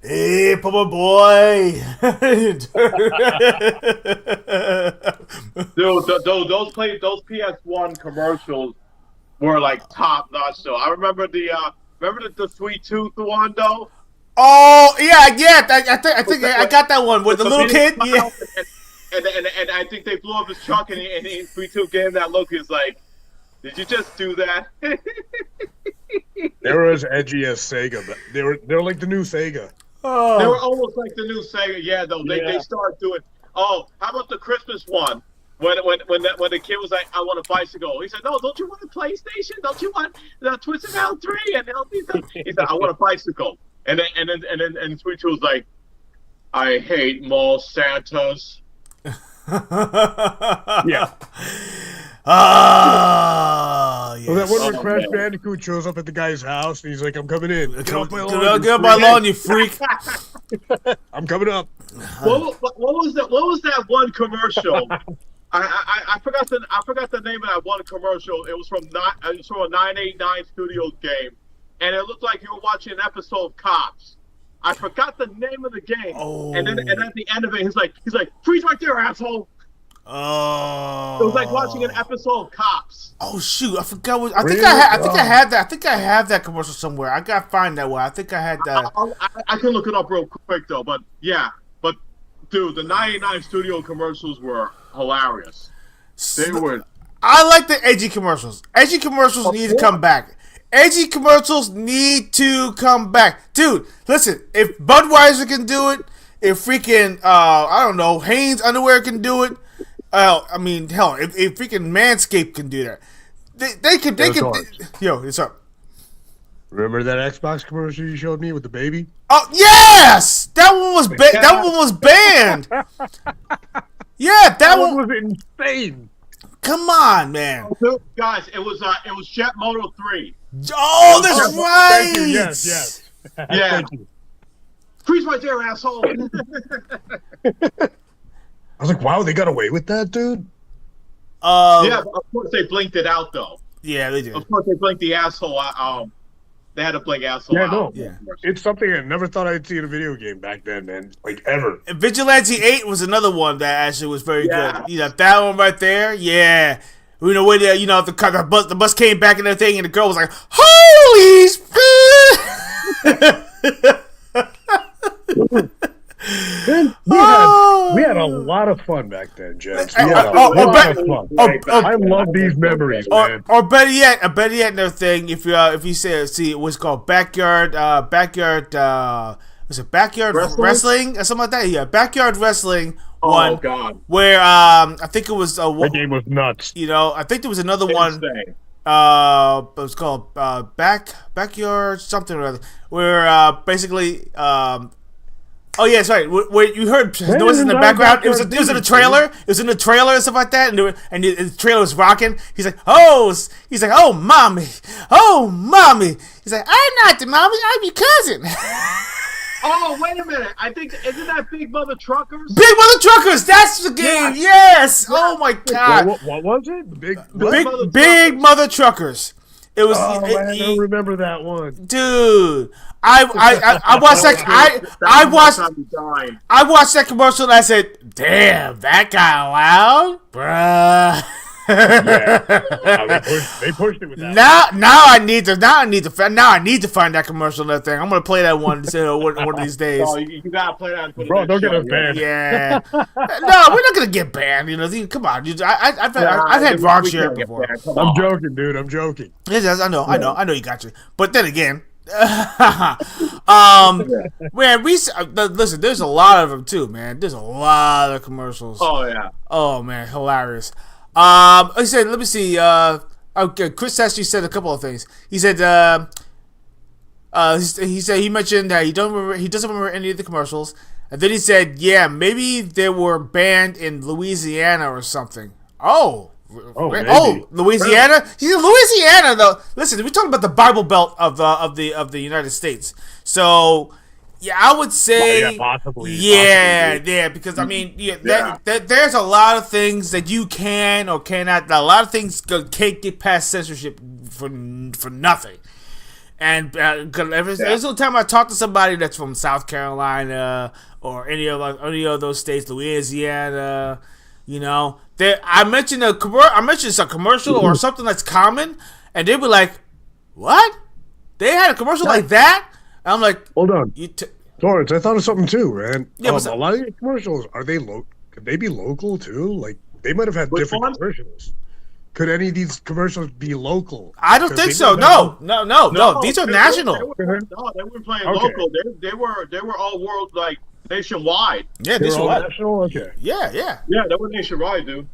Hey, Papa Boy. Dude, those PS1 commercials were like top notch. So I remember the Sweet Tooth one though. Oh yeah. I think I got that one with the little kid. Yeah. And I think they blew up his truck and Sweet Tooth gave him that look. He's like, "Did you just do that?" They were as edgy as Sega, but they're like the new Sega. Oh. They were almost like the new Sega. Yeah, though they started doing. Oh, how about the Christmas one? When the kid was like, "I want a bicycle," he said, "No, don't you want a PlayStation? Don't you want the Twisted Metal 3?" And he said, "I want a bicycle." And then Sweet Tooth was like, "I hate mall Santas." Yeah. Yes. Well, that one where Crash Bandicoot shows up at the guy's house and he's like, "I'm coming in. Get up my lawn, you freak." I'm coming up. What was that one commercial? I forgot the name of that one commercial. It was from a 989 Studios game, and it looked like you were watching an episode of Cops. I forgot the name of the game. Oh. And at the end of it, he's like, "Freeze right there, asshole." Oh. It was like watching an episode of Cops. Oh shoot! I forgot what. I think I had that. I think I have that commercial somewhere. I gotta find that one. I think I had that. I can look it up real quick though. But yeah, dude, the 99 Studio commercials were hilarious. They were. I like the edgy commercials. Edgy commercials need to come back. Edgy commercials need to come back, dude. Listen, if Budweiser can do it, if freaking I don't know, Hanes underwear can do it. I mean, hell, if freaking Manscaped can do that, they could. Yo, what's up? Remember that Xbox commercial you showed me with the baby? Oh yes, that one was that one was banned. Yeah, that one was insane. Come on, man. Guys, it was Jet Moto 3. Oh, that's right. Thank you. Yes. Yeah. Thank you. Freeze right there, asshole. I was like, wow, they got away with that, dude? Yeah, of course they blinked it out, though. Yeah, they did. Of course they blinked the asshole out. They had to blink asshole out. No. Yeah. It's something I never thought I'd see in a video game back then, man. Like, ever. And Vigilante 8 was another one that actually was very good. You know, that one right there, yeah. You know, when the bus came back and everything, and the girl was like, "Holy shit!" We had a lot of fun back then, James. We had a lot of fun. I love these memories, man. Or better yet, another thing. If you see, it was called backyard. Was it backyard wrestling or something like that? Yeah, backyard wrestling. Oh God! Where I think it was that game was nuts. You know, I think there was another one. It was called backyard something or other. Where basically. Oh yeah, sorry. Where you heard noises in the background? It was in a trailer. It was in the trailer and stuff like that, and the trailer was rocking. He's like, "Oh, mommy, He's like, "I'm not the mommy, I'm your cousin." Oh, wait a minute! I think isn't that Big Mother Truckers? Big Mother Truckers. That's the game. Yes. Oh my God. What was it? Big Mother Truckers. It was. I don't remember that one, dude. I watched that. I watched that commercial and I said, "Damn, that guy loud, bruh." They pushed it with that. Now I need to find that commercial. That thing. I'm gonna play that one one of these days. Oh, you gotta play that. Bro, don't get us banned. Yeah. No, we're not gonna get banned. Come on. I've had wrong share before. I'm joking, dude. I'm joking. Yes, I know you got you. But then again, man, listen. There's a lot of them too, man. There's a lot of commercials. Oh yeah. Oh man, hilarious. He said, let me see. Okay, Chris actually said a couple of things. He said, he mentioned that he doesn't remember any of the commercials, and then he said, yeah, maybe they were banned in Louisiana or something. Oh, Louisiana. He said Louisiana though. Listen, we're talking about the Bible Belt of the United States. So. Yeah, I would say, possibly. Yeah, because I mean, there's a lot of things that you can or cannot. A lot of things can't get past censorship for nothing. And every single time I talk to somebody that's from South Carolina or any of those states, Louisiana, I mentioned some commercial or something that's common, and they'd be like, "What? They had a commercial like that?" I'm like, hold on, Taurence. I thought of something too, man. Yeah, a lot of these commercials are they could they be local too? Like they might have had different commercials. Could any of these commercials be local? I don't think so. No. These are national. They weren't playing local. They were all world, like nationwide. Yeah, nationwide. National. Okay. Yeah. Yeah, they were nationwide, dude.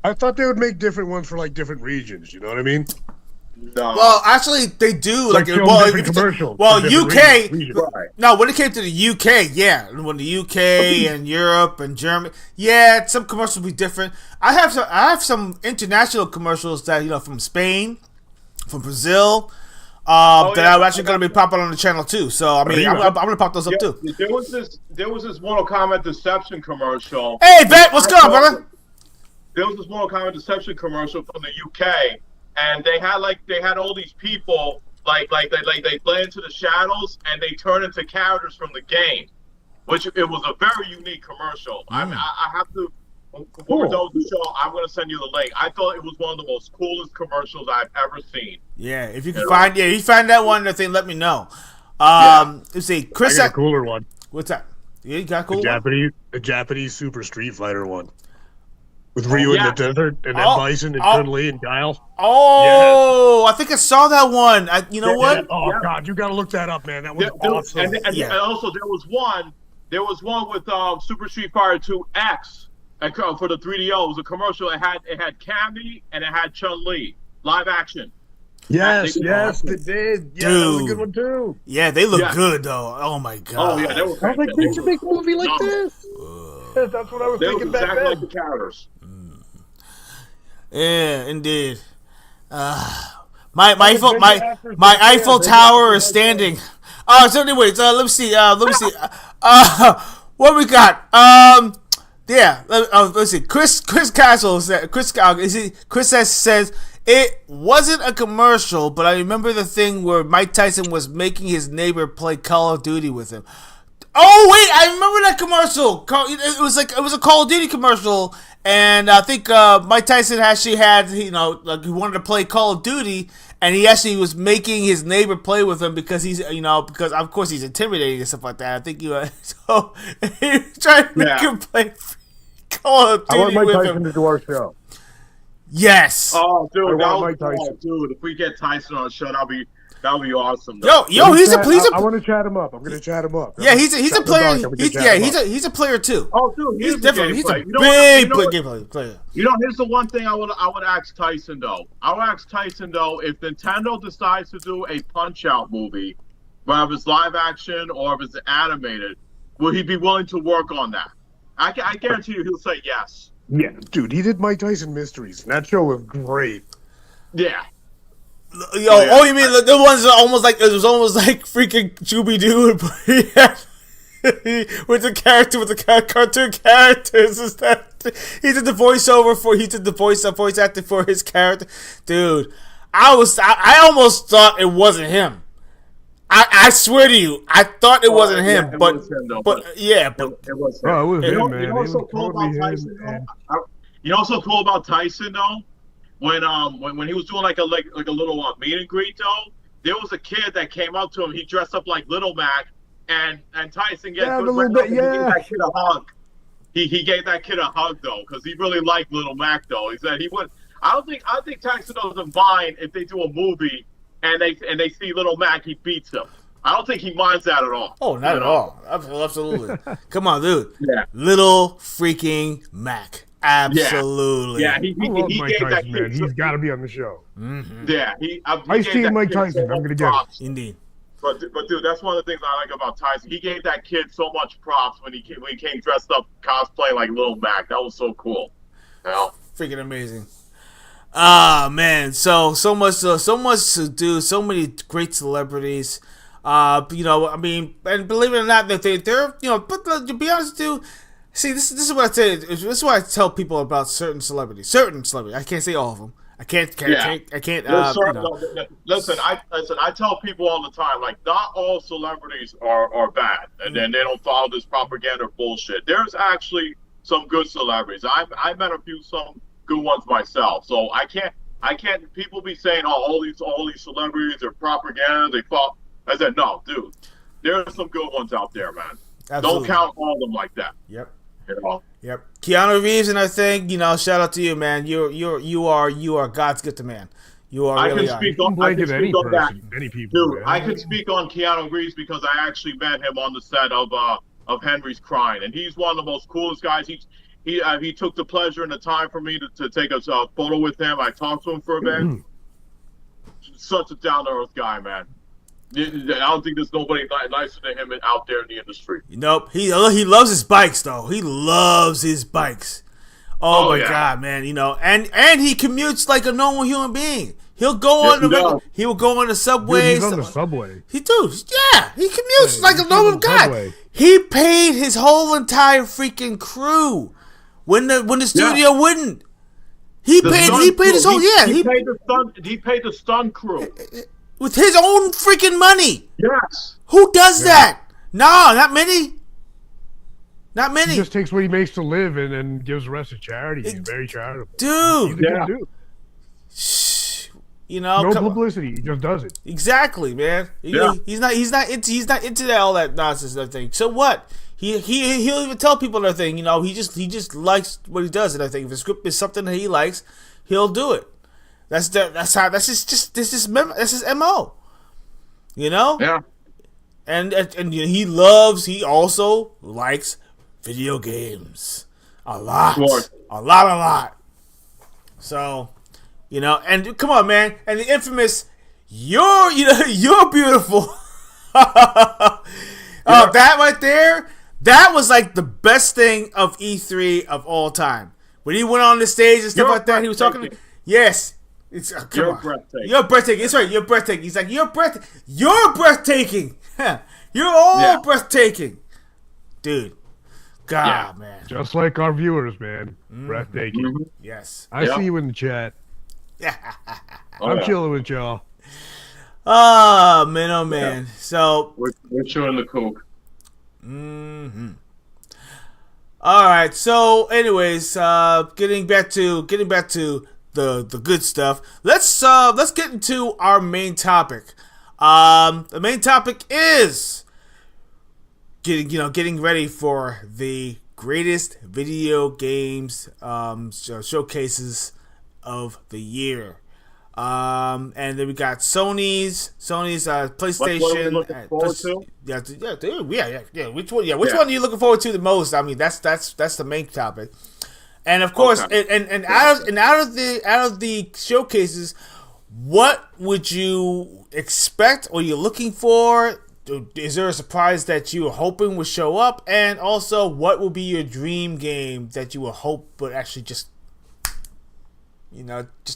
I thought they would make different ones for like different regions. You know what I mean? No. Well, actually, they do. Commercials. UK. No, when it came to the UK, yeah, when the UK and Europe and Germany, yeah, some commercials will be different. I have some international commercials that from Spain, from Brazil, that are actually going to be popping on the channel too. So I mean, I'm going to pop those up too. There was this Mortal Kombat Deception commercial. Hey, Vet, what's going on, brother? There was this Mortal Kombat Deception commercial from the UK. And they had all these people like they blend into the shadows and they turn into characters from the game, which it was a very unique commercial. I mean, I have to. For those who show, I'm going to send you the link. I thought it was one of the most coolest commercials I've ever seen. Yeah, if you can find that one, let me know. Let's see, Chris. I got a cooler one. What's that? Yeah, you got a cool the Japanese Super Street Fighter one. With Ryu in the desert, and then Bison and Chun-Li and Guile. Oh, yeah. I think I saw that one. You know what? Oh God, you got to look that up, man. That was awesome. And also there was one with Super Street Fighter 2 X for the 3DO. It was a commercial. It had Cammy and it had Chun-Li live action. Yes, they did. Yeah, that was a good one too. Yeah, they look good though. Oh my God. Oh yeah, they were. I was like, they should make a movie like this. That's what I was thinking back then. Like the characters. Yeah, indeed. My Eiffel Tower is standing. So anyways, let me see. What we got? Let's see. Chris Castle said. Chris says it wasn't a commercial, but I remember the thing where Mike Tyson was making his neighbor play Call of Duty with him. Oh wait, I remember that commercial. It was a Call of Duty commercial, and I think Mike Tyson actually had he wanted to play Call of Duty, and he actually was making his neighbor play with him because because of course he's intimidating and stuff like that. I think he was trying to make him play Call of Duty I want Mike with Tyson him. to do our show. Yes. Oh, dude, Tyson. Dude, if we get Tyson on the show, that'll be awesome. Yo, he's a I want to chat him up. I'm going to chat him up. Yeah, he's a player. He's a player too. Oh, dude, he's different. He's a big game player. Here's the one thing I would ask Tyson though. I would ask Tyson though, if Nintendo decides to do a Punch-Out movie, whether it's live action or if it's animated, will he be willing to work on that? I guarantee you, he'll say yes. Yeah, dude, he did Mike Tyson Mysteries. And that show was great. Yeah. Oh, you mean the ones that it was almost like freaking Scooby-Doo with the cartoon characters and stuff. He did the voice acting for his character. Dude, I almost thought it wasn't him. I swear to you, I thought it wasn't him, but it was him. Oh, it was him, man. You know what's so cool about Tyson though? when he was doing like a little meet and greet though, there was a kid that came up to him. He dressed up like Little Mac, and Tyson gave that kid a hug. He gave that kid a hug though, because he really liked Little Mac though. He said he would. I think Tyson doesn't mind if they do a movie and they see Little Mac, he beats him. I don't think he minds that at all. Oh, not at all. Absolutely. Come on, dude. Yeah. Little freaking Mac. Absolutely. Yeah, he Mike gave Tyson, that man. kid. He's got to be on the show. Mm-hmm. Yeah, I see Mike Tyson. I'm gonna get it. Indeed. But dude, that's one of the things I like about Tyson. He gave that kid so much props when he came dressed up cosplaying like Little Mac. That was so cool. You know? Freaking amazing. Ah, man. So much to do. So many great celebrities. You know, I mean, and believe it or not, that they're you know, but to be honest with you, see, this is what I say. This is what I tell people about certain celebrities. I can't say all of them. I can't. Listen, I tell people all the time, like, not all celebrities are bad, and then they don't follow this propaganda bullshit. There's actually some good celebrities. I met some good ones myself. So I can't. People be saying, oh, all these celebrities are propaganda. They fall. I said, no, dude. There are some good ones out there, man. Absolutely. Don't count all of them like that. Yep. You know? Yep. Keanu Reeves, and I think, you know, shout out to you, man. You are God's gift to man. You are. I really can speak on that. Many people. Dude, I can speak on Keanu Reeves because I actually met him on the set of Henry's Crying, and he's one of the most coolest guys. He took the pleasure and the time for me to take a photo with him. I talked to him for a bit. Such a down to earth guy, man. I don't think there's nobody nicer than him out there in the industry. Nope. He loves his bikes though. He loves his bikes. Oh my God, man! You know, and he commutes like a normal human being. He'll go on he will go on the subway. Dude, he's on the subway. He commutes like a normal guy. Subway. He paid his whole entire freaking crew when the studio wouldn't. He paid his whole He paid the stunt crew with his own freaking money. Yes. Who does that? No, not many. Not many. He just takes what he makes to live and gives the rest to charity. He's very charitable. Dude. He's a good dude. You know, no publicity. He just does it. Exactly, man. Yeah. He's not into all that nonsense and everything. So what? He'll even tell people that thing. You know, he just likes what he does and everything. If the script is something that he likes, he'll do it. That's his MO. You know? Yeah. And he also likes video games. A lot. A lot. So, you know, and come on, man. And the infamous, you're beautiful. That right there, that was like the best thing of E3 of all time. When he went on the stage and stuff like that, he was talking. Yes. You're breathtaking. You're breathtaking. It's right. You're breathtaking. He's like, you're breathtaking. You're all breathtaking. Dude. God, man. Just like our viewers, man. Breathtaking. Mm-hmm. Yes. I see you in the chat. I'm chilling with y'all. Oh, man. So. We're chewing the coke. Mm-hmm. All right. So, anyways, getting back to the good stuff. Let's get into our main topic. The main topic is getting ready for the greatest video games showcases of the year. And then we got Sony's PlayStation. What are we looking forward to? Yeah. Which one? Yeah, which one are you looking forward to the most? I mean, that's the main topic. And of course, and out of the showcases, what would you expect or you're looking for? Is there a surprise that you were hoping would show up? And also, what will be your dream game that you would hope would actually just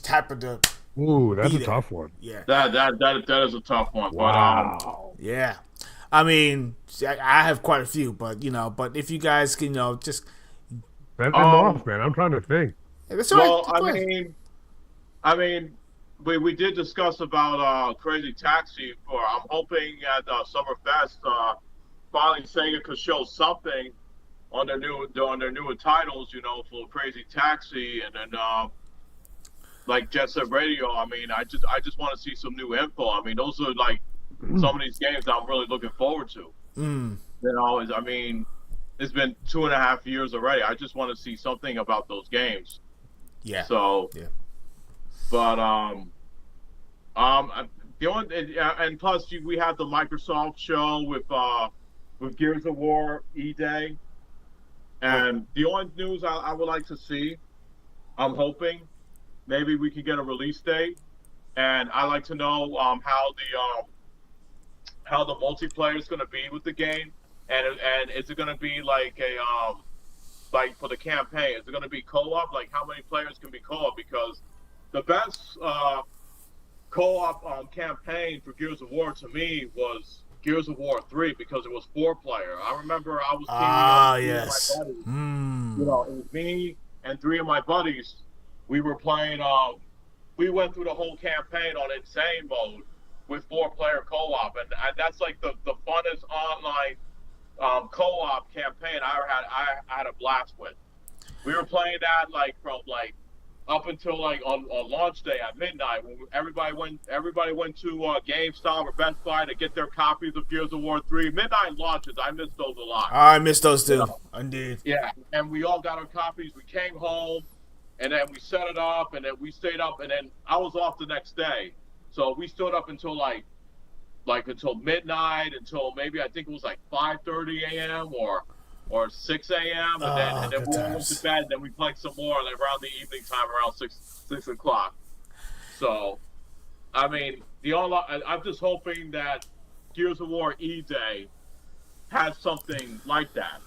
happen to? Ooh, that's a tough one. Yeah, that is a tough one. Wow. But yeah, I mean, I have quite a few, but if you guys can, just. Send them off, man. I'm trying to think. Well, I mean, we did discuss about Crazy Taxi. I'm hoping at Summerfest, finally Sega could show something on their newer titles, for Crazy Taxi, and then like Jet Set Radio. I mean, I just want to see some new info. I mean, those are like some of these games I'm really looking forward to. You know, I mean, it's been 2.5 years already. I just want to see something about those games. Yeah. So. Yeah. But the only and plus we have the Microsoft show with Gears of War E-Day, and the only news I would like to see, I'm hoping maybe we can get a release date, and I like to know how the multiplayer is going to be with the game, and is it going to be like a like for the campaign, is it going to be co-op? Like how many players can be co-op? Because the best co-op campaign for Gears of War to me was Gears of War 3 because it was 4-player. I remember I was teaming up with my buddies. You know, it was me and 3 of my buddies. We were playing. We went through the whole campaign on insane mode with 4-player co-op, and that's like the funnest online co-op campaign I ever had. I had a blast with. We were playing that like from like up until like on launch day at midnight when everybody went to GameStop or Best Buy to get their copies of Gears of War 3. Midnight launches, I missed those a lot. I missed those too. Indeed. Yeah, and we all got our copies. We came home, and then we set it up, and then we stayed up, and then I was off the next day, so we stood up until like until midnight, until maybe I think it was like 5:30 a.m. or 6 a.m. and then we went to bed, and then we played some more like around the evening time, around 6 o'clock. So, I mean, I'm just hoping that Gears of War E-Day has something like that.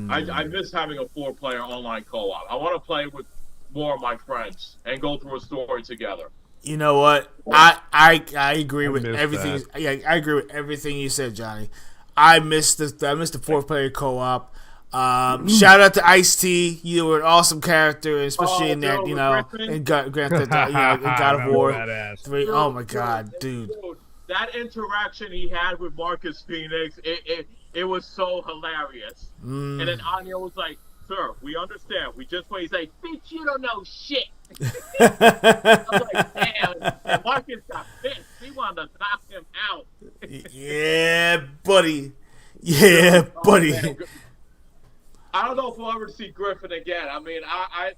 I miss having a 4-player online co-op. I want to play with more of my friends and go through a story together. You know what? I agree with everything. Yeah, I agree with everything you said, Johnny. I missed the 4-player co-op. Shout out to Ice-T. You were an awesome character, especially in that, you know, in Grand Theft Auto, in God of War 3. Oh my God, dude! That interaction he had with Marcus Phoenix, it was so hilarious. And then Anya was like, "Sir, we understand. We just wait." He's like, "Bitch, you don't know shit." I was like, "Damn!" And Marcus got pissed. He wanted to knock him out. Yeah, buddy. Yeah, buddy. I don't know if we'll ever see Griffin again. I mean, I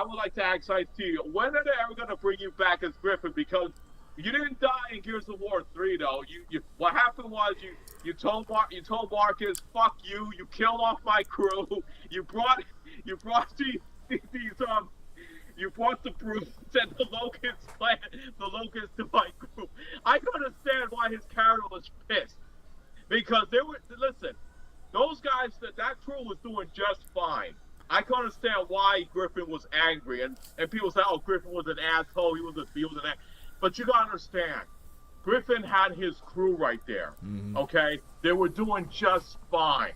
would like to ask Ice-T, when are they ever going to bring you back as Griffin? Because you didn't die in Gears of War 3, though. You what happened was you told Marcus, "Fuck you." You killed off my crew. You brought the Brutes and the Locusts to my group. I can understand why his character was pissed. Because those guys, that crew was doing just fine. I can understand why Griffin was angry. And people say, "Oh, Griffin was an asshole. He was an asshole." But you gotta understand, Griffin had his crew right there. Okay? They were doing just fine.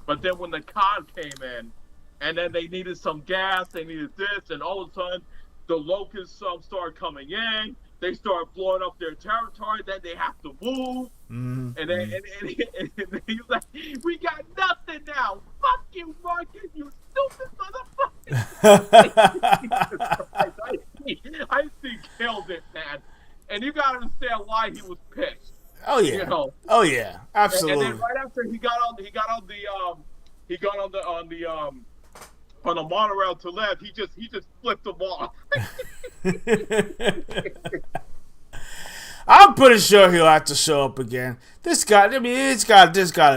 But then when the COD came in, and then they needed some gas, they needed this, and all of a sudden, the Locusts started coming in. They start blowing up their territory. Then they have to move. And then he's like, "We got nothing now. Fuck you, Marcus, you stupid motherfucker." I think killed it, man. And you gotta understand why he was pissed. Oh yeah. You know? Oh yeah. Absolutely. And then right after he got on the monorail to left, he just flipped them off. I'm pretty sure he'll have to show up again. There's got to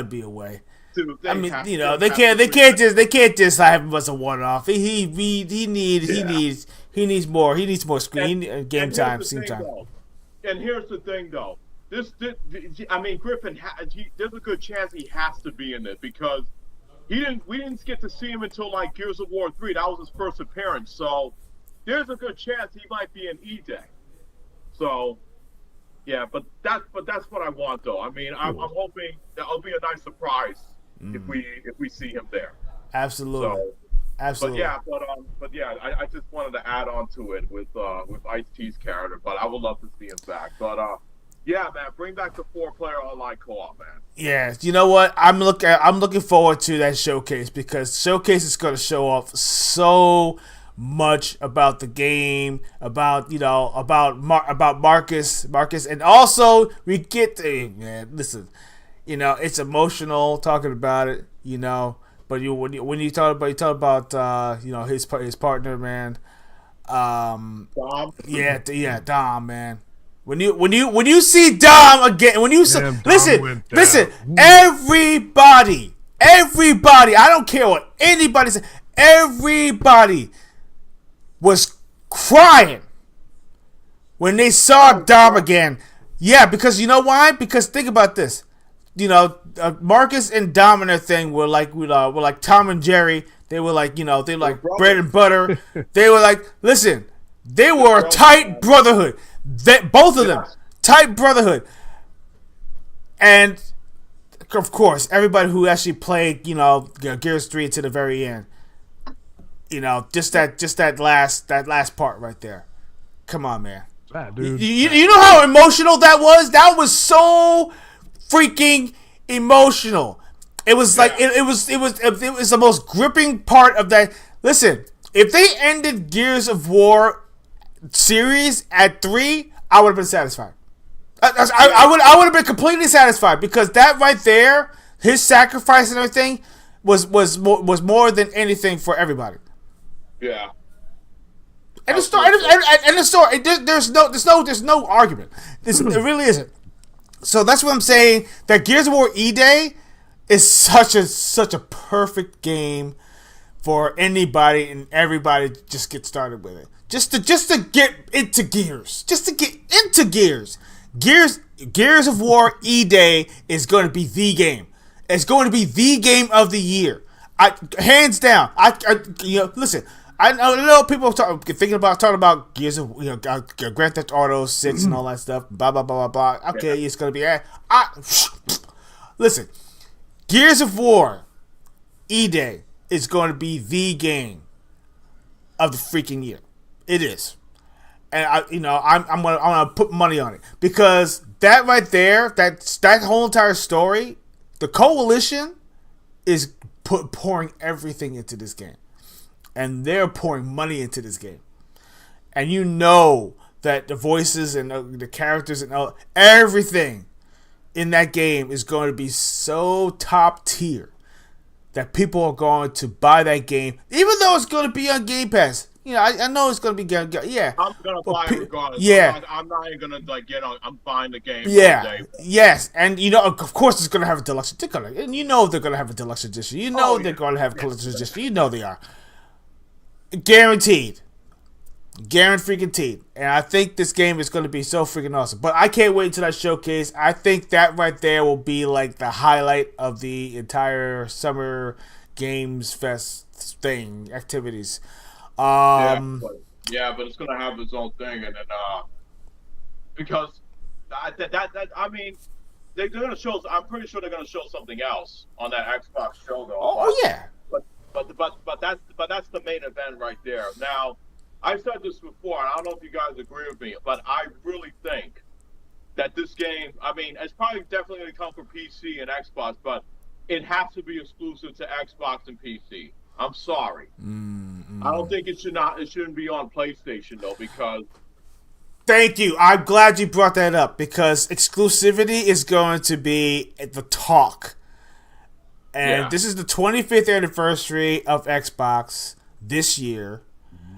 be a way. Dude, I mean, you know, they can't just have him as a one-off. He needs more screen game time, scene time. And here's the thing, though. I mean, Griffin. There's a good chance he has to be in it because we didn't get to see him until like Gears of War 3. That was his first appearance. So there's a good chance he might be in E-Day. So yeah, but that's what I want, though. I mean, I'm hoping that'll be a nice surprise if we see him there. Absolutely. So, absolutely. But yeah, I just wanted to add on to it with Ice-T's character, but I would love to see him back. But yeah, man, bring back the 4-player online co-op, man. Yeah, you know what? I'm looking forward to that showcase because showcase is going to show off so much about the game, about Marcus, and also we get to, man, listen, it's emotional talking about it, but when you talk about his partner, man, Dom. Dom, man. When you see Dom again, listen, everybody, I don't care what anybody says, everybody was crying when they saw Dom again. Yeah, because you know why? Because think about this. Marcus and Dom and their thing were like Tom and Jerry. They were like, they were like bread and butter. They were like, listen, they were a tight brotherhood. Both of them, tight brotherhood. And of course, everybody who actually played, Gears 3 to the very end. Just that last part right there. Come on, man. Dude. You know how emotional that was? That was so freaking emotional. It was like it was the most gripping part of that. Listen, if they ended Gears of War series at 3, I would have been satisfied. I would have been completely satisfied, because that right there, his sacrifice and everything was more than anything for everybody. Yeah. And the story, there's no argument. It really isn't. So that's what I'm saying. That Gears of War E-Day is such a perfect game for anybody and everybody to just get started with it. Just to get into Gears. Gears of War E-Day is going to be the game. It's going to be the game of the year. Hands down. Listen. I know people talking about Gears of Grand Theft Auto 6 and all that stuff. Blah blah blah blah blah. Okay, it's gonna be. Listen, Gears of War E-Day is going to be the game of the freaking year. It is, and I'm gonna put money on it, because that right there, that whole entire story, the Coalition is pouring everything into this game. And they're pouring money into this game. And you know that the voices and the characters and everything in that game is going to be so top tier that people are going to buy that game, even though it's going to be on Game Pass. I know it's going to be yeah. I'm going to buy it regardless. Yeah. I'm not even going to get on. I'm buying the game. Yeah. Yes. And of course it's going to have a deluxe edition. And they're going to have a deluxe edition. They're going to have a collector's edition. They are. Guaranteed. And I think this game is going to be so freaking awesome. But I can't wait until that showcase. I think that right there will be like the highlight of the entire Summer Games Fest thing, activities. But it's going to have its own thing. And then, because I mean, they're going to show, I'm pretty sure they're going to show something else on that Xbox show, though. Oh, yeah. But that's the main event right there. Now, I've said this before, and I don't know if you guys agree with me, but I really think that this game, I mean, it's probably definitely going to come for PC and Xbox, but it has to be exclusive to Xbox and PC. I'm sorry. I don't think it shouldn't be on PlayStation, though, because... Thank you. I'm glad you brought that up, because exclusivity is going to be the talk. And This is the 25th anniversary of Xbox this year.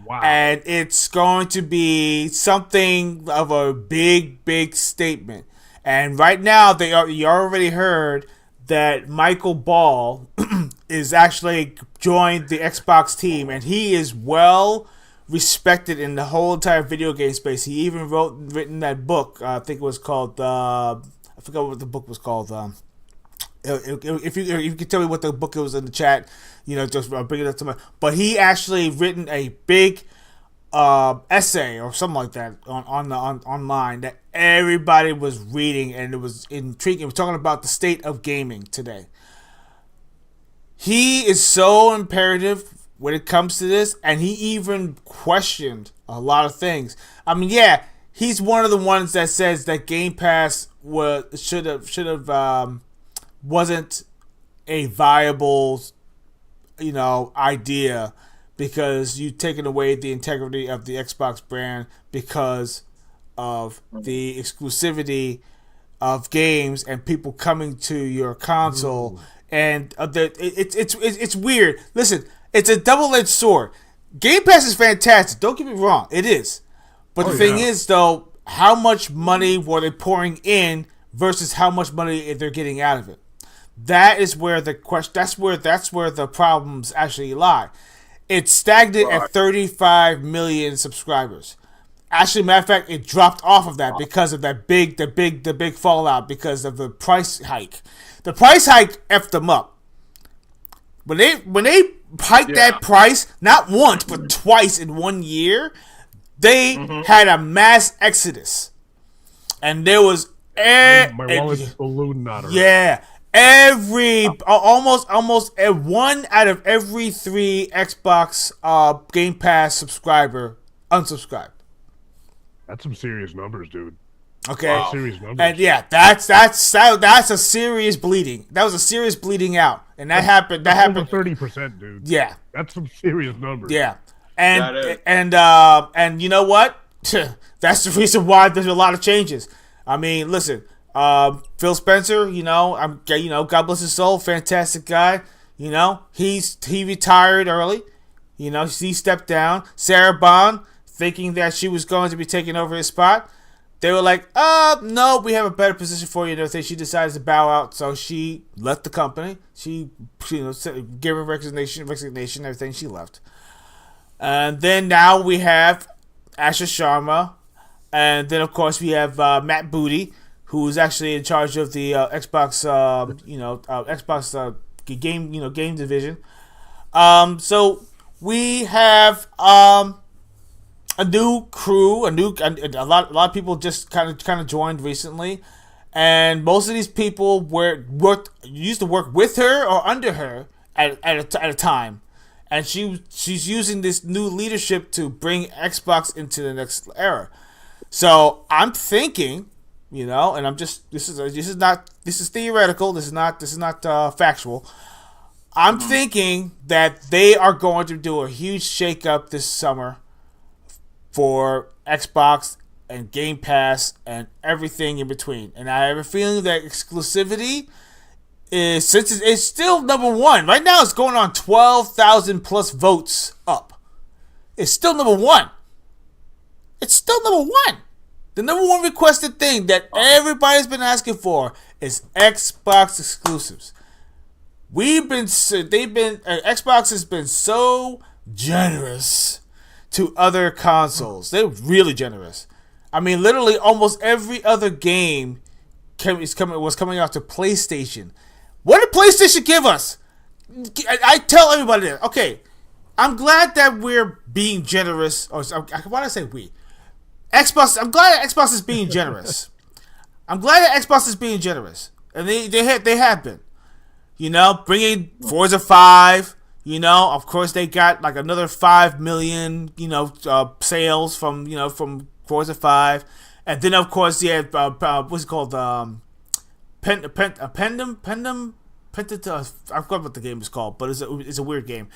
Wow. And it's going to be something of a big, big statement. And right now, you already heard that Michael Ball is actually joined the Xbox team. And he is well respected in the whole entire video game space. He even written that book. I think it was called... I forgot what the book was called. If you could tell me what the book was in the chat, just bring it up to me. But he actually written a big essay or something like that online that everybody was reading, and it was intriguing. It was talking about the state of gaming today. He is so imperative when it comes to this, and he even questioned a lot of things. I mean, yeah, he's one of the ones that says that Game Pass should have wasn't a viable, idea because you've taken away the integrity of the Xbox brand because of the exclusivity of games and people coming to your console. And it's weird. Listen, it's a double-edged sword. Game Pass is fantastic. Don't get me wrong. It is. But the thing is, though, how much money were they pouring in versus how much money they're getting out of it? That is where the question. That's where the problems actually lie. It's stagnant at 35 million subscribers. Actually, matter of fact, it dropped off of that because of the big fallout because of the price hike. The price hike effed them up. When they hiked that price, not once but twice in 1 year, they had a mass exodus, and there was my wallet's ballooned not around. Yeah. Almost 1 out of every 3 Xbox Game Pass subscriber unsubscribed. That's some serious numbers, dude. Okay, wow. Serious numbers. And yeah, that's a serious bleeding. That was a serious bleeding out, and that happened. That happened. 30%, dude. Yeah, that's some serious numbers. Yeah, and you know what? That's the reason why there's a lot of changes. I mean, listen. Phil Spencer, God bless his soul, fantastic guy. He retired early. He stepped down. Sarah Bond, thinking that she was going to be taking over his spot, they were like, no, we have a better position for you and everything. She decided to bow out, so she left the company. She gave her resignation, everything. She left. And then now we have Asha Sharma, and then of course we have Matt Booty, who's actually in charge of the Xbox, Xbox game division. So we have a new crew, a lot of people just kind of joined recently, and most of these people used to work with her or under her at a time, and she's using this new leadership to bring Xbox into the next era. So I'm thinking. And I'm just this is theoretical. This is not factual. I'm thinking that they are going to do a huge shakeup this summer for Xbox and Game Pass and everything in between. And I have a feeling that exclusivity is, since it's still number one right now, it's going on 12,000 plus votes up. It's still number one. It's still number one. The number one requested thing that everybody's been asking for is Xbox exclusives. Xbox has been so generous to other consoles. They're really generous. I mean, literally almost every other game was coming out to PlayStation. What did PlayStation give us? I tell everybody that. Okay, I'm glad that we're being generous. Why did I say we? Xbox. I'm glad that Xbox is being generous. And they have been. Bringing Forza 5. Of course they got like another 5 million. Sales from Forza 5, and then of course you had what's it called? Pendum. I forgot what the game is called, but it's a weird game.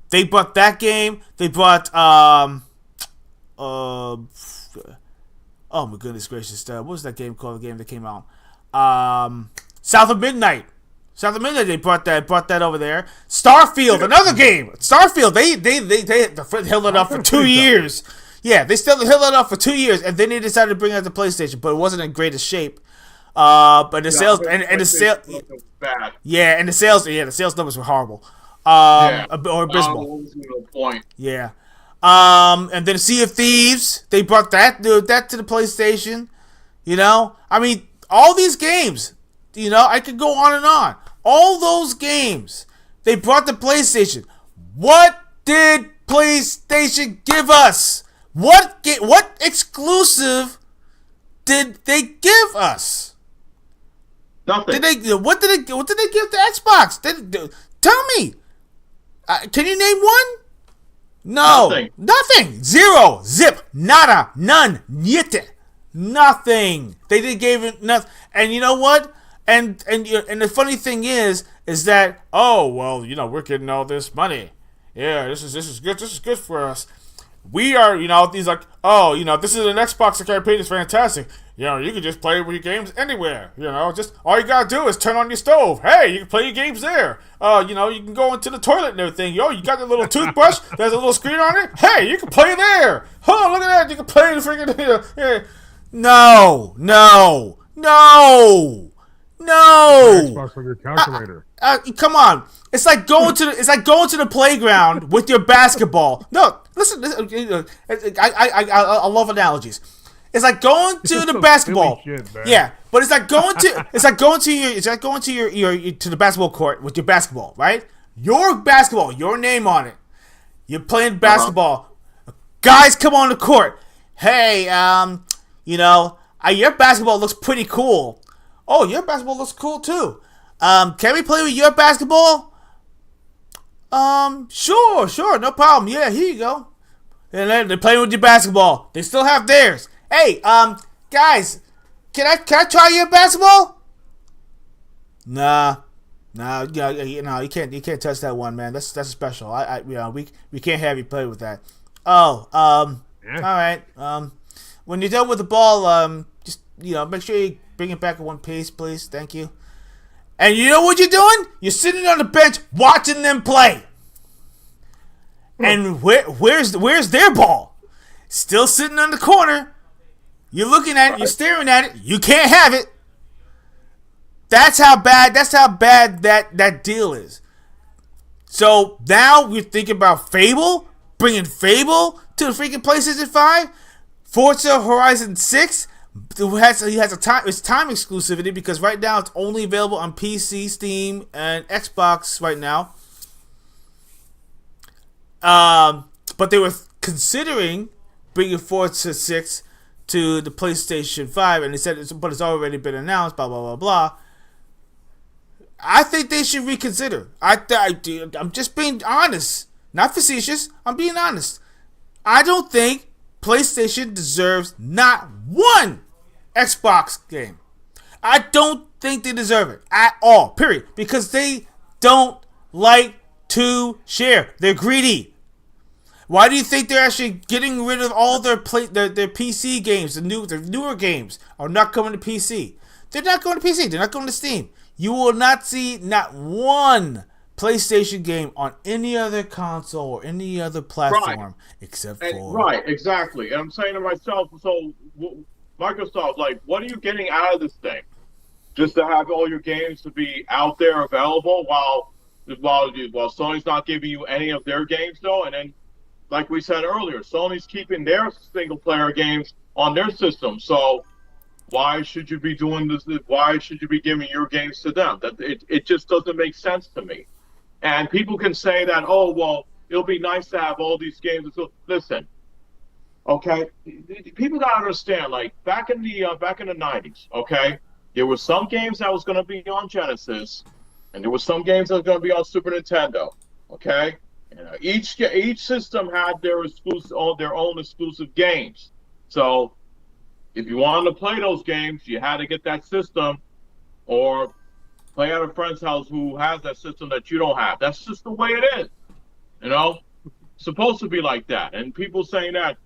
They bought that game. They bought oh my goodness gracious! What was that game called? The game that came out, South of Midnight. They brought that over there. Starfield, another game. Starfield, they held it up for 2 years. Yeah, they still held it up for 2 years, and then they decided to bring out the PlayStation, but it wasn't in greatest shape. But the sales and the sales, yeah, and the sales numbers were horrible. Or abysmal. Yeah. And then Sea of Thieves, they brought that to the PlayStation. I mean, all these games, I could go on and on. All those games, they brought the PlayStation. What did PlayStation give us? What exclusive did they give us? Nothing. What did they give to Xbox? Tell me. Can you name one? No. Nothing. Zero. Zip. Nada. None. Niente. Nothing. They didn't give it nothing. And you know what? And the funny thing is that, we're getting all this money. yeah, this is good. This is good for us. We are, he's like, oh, this is an Xbox campaign. It's fantastic. You can just play your games anywhere. Just all you gotta do is turn on your stove. Hey, you can play your games there. You can go into the toilet and everything. You got the little toothbrush. There's a little screen on it. Hey, you can play there. Oh, look at that. You can play the freaking. Yeah. No. Xbox on your calculator. Come on. It's like going to the playground with your basketball. No, listen. I love analogies. It's like going to the basketball. Shit, yeah, but it's like going to your to the basketball court with your basketball, right? Your basketball, your name on it. You're playing basketball. Guys come on the court. Hey, your basketball looks pretty cool. Oh, your basketball looks cool too. Can we play with your basketball? Sure, no problem. Yeah, here you go. And then they're playing with your basketball. They still have theirs. Hey, guys, can I try your basketball? Nah, you can't touch that one, man. That's special. We can't have you play with that. Oh, all right. When you're done with the ball, just make sure you bring it back in one piece, please. Thank you. And you know what you're doing? You're sitting on the bench watching them play. And where's their ball? Still sitting on the corner. You're looking at it. You're staring at it. You can't have it. That's how bad that deal is. So now we're thinking about Fable, bringing Fable to the freaking PlayStation 5. Forza Horizon 6 has it's time exclusivity because right now it's only available on PC, Steam, and Xbox right now. But they were considering bringing Forza 6 to the PlayStation 5, and they said but it's already been announced, blah, blah, blah, blah. I think they should reconsider. I'm just being honest. Not facetious. I'm being honest. I don't think PlayStation deserves not one Xbox game. I don't think they deserve it at all, period. Because they don't like to share. They're greedy. Why do you think they're actually getting rid of all their PC games? The newer games are not coming to PC. They're not going to PC. They're not going to Steam. You will not see not one PlayStation game on any other console or any other platform except for... Right, exactly. And I'm saying to myself, so Microsoft, like, what are you getting out of this thing? Just to have all your games to be out there available while Sony's not giving you any of their games, though? And then, like we said earlier, Sony's keeping their single-player games on their system. So why should you be doing this? Why should you be giving your games to them? It just doesn't make sense to me. And people can say that, oh, well, it'll be nice to have all these games. So, listen, okay, people gotta understand. Like back in the 90s, okay, there were some games that was gonna be on Genesis, and there were some games that was gonna be on Super Nintendo. Okay, and each system had their own exclusive games. So if you wanted to play those games, you had to get that system, or play at a friend's house who has that system that you don't have. That's just the way it is. It's supposed to be like that. And people saying that,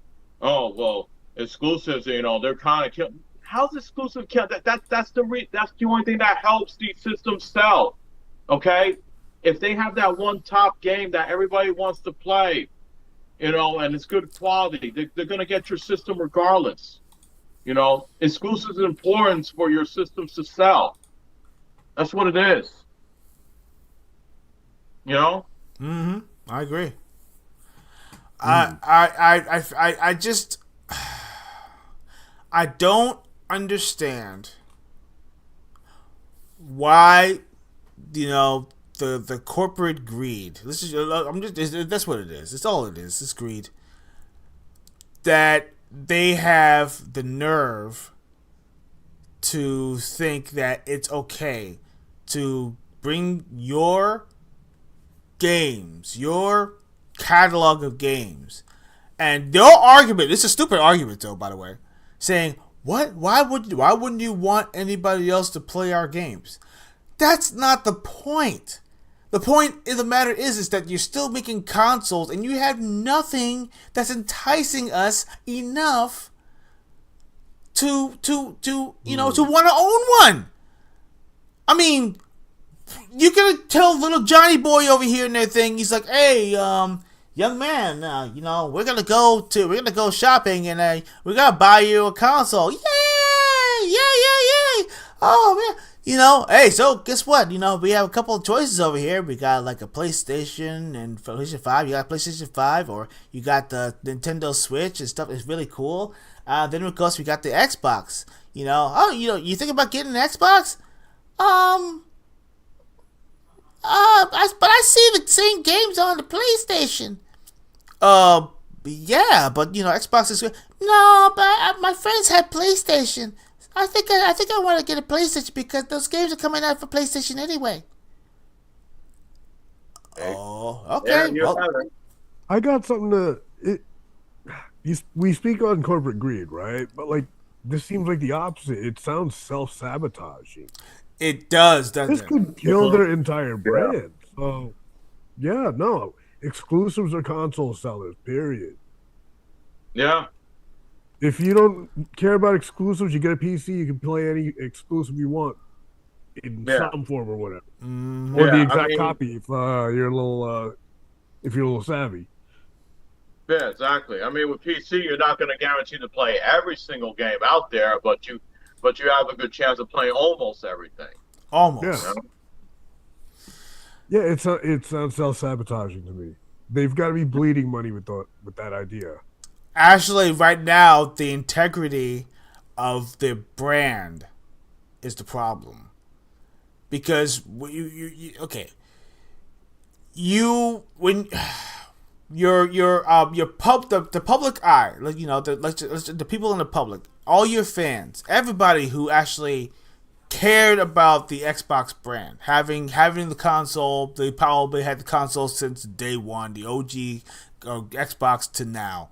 oh well, exclusives, they're kind of killing. How's exclusive kill? That's the only thing that helps these systems sell. Okay, if they have that one top game that everybody wants to play, and it's good quality, they're gonna get your system regardless. Exclusives is important for your systems to sell. That's what it is. Mm-hmm. I agree. I just I don't understand why the corporate greed. That's what it is. It's all it is. It's greed. That they have the nerve to think that it's okay to bring your games, your catalog of games, and their argument, this is a stupid argument though, by the way, saying, why wouldn't you want anybody else to play our games? That's not the point. The point of the matter is that you're still making consoles and you have nothing that's enticing us enough to want to own one. I mean, you can tell little Johnny boy over here and everything. He's like, hey, young man, we're gonna go shopping and we're gonna buy you a console. Yay! Oh man. Hey, so guess what? We have a couple of choices over here. We got like a PlayStation and PlayStation 5. You got PlayStation 5 or you got the Nintendo Switch and stuff. It's really cool. Then of course we got the Xbox. You think about getting an Xbox? But I see the same games on the PlayStation. Yeah, but Xbox is good. No, but my friends had PlayStation. I think I want to get a PlayStation because those games are coming out for PlayStation anyway. Oh, okay. Yeah, I got something we speak on corporate greed, right? But like, this seems like the opposite. It sounds self-sabotaging. It does, doesn't it? This could kill their entire brand. So, yeah, no. Exclusives are console sellers, period. Yeah. If you don't care about exclusives, you get a PC, you can play any exclusive you want in some form or whatever. Or the exact copy if you're a little savvy. Yeah, exactly. I mean, with PC, you're not going to guarantee to play every single game out there, but you have a good chance of playing almost everything. Almost. Yeah, it sounds self-sabotaging to me. They've got to be bleeding money with that idea. Actually, right now, the integrity of the brand is the problem. Because when the public eye, the people in the public, all your fans, everybody who actually cared about the Xbox brand, having the console, they probably had the console since day one, the OG Xbox to now.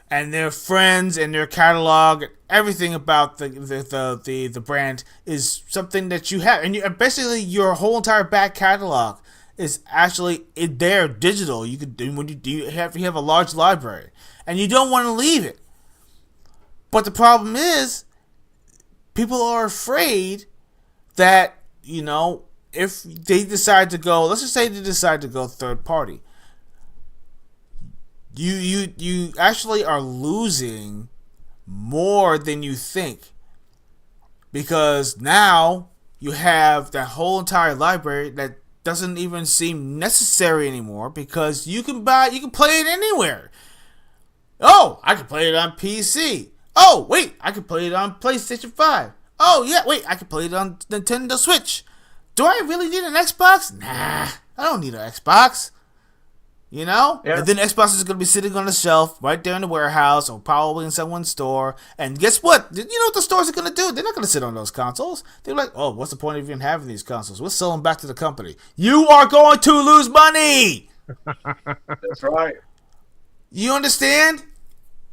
And their friends and their catalog, everything about the brand is something that you have, and basically your whole entire back catalog is actually there digital. You could do when you have a large library, and you don't want to leave it. But the problem is, people are afraid that if they decide to go, let's just say they decide to go third party. You actually are losing more than you think, because now you have that whole entire library that doesn't even seem necessary anymore, because you can play it anywhere. Oh, I can play it on PC. Oh, wait, I can play it on PlayStation 5. Oh, yeah, wait, I can play it on Nintendo Switch. Do I really need an Xbox? Nah, I don't need an Xbox. Yeah. And then Xbox is going to be sitting on the shelf right there in the warehouse or probably in someone's store. And guess what? You know what the stores are going to do? They're not going to sit on those consoles. They're like, oh, what's the point of even having these consoles? We'll sell them back to the company. You are going to lose money. That's right. You understand?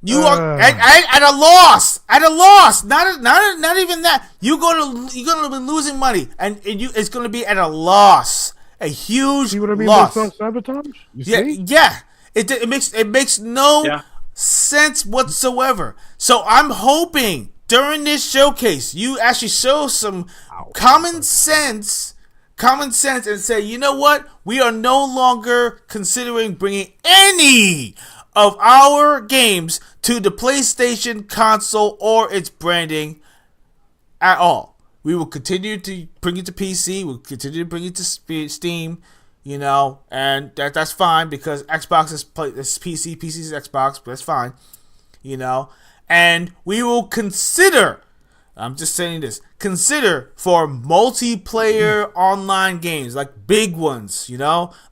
You are at a loss. At a loss. Not even that. You're gonna be losing money, and it's gonna be at a loss. A huge see what I mean loss. By self-sabotage? Yeah. It makes no sense whatsoever. So I'm hoping during this showcase you actually show some common sense, and say, you know what? We are no longer considering bringing any of our games to the PlayStation console or its branding at all. We will continue to bring it to PC. We'll continue to bring it to Steam, and that's fine, because Xbox is PC, PC is Xbox, but that's fine, And we will consider, I'm just saying this, consider for multiplayer online games, like big ones,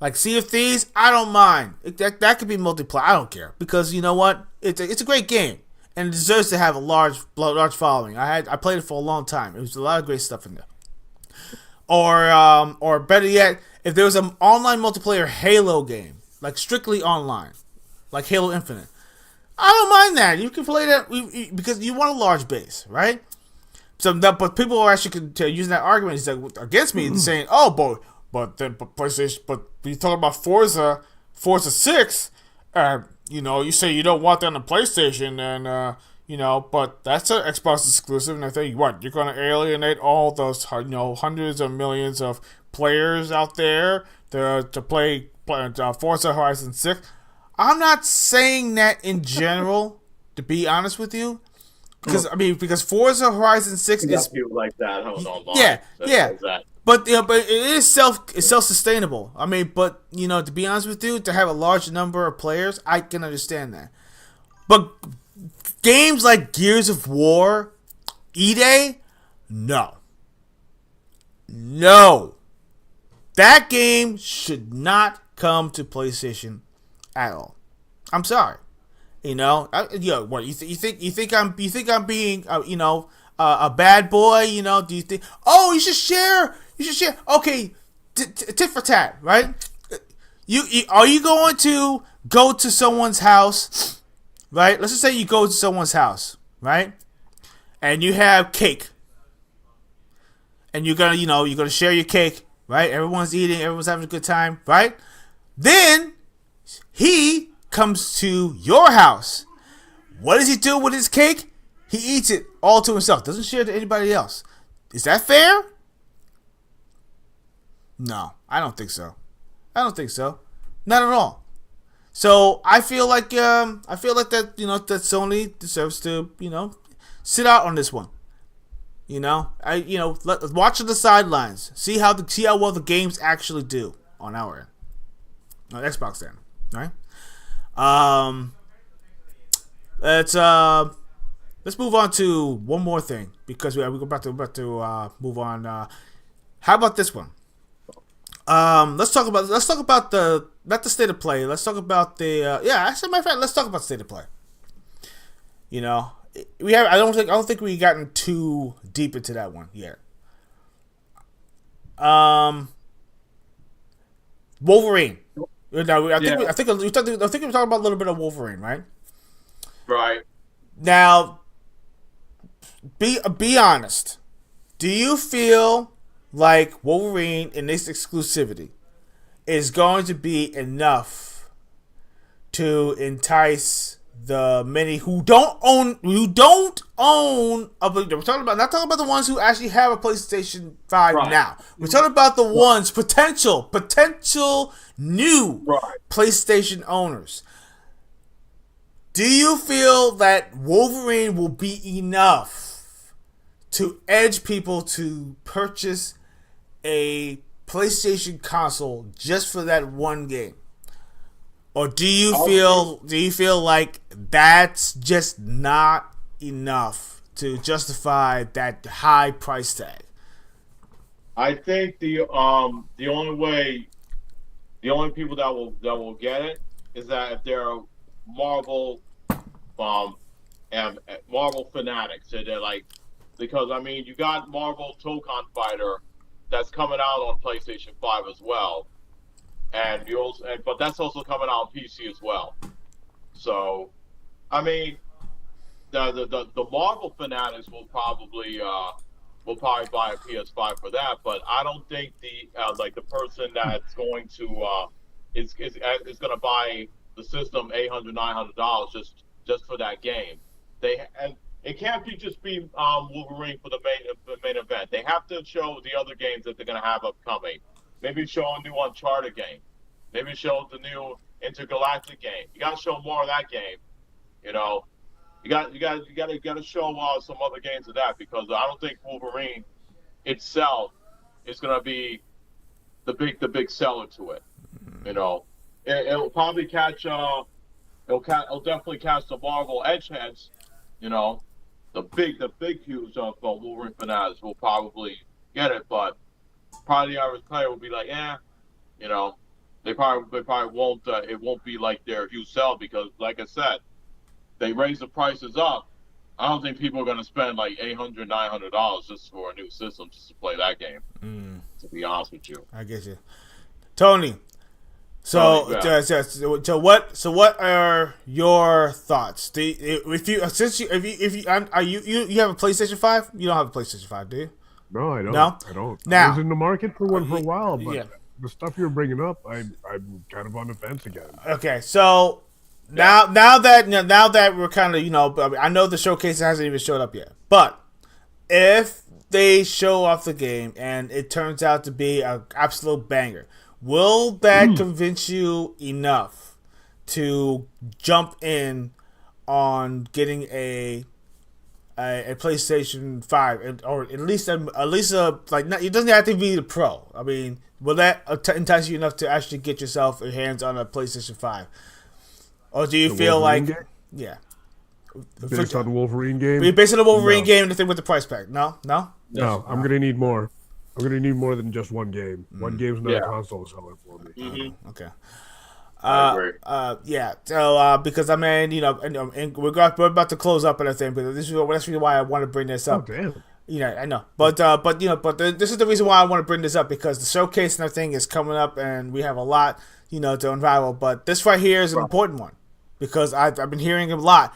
like Sea of Thieves. I don't mind. That could be multiplayer. I don't care, because you know what? It's a great game. And it deserves to have a large following. I played it for a long time. It was a lot of great stuff in there. Or better yet, if there was an online multiplayer Halo game, like strictly online, like Halo Infinite, I don't mind that. You can play that because you want a large base, right? But people are actually using that argument against me and saying, "Oh, boy, but PlayStation. But when you talk about Forza 6, you say you don't want that on the PlayStation, and but that's an Xbox exclusive, and I think you're going to alienate all those hundreds of millions of players out there to play Forza Horizon 6. I'm not saying that in general, to be honest with you, because Forza Horizon 6 is people like that online. Yeah. But it is self-sustainable. But to be honest with you, to have a large number of players, I can understand that. But games like Gears of War, E-Day, no. That game should not come to PlayStation at all. I'm sorry. What you think I'm being a bad boy? Do you think? Oh, you should share. Okay, tit for tat, right? Are you going to go to someone's house, right? Let's just say you go to someone's house, right? And you have cake, and you're gonna share your cake, right? Everyone's eating, everyone's having a good time, right? Then he comes to your house. What does he do with his cake? He eats it all to himself. Doesn't share to anybody else. Is that fair? No, I don't think so. Not at all. So I feel like that that Sony deserves to sit out on this one. Watch the sidelines. See how well the games actually do on our end, on Xbox end, right? Let's move on to one more thing because we're about to move on. How about this one? Let's talk about not the state of play. Let's talk about let's talk about state of play. I don't think we've gotten too deep into that one yet. Wolverine. I think we're talking about a little bit of Wolverine, right? Right. Now, be honest. Do you feel like Wolverine in this exclusivity is going to be enough to entice the many who don't own we're talking about not talking about the ones who actually have a PlayStation 5 now. We're talking about the ones potential new PlayStation owners. Do you feel that Wolverine will be enough to edge people to purchase a PlayStation console just for that one game? Or do you feel like that's just not enough to justify that high price tag? I think the only people that will get it is that if they're Marvel and Marvel fanatics. So they're like, because you got Marvel Tokon Fighter that's coming out on PlayStation 5 as well. And but that's also coming out on PC as well. So, the Marvel fanatics will probably buy a PS5 for that. But I don't think the person that's going to is going to buy the system $800-900 just for that game. And it can't just be Wolverine for the main event. They have to show the other games that they're going to have upcoming. Maybe show a new Uncharted game. Maybe show the new Intergalactic game. You got to show more of that game. You got to show some other games of that, because I don't think Wolverine itself is going to be the big seller to it. It'll probably catch. It'll definitely catch the Marvel edgeheads. The big huge of Wolverine fanatics will probably get it, but probably the average player will be like, they probably won't. It won't be like their huge sell, because, like I said, they raise the prices up. I don't think people are going to spend like $800-900 just for a new system just to play that game. To be honest with you, I get you, Tony. So what are your thoughts? If you have a PlayStation 5? You don't have a PlayStation 5, do you? No, I don't. No? I don't. Now, I was in the market for one for a while, but the stuff you're bringing up, I'm kind of on the fence again. Okay, so now that we're kind of I know the showcase hasn't even showed up yet, but if they show off the game and it turns out to be an absolute banger, will that convince you enough to jump in on getting a PlayStation 5, or at least like, not, it doesn't have to be the Pro. I mean, will that entice you enough to actually get your hands on a PlayStation 5? Or do you feel like, yeah, based on the Wolverine game? Based on the Wolverine game, the thing with the price tag? No. I'm gonna need more. I'm gonna need more than just one game. One game's not a console selling for me. Okay. I agree. Yeah. So, because I mean, and we're about to close up and everything, but that's really why I want to bring this up. Oh damn. I know, but this is the reason why I want to bring this up, because the showcase and everything is coming up, and we have a lot, to unravel. But this right here is an important one, because I've been hearing a lot.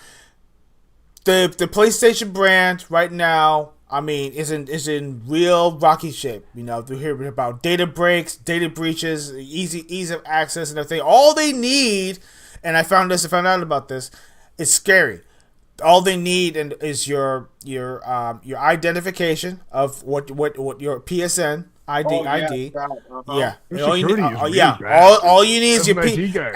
The PlayStation brand right now, I mean, is in real rocky shape. They're hearing about data breaks, data breaches, ease of access, and everything. All they need, and I found out about this, it's scary. All they need is your identification of what your PSN ID. Yeah. All you need is your PSN.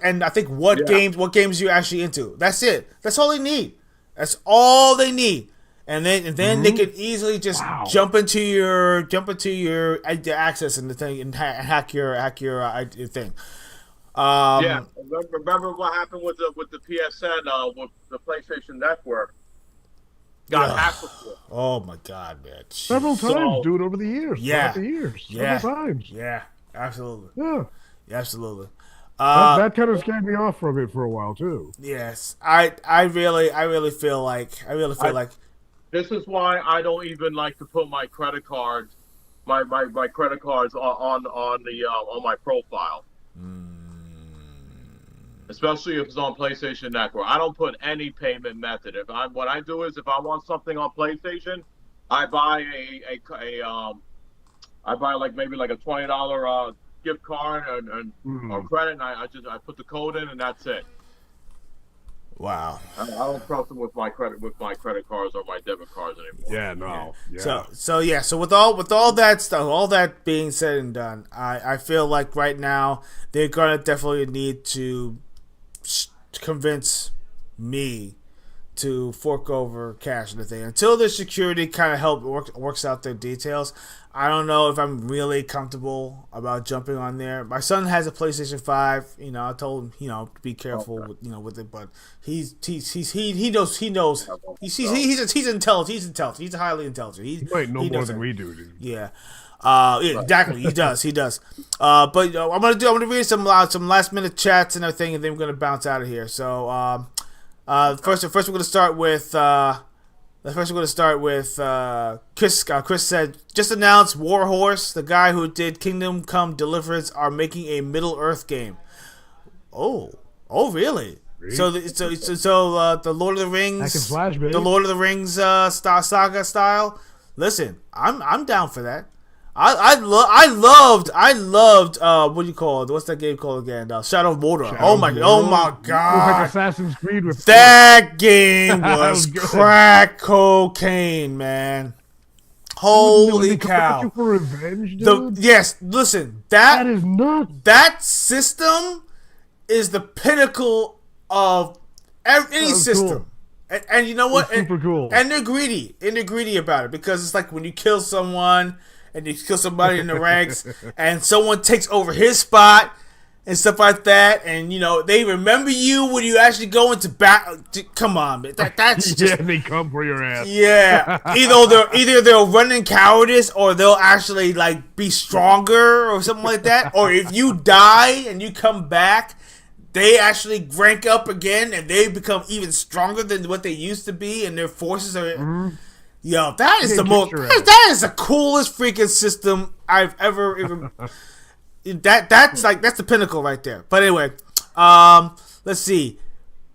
And I think what games you're actually into. That's it. That's all they need. That's all they need. And then they can easily just jump into your access and the thing and hack your thing. Remember what happened with the PSN with the PlayStation Network? Got hacked before. Oh my God, man! Several times, dude, over the years. Several times. Yeah, absolutely. Yeah, absolutely. That kind of scared me off from it for a while too. Yes, I really feel like this is why I don't even like to put my credit cards, my credit cards on my profile. Especially if it's on PlayStation Network. I don't put any payment method. What I do is, if I want something on PlayStation, I buy I buy maybe a $20 gift card or credit, and I put the code in, and that's it. Wow. I don't trust them with my credit cards or my debit cards anymore. Yeah, no. Yeah. So with all that stuff, all that being said and done, I feel like right now they're gonna definitely need to convince me to fork over cash and the thing. Until the security kind of works out their details, I don't know if I'm really comfortable about jumping on there. My son has a PlayStation 5. I told him, to be careful with it, but he knows. He's intelligent. He's intelligent. He's highly intelligent. He might know more than we do, dude. Yeah. Exactly. He does. But I'm gonna read some last minute chats and everything, and then we're gonna bounce out of here. So first we're gonna start with Chris. Chris said, just announced Warhorse, the guy who did Kingdom Come Deliverance, are making a Middle Earth game. Oh, really? So the Lord of the Rings, the Lord of the Rings saga style. Listen, I'm down for that. I loved what do you call it? What's that game called again? Shadow of Mordor. Oh my God! It was like Assassin's Creed with that game was crack cocaine, man. Holy cow! For revenge, dude? Yes, listen, that is nuts. That system is the pinnacle of any system. Cool. And you know what? Super cool. And they're greedy. And they're greedy about it, because it's like when you kill someone and you kill somebody in the ranks and someone takes over his spot and stuff like that, and they remember you when you actually go into battle. Come on, man. That's just, they come for your ass. Yeah. Either they'll run in cowardice, or they'll actually be stronger or something like that. Or if you die and you come back, they actually rank up again and they become even stronger than what they used to be, and their forces are. Mm-hmm. Yo, that is that is the coolest freaking system I've ever. That's the pinnacle right there. But anyway, let's see.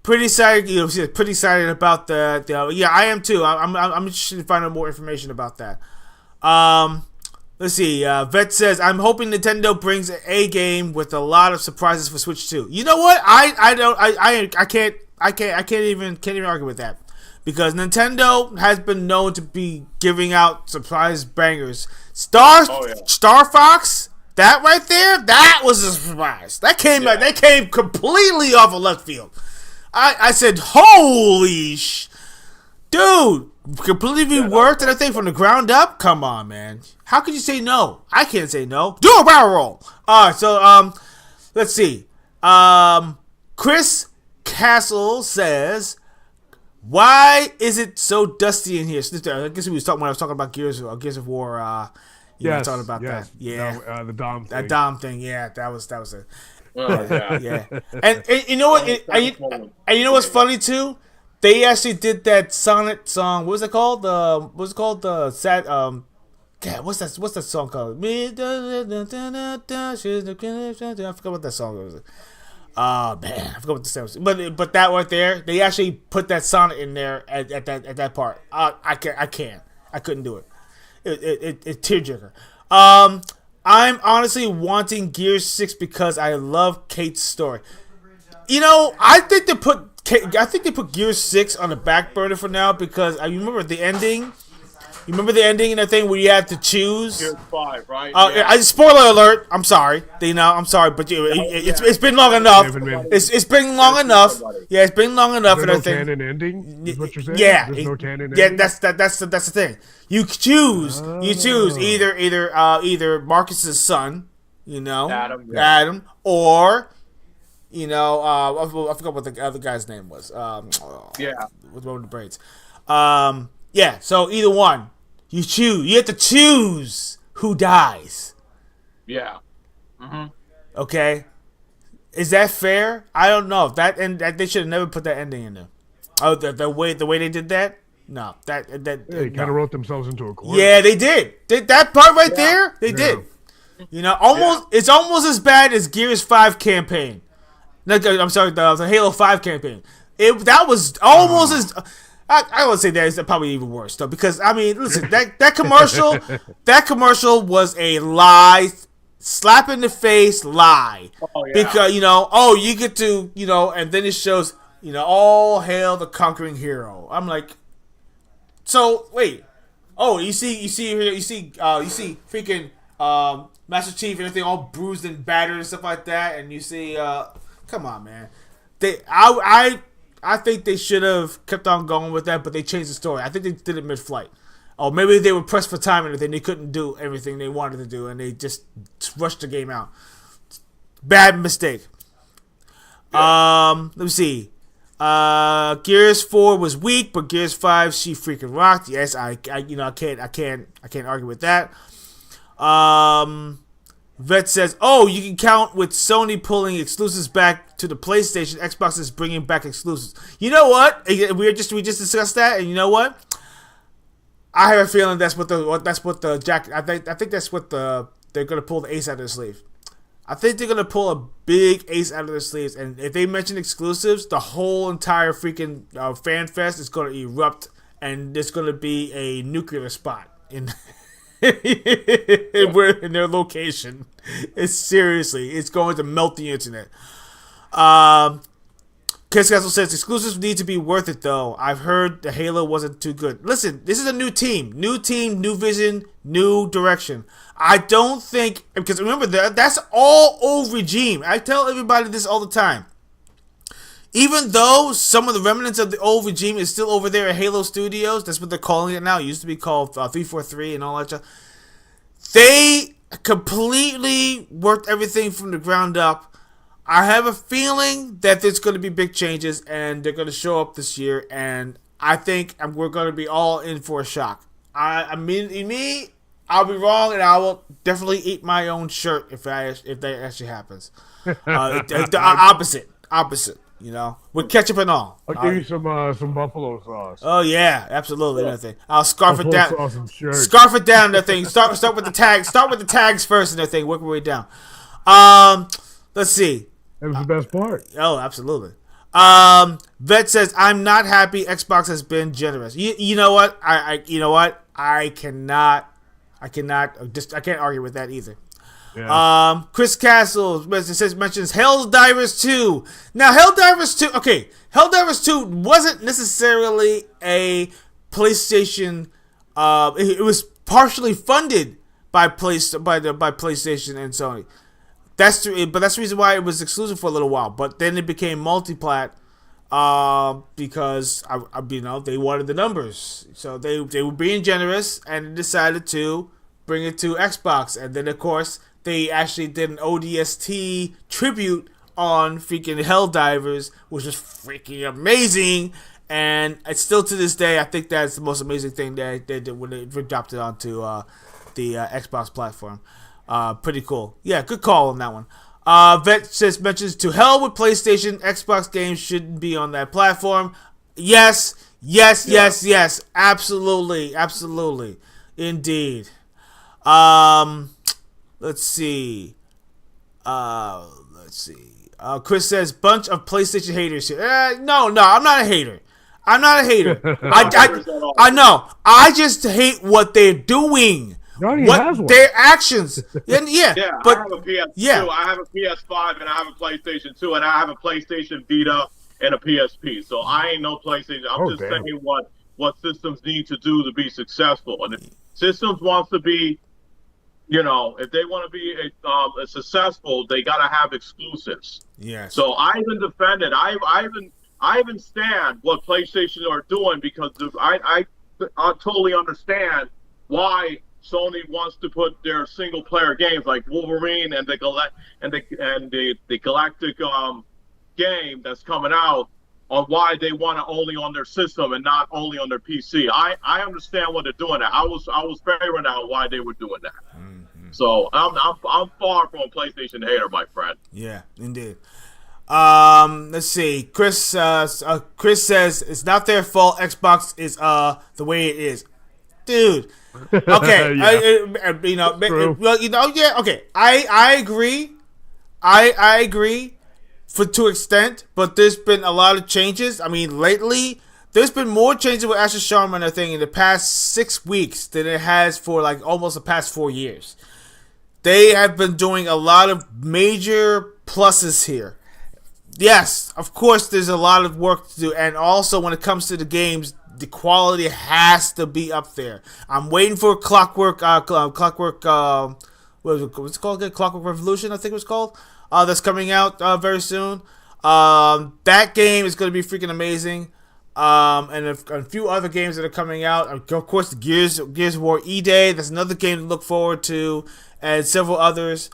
Pretty excited. Pretty excited about the. Yeah, I am too. I'm interested in finding more information about that. Let's see. Vet says, "I'm hoping Nintendo brings a game with a lot of surprises for Switch 2." You know what? I can't even argue with that, because Nintendo has been known to be giving out surprise bangers. Star Fox, that right there, that was a surprise. That came completely off of left field. I said, "Holy dude, completely reworked and everything from the ground up? Come on, man. How could you say no?" I can't say no. Do a barrel roll. Alright, so let's see. Chris Castle says, "Why is it so dusty in here?" I guess he was talking when I was talking about Gears of War. Talking about that. Yeah, the Dom thing. That Dom thing. Yeah, that was it. Yeah. And you know what? And you know what's funny too? They actually did that Sonic song. What was it called? The sad. What's that song called? I forgot what that song was. Oh man, I forgot what the song was. But that right there, they actually put that Sonic in there at that part. I couldn't do it. It's tearjerker. I'm honestly wanting Gears 6 because I love Kate's story. You know, I think they put Gears 6 on the back burner for now, because I remember the ending. You remember the ending and everything where you had to choose? Gears 5, right? Spoiler alert. I'm sorry. I'm sorry, but it's been long enough. It's been long enough. Yeah, it's been long enough. Is there no canon ending? Is what you're saying? Yeah, there's no canon ending. Yeah, that's the thing. You choose. You choose either Marcus's son, Adam, or I forgot what the other guy's name was. With one of the braids. Yeah. So either one. You choose. You have to choose who dies. Yeah. Mm-hmm. Okay. Is that fair? I don't know. That they should have never put that ending in there. Oh, the way they did that. No, that they kind of wrote themselves into a corner. Yeah, they did. That part right there, they did. It's almost as bad as Gears 5 campaign. I'm sorry, the Halo 5 campaign. That was almost as. I would say that is probably even worse though, because I mean, listen, that commercial was a lie, slap in the face lie. Oh, yeah. Because you get to and then it shows all hail the conquering hero. I'm like, so wait, you see freaking Master Chief and everything all bruised and battered and stuff like that, and you see, come on, man, I think they should have kept on going with that, but they changed the story. I think they did it mid-flight. Or maybe they were pressed for time and everything. They couldn't do everything they wanted to do, and they just rushed the game out. Bad mistake. Let me see. Gears 4 was weak, but Gears 5 she freaking rocked. Yes, I can't argue with that. Vet says, "Oh, you can count with Sony pulling exclusives back to the PlayStation. Xbox is bringing back exclusives." You know what? We just discussed that, and you know what? I have a feeling that's what the Jack. I think that's what they're gonna pull the ace out of their sleeve. I think they're gonna pull a big ace out of their sleeves, and if they mention exclusives, the whole entire freaking fan fest is gonna erupt, and there's gonna be a nuclear spot in. in their location. It's going to melt the internet. Kiss Castle says exclusives need to be worth it though. I've heard the Halo wasn't too good. Listen, this is a new team, new vision, new direction. I don't think, because remember that's all old regime. I tell everybody this all the time. Even though some of the remnants of the old regime is still over there at Halo Studios, that's what they're calling it now. It used to be called 343 and all that stuff. They completely worked everything from the ground up. I have a feeling that there's going to be big changes, and they're going to show up this year, and I think we're going to be all in for a shock. I mean, in me, I'll be wrong, and I will definitely eat my own shirt if that actually happens. The opposite. With ketchup and all. I'll give you some buffalo sauce. Oh yeah, absolutely. Nothing. I'll scarf it down. Scarf it down. That thing. Start with the tags. Start with the tags first, and that thing. Work our way down. Let's see. That was the best part. Oh, absolutely. Vet says, "I'm not happy. Xbox has been generous." You know what? I cannot I can't argue with that either. Yeah. Chris Castle mentions Helldivers 2. Now, Helldivers 2, okay, Helldivers 2 wasn't necessarily a PlayStation. It was partially funded by PlayStation and Sony. But that's the reason why it was exclusive for a little while. But then it became multi-plat because they wanted the numbers, so they were being generous and decided to bring it to Xbox. And then of course they actually did an ODST tribute on freaking Helldivers, which was freaking amazing. And it's still to this day, I think that's the most amazing thing that they did when they dropped it onto the Xbox platform. Pretty cool. Yeah, good call on that one. Vet mentions to hell with PlayStation. Xbox games shouldn't be on that platform. Yes. Absolutely. Indeed. Let's see. Chris says, bunch of PlayStation haters here. No, I'm not a hater. I know. I just hate what they're doing. Their actions. Yeah. But I have a PS2, I have a PS5, and I have a PlayStation 2, and I have a PlayStation Vita and a PSP. So I ain't no PlayStation. I'm just saying what systems need to do to be successful. And if systems wants to be, if they want to be successful, they got to have exclusives. Yes. So I even defended. I even stand what PlayStation are doing, because I totally understand why Sony wants to put their single player games like Wolverine and the Galactic game that's coming out, on why they want to only on their system and not only on their PC. I understand what they're doing. I was favoring out why they were doing that. Mm-hmm. So I'm far from a PlayStation hater, my friend. Yeah, indeed. Let's see. Chris says it's not their fault. Xbox is the way it is, dude. Okay, okay. I agree. I agree to an extent, but there's been a lot of changes. I mean, lately there's been more changes with Asher Sharman, I think, in the past 6 weeks than it has for like almost the past 4 years. They have been doing a lot of major pluses here. Yes, of course, there's a lot of work to do, and also when it comes to the games, the quality has to be up there. I'm waiting for Clockwork. What's it called again? Clockwork Revolution, I think it was called. That's coming out very soon. That game is going to be freaking amazing. And a few other games that are coming out. Of course, Gears of War E-Day. That's another game to look forward to, and several others.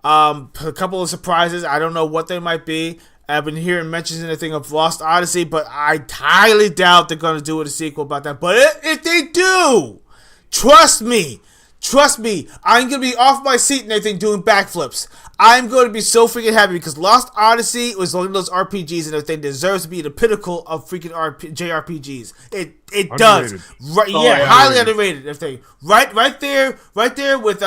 A couple of surprises. I don't know what they might be. I've been hearing mentions and anything of Lost Odyssey, but I highly doubt they're going to do a sequel about that. But if they do, trust me, I'm going to be off my seat and everything doing backflips. I'm going to be so freaking happy, because Lost Odyssey was one of those RPGs and everything deserves to be the pinnacle of freaking JRPGs. It does. Right, highly underrated. Everything. Right there with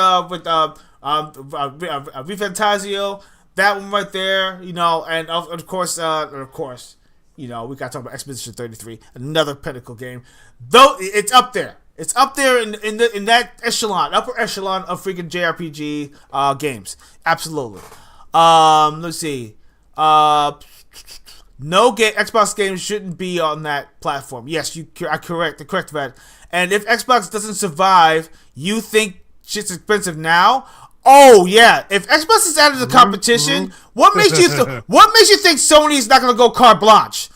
Vifantasio. That one right there, and of course, we got to talk about Expedition 33, another pinnacle game. Though it's up there. It's up there in that upper echelon of freaking JRPG games. Absolutely. Let's see. Xbox games shouldn't be on that platform. Yes, you are correct. The correct that. And if Xbox doesn't survive, you think shit's expensive now? Oh yeah, if Xbox is out of the competition, what makes you think Sony is not going to go carte blanche?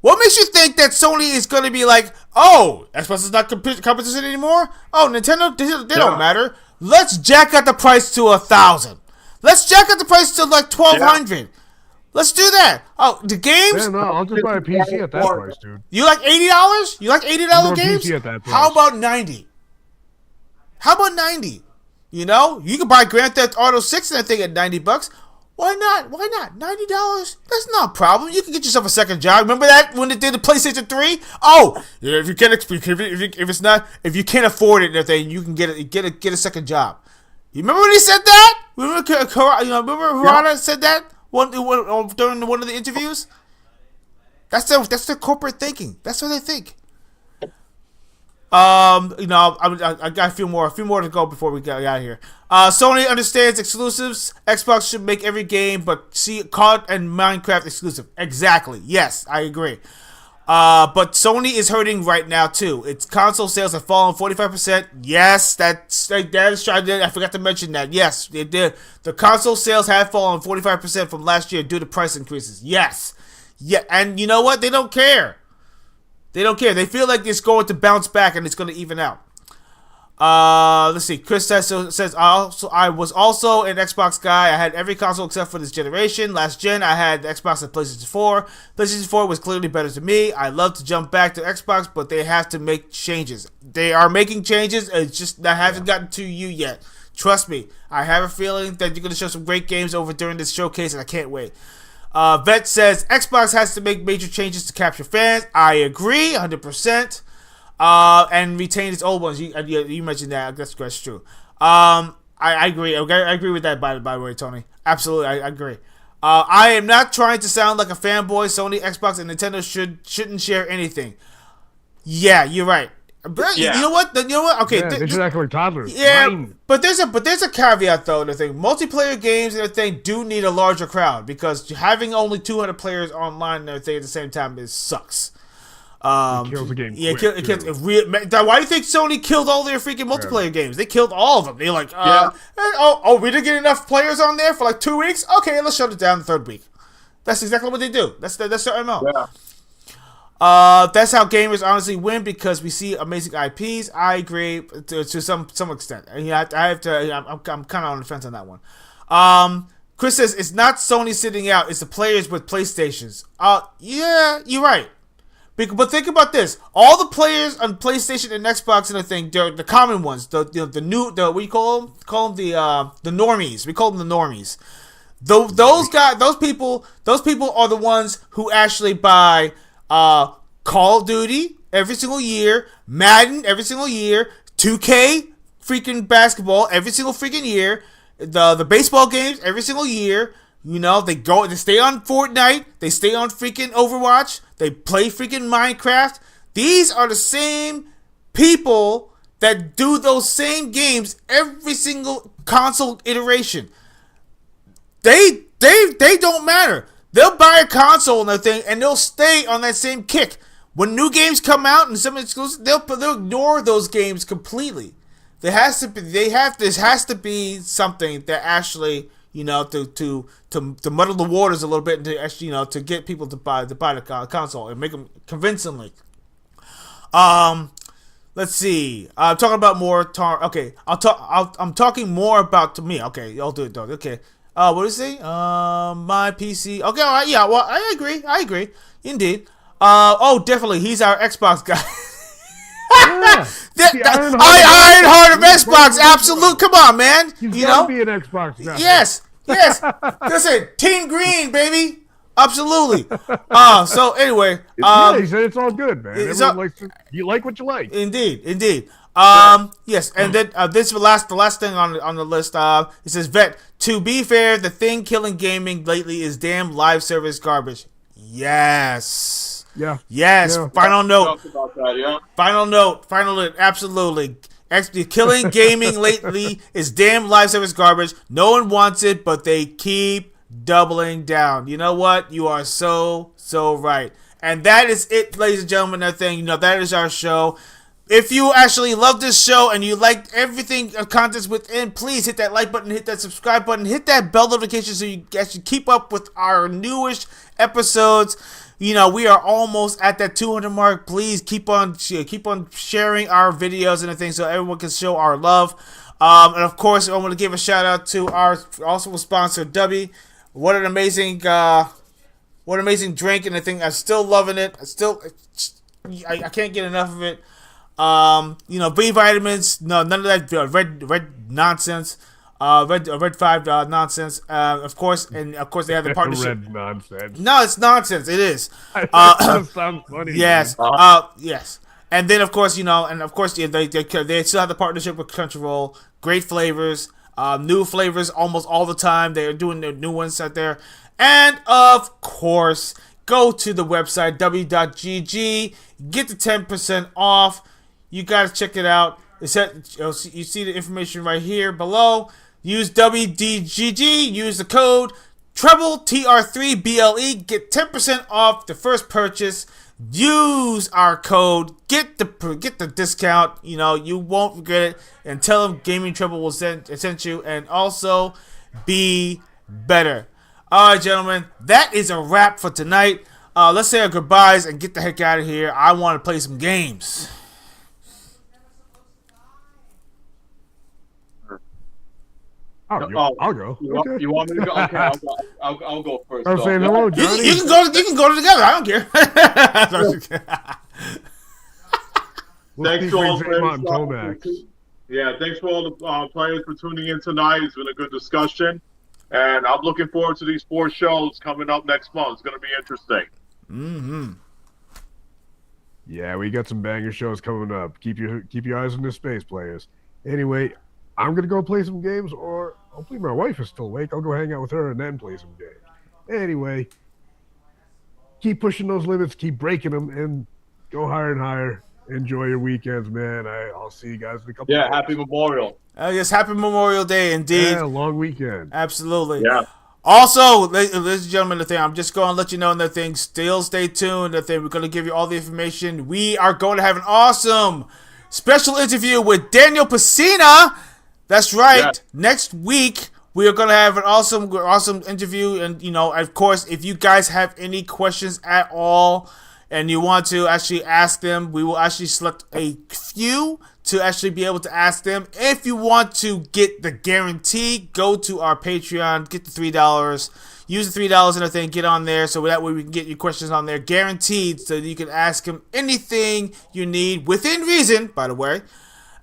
What makes you think that Sony is going to be like, oh, Xbox is not competition anymore? Oh, Nintendo, they don't matter. Let's jack up the price to 1,000. Let's jack up the price to like 1,200. Yeah. Let's do that. Oh, the games. Yeah, no, I'll just buy a PC at that price, dude. You like $80? You like $80 games? PC at that price. How about 90? You can buy Grand Theft Auto 6 and I think at $90. Why not? $90? That's not a problem. You can get yourself a second job. Remember that when they did the PlayStation 3? Oh, if you can't if you can't afford it, then you can get a second job. You remember when he said that? Remember Harada said that during one of the interviews? That's their corporate thinking. That's what they think. I got a few more to go before we get out of here. Sony understands exclusives. Xbox should make every game, but see COD and Minecraft exclusive. Exactly. Yes, I agree. But Sony is hurting right now too. Its console sales have fallen 45%. Yes, that is true. I forgot to mention that. Yes, it did. The console sales have fallen 45% from last year due to price increases. Yes. Yeah, and you know what? They don't care. They don't care. They feel like it's going to bounce back and it's going to even out. Let's see. Chris says I was also an Xbox guy. I had every console except for this generation. Last gen, I had the Xbox and PlayStation 4. PlayStation 4 was clearly better to me. I love to jump back to Xbox, but they have to make changes. They are making changes. It's just that hasn't gotten to you yet. Trust me. I have a feeling that you're going to show some great games over during this showcase, and I can't wait. Vet says Xbox has to make major changes to capture fans. I agree, 100%. And retain its old ones. You mentioned that. That's true. I agree. Okay, I agree with that. By the way, Tony. Absolutely, I agree. I am not trying to sound like a fanboy. Sony, Xbox, and Nintendo shouldn't share anything. Yeah, you're right. But Yeah. You know what? Okay, Yeah, they should act like toddlers. yeah, Fine. but there's a caveat though. The thing, multiplayer games and everything do need a larger crowd because having only 200 players online and everything at the same time sucks. It kills the game. Yeah, quick, it kills. too. Why do you think Sony killed all their freaking multiplayer games? They killed all of them. They're like, Yeah. we didn't get enough players on there for like 2 weeks. Okay, let's shut it down the third week. That's exactly what they do. That's their MO. Yeah. That's how gamers honestly win because we see amazing IPs. I agree to some extent. And I have to. I'm kind of on the fence on that one. Chris says it's not Sony sitting out; it's the players with PlayStations. Yeah, you're right. But think about this: all the players on PlayStation and Xbox and everything, they're the common ones. The new what do you call them? Call them the normies. We call them the normies. Those people are the ones who actually buy Call of Duty every single year, Madden every single year, 2K freaking basketball every single freaking year, the baseball games every single year. You know, they stay on Fortnite, they stay on freaking Overwatch, they play freaking Minecraft. These are the same people that do those same games every single console iteration. They don't matter. They'll buy a console and that thing, and they'll stay on that same kick. When new games come out and some exclusive, they'll ignore those games completely. This has to be something that actually, you know, to muddle the waters a little bit and to actually, you know, to get people to buy the console and make them convincingly. Let's see. I'm talking about more. Okay, I'm talking more about to me. Okay, I'll do it though. Okay. What did it say? My PC. Okay, all right, yeah. Well, I agree. Indeed. Definitely. He's our Xbox guy. Ironheart of Xbox. Absolute. Come on, man. He's gotta be an Xbox guy. Yes. Listen, Team Green, baby. Absolutely. So anyway, he said it's all good, man. You like what you like. Indeed. Yes, and then this is the last thing on the list. It says, Vet, to be fair, the thing killing gaming lately is damn live service garbage. Yes. Yeah. Yes. Yeah. Final note. About that, yeah. Final note. Absolutely. Killing gaming lately is damn live service garbage. No one wants it, but they keep doubling down. You know what? You are so right. And that is it, ladies and gentlemen. That thing, you know, that is our show. If you actually love this show and you liked everything contents within, please hit that like button, hit that subscribe button, hit that bell notification so you actually keep up with our newest episodes. You know, we are almost at that 200 mark. Please keep on sharing our videos and everything so everyone can show our love. And of course, I want to give a shout out to our also sponsor, W. What an amazing drink and everything. I'm still loving it. I can't get enough of it. You know, B vitamins, no, none of that red nonsense. Red 5 nonsense. Of course, they have the partnership. Red nonsense. No, it's nonsense. It is. That sounds funny. Yes. Yes. And then, of course, you know, they still have the partnership with Crunchyroll. Great flavors, new flavors almost all the time. They are doing their new ones out there. And of course, go to the website w.gg, get the 10% off. You guys check it out. You see the information right here below. Use WDGG. Use the code Treble TR3BLE. Get 10% off the first purchase. Use our code. Get the discount. You know, you won't regret it. And tell them Gaming Treble will send you. And also, be better. All right, gentlemen. That is a wrap for tonight. Let's say our goodbyes and get the heck out of here. I want to play some games. I'll go. Okay. You want me to go? Okay, I'll go first. I was saying hello, Johnny. You can go together. I don't care. Thanks to all the players. Yeah, thanks for all the players for tuning in tonight. It's been a good discussion, and I'm looking forward to these 4 shows coming up next month. It's going to be interesting. Mm-hmm. Yeah, we got some banger shows coming up. Keep your eyes on the space players. Anyway, I'm gonna go play some games, or hopefully my wife is still awake. I'll go hang out with her and then play some games. Anyway, keep pushing those limits, keep breaking them, and go higher and higher. Enjoy your weekends, man. I'll see you guys in a couple. Yeah, happy Memorial. Yes, happy Memorial Day, indeed. Yeah, long weekend. Absolutely. Yeah. Also, ladies and gentlemen, I'm just going to let you know another thing. Still stay tuned. We're going to give you all the information. We are going to have an awesome special interview with Daniel Pacina. That's right. Yeah. Next week, we are going to have an awesome interview. And, you know, of course, if you guys have any questions at all and you want to actually ask them, we will actually select a few to actually be able to ask them. If you want to get the guarantee, go to our Patreon, get the $3, use the $3 and everything, get on there, so that way we can get your questions on there guaranteed, so that you can ask him anything you need, within reason, by the way,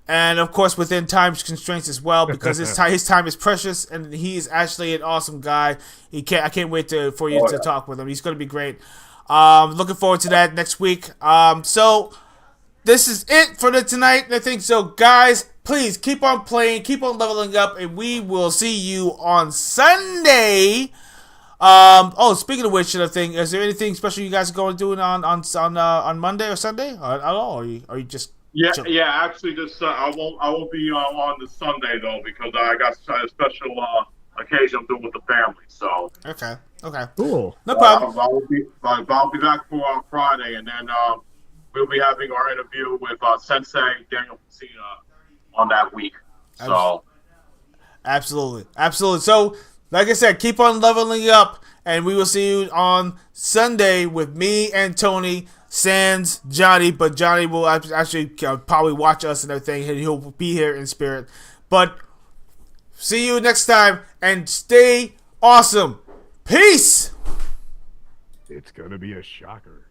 and of course within time constraints as well, because his time is precious, and he is actually an awesome guy. I can't wait for you to talk with him. He's going to be great. Looking forward to that next week. So this is it for tonight, I think. So, guys, please keep on playing, keep on leveling up, and we will see you on Sunday. Speaking of which, I think, is there anything special you guys are going to do on Monday or Sunday at all? Or are you just chilling? Yeah. Actually, just I won't be on the Sunday though, because I got a special occasion I'm doing with the family. So okay, cool, no problem. I'll be back for Friday, and then we'll be having our interview with Sensei Daniel Pacina on that week. So absolutely. So, like I said, keep on leveling up, and we will see you on Sunday with me and Tony, sans Johnny, but Johnny will actually probably watch us and everything, and he'll be here in spirit. But see you next time, and stay awesome. Peace! It's gonna be a shocker.